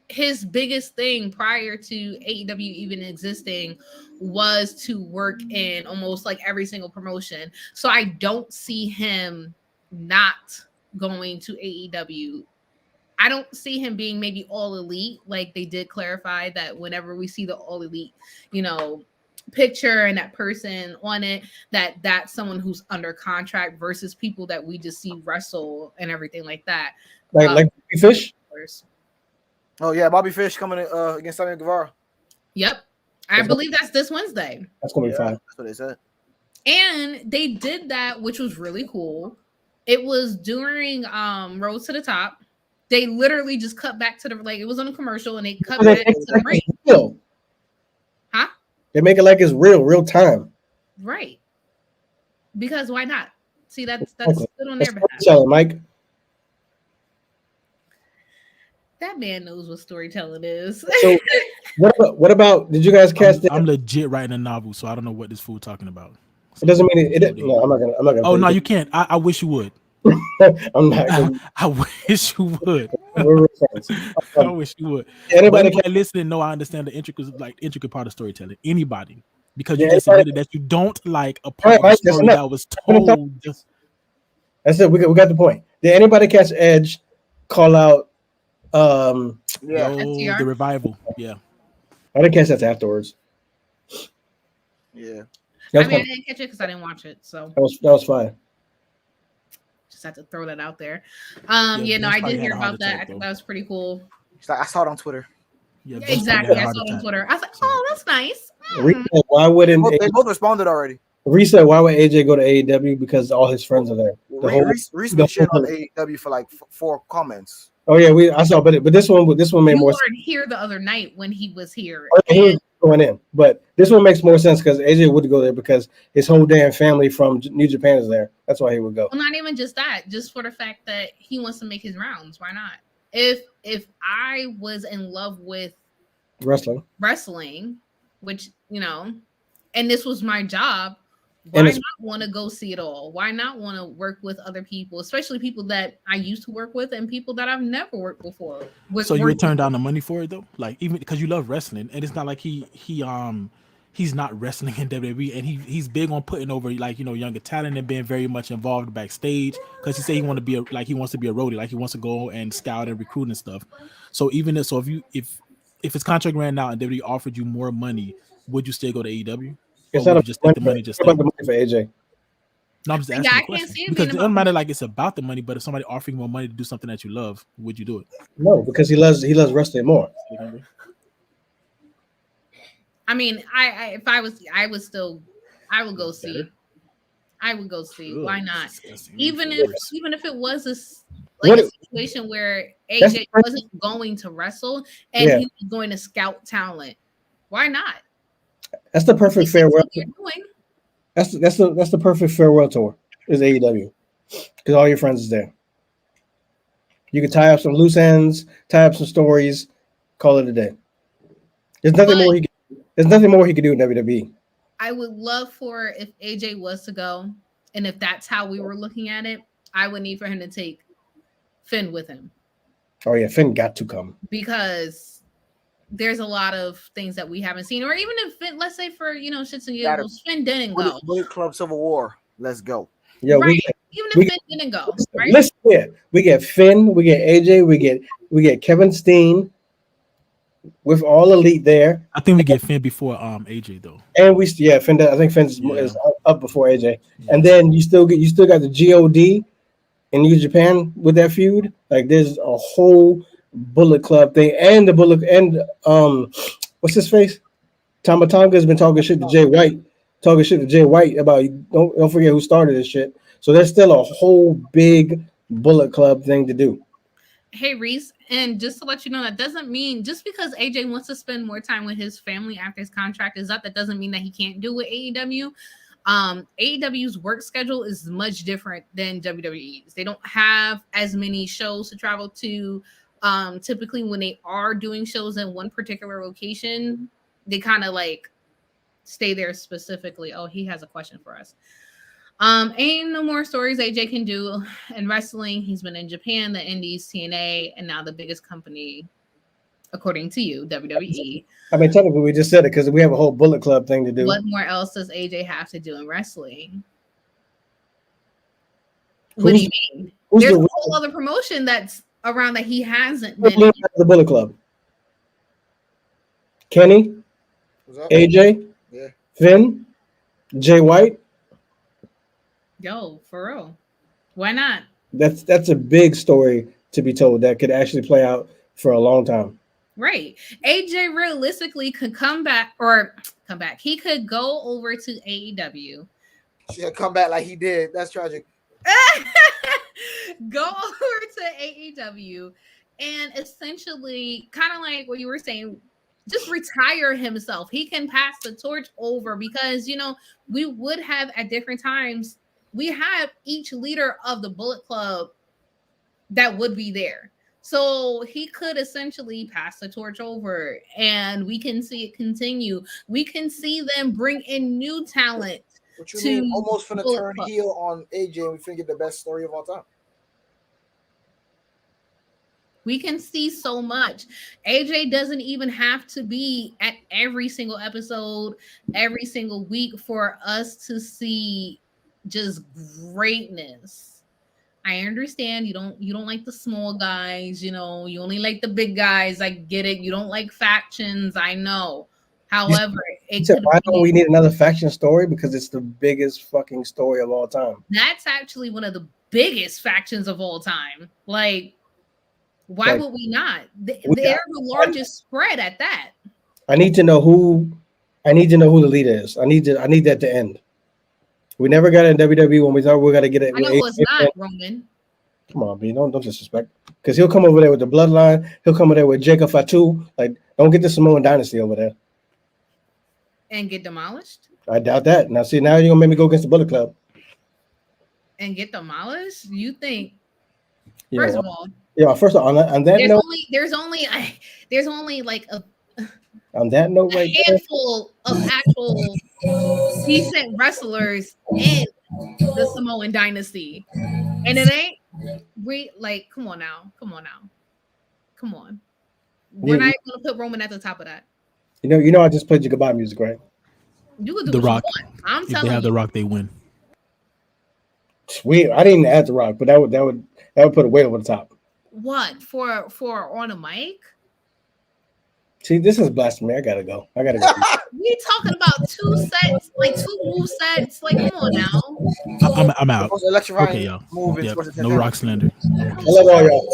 His biggest thing prior to AEW even existing was to work in almost like every single promotion. So I don't see him not going to AEW. I don't see him being maybe all elite. Like they did clarify that whenever we see the all elite, picture and that person on it, that's someone who's under contract versus people that we just see wrestle and everything like that. Like Bobby Fish? Oh yeah, Bobby Fish coming against Sammy Guevara. Yep. I believe that's this Wednesday. That's gonna be fine. That's what they said. And they did that, which was really cool. It was during Road to the Top. They literally just cut back to it was on a commercial and they cut back to the ring. Huh? They make it like it's real time. Right. Because why not? See, that's good on their behalf. Mike. That man knows what storytelling is. So what about did you guys catch that? I'm legit writing a novel, so I don't know what this fool talking about. So it doesn't mean it. No, I'm not gonna. Oh no, you can't. I wish you would. I'm not. I wish you would. I wish you would. Anybody listening? No, I understand the intricate part of storytelling. Anybody, because you just admitted that you don't like a part of the story that was told. That's it. We got the point. Did anybody catch Edge call out? The revival. Yeah, I didn't catch that afterwards. Yeah, I didn't catch it because I didn't watch it. So that was fine. Just had to throw that out there. I did hear about that. I think that was pretty cool. I saw it on Twitter. Yeah, exactly. I saw it on Twitter. I was like, oh, that's nice. Why wouldn't they both responded already? Reese said, why would AJ go to AEW? Because all his friends are there. Reese been shit on AEW for like 4 comments. Oh yeah, I saw, but this one made more sense. You weren't here the other night when he was here. Oh, he was going in, but this one makes more sense because AJ would go there because his whole damn family from New Japan is there. That's why he would go. Well, not even just that, just for the fact that he wants to make his rounds. Why not? If I was in love with wrestling, which and this was my job, why not want to go see it all? Why not want to work with other people, especially people that I used to work with and people that I've never worked before? So you would turn down the money for it though, like even because you love wrestling, and it's not like he's not wrestling in WWE, and he's big on putting over younger talent and being very much involved backstage because he said he wants to be a roadie, like he wants to go and scout and recruit and stuff. So even if his contract ran out and WWE offered you more money, would you still go to AEW? It's not about the money for AJ. No, I'm just asking a question because it doesn't matter like it's about the money, but if somebody offering more money to do something that you love, would you do it? No, because he loves wrestling more. I mean, I would go see. I would go see. Why not? Even if it was a situation where AJ wasn't going to wrestle and he was going to scout talent, why not? That's the perfect farewell. That's the perfect farewell tour is AEW because all your friends is there. You can tie up some loose ends, tie up some stories, call it a day. There's nothing more he could do in WWE. I would love for if AJ was to go, and if that's how we were looking at it, I would need for him to take Finn with him. Oh yeah, Finn got to come because there's a lot of things that we haven't seen, or even if Finn, let's say for shits and giggles, Finn didn't go. Bullet Club Civil War, let's go. Yeah, right. Even if Finn didn't go, right? Listen, we get Finn, we get AJ, we get Kevin Steen with all elite there. I think we get Finn before AJ though, and Finn. I think Finn is up before AJ, and then you still got the God in New Japan with that feud. Like there's a whole Bullet Club thing, and the Bullet and what's his face? Tama Tonga's been talking shit to Jay White about don't forget who started this shit. So there's still a whole big Bullet Club thing to do. Hey Reese, and just to let you know, that doesn't mean just because AJ wants to spend more time with his family after his contract is up, that doesn't mean that he can't do with AEW. AEW's work schedule is much different than WWE's. They don't have as many shows to travel to. Typically when they are doing shows in one particular location, they kind of like stay there specifically. Oh, he has a question for us. Ain't no more stories AJ can do in wrestling. He's been in Japan, the Indies, TNA, and now the biggest company, according to you, WWE. I mean, technically we just said it because we have a whole Bullet Club thing to do. What more else does AJ have to do in wrestling? What do you mean? There's a whole other promotion that's around that he hasn't been in. The Bullet Club. Kenny, AJ, Finn, Jay White. Yo, for real. Why not? That's a big story to be told that could actually play out for a long time. Right. AJ realistically could come back. He could go over to AEW. Should come back like he did. That's tragic. Go over to AEW and essentially kind of like what you were saying, just retire himself. He can pass the torch over because we would have at different times, we have each leader of the Bullet Club that would be there. So he could essentially pass the torch over and we can see it continue. We can see them bring in new talent. What you mean? Almost finna turn heel on AJ and we finna get the best story of all time. We can see so much. AJ doesn't even have to be at every single episode, every single week for us to see just greatness. I understand you don't like the small guys, you only like the big guys. I get it. You don't like factions. I know. However, why don't we need another faction story? Because it's the biggest fucking story of all time. That's actually one of the biggest factions of all time. Like, why would we not? They're the largest spread at that. I need to know who the leader is. I need that to end. We never got it in WWE when we thought we were gonna get it. I know it's not Roman. Come on, B. Don't disrespect. Because he'll come over there with the bloodline. He'll come over there with Jacob Fatu. Like, don't get the Samoan dynasty over there. And get demolished? I doubt that. Now, see, now you're going to make me go against the Bullet Club. And get demolished? You think, Yeah, first of all, first of all, on that note, there's only like a on that note, right handful of actual decent wrestlers in the Samoan dynasty, and it ain't come on now. We're not going to put Roman at the top of that. You know, I just played your goodbye music, right? You could do The what Rock. you want. I'm If telling they have you. The Rock, they win. Sweet. I didn't add The Rock, but that would put a weight over the top. What for on a mic? See, this is blasphemy. I gotta go. We talking about two sets, like two move sets. Like, come on now. I'm out. Okay, y'all. Yep. No Rock slander. I love all y'all.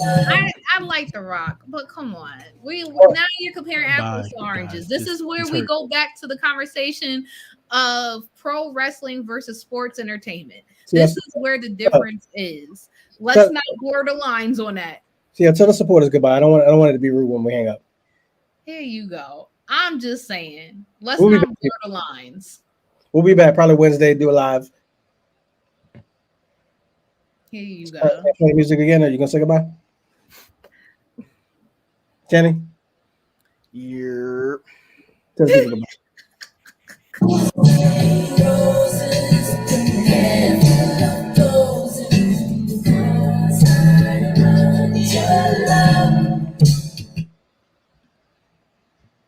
I like The Rock, but come on. Now you're comparing apples to oranges. This is where we go back to the conversation of pro wrestling versus sports entertainment. This is where the difference is. Let's not blur the lines on that. See, I tell the supporters goodbye. I don't want it to be rude when we hang up. Here you go. I'm just saying. Let's not blur the lines. We'll be back probably Wednesday. Do a live. Here you go. Play music again. Are you gonna say goodbye, Kenny? Yeah. Tell the people goodbye.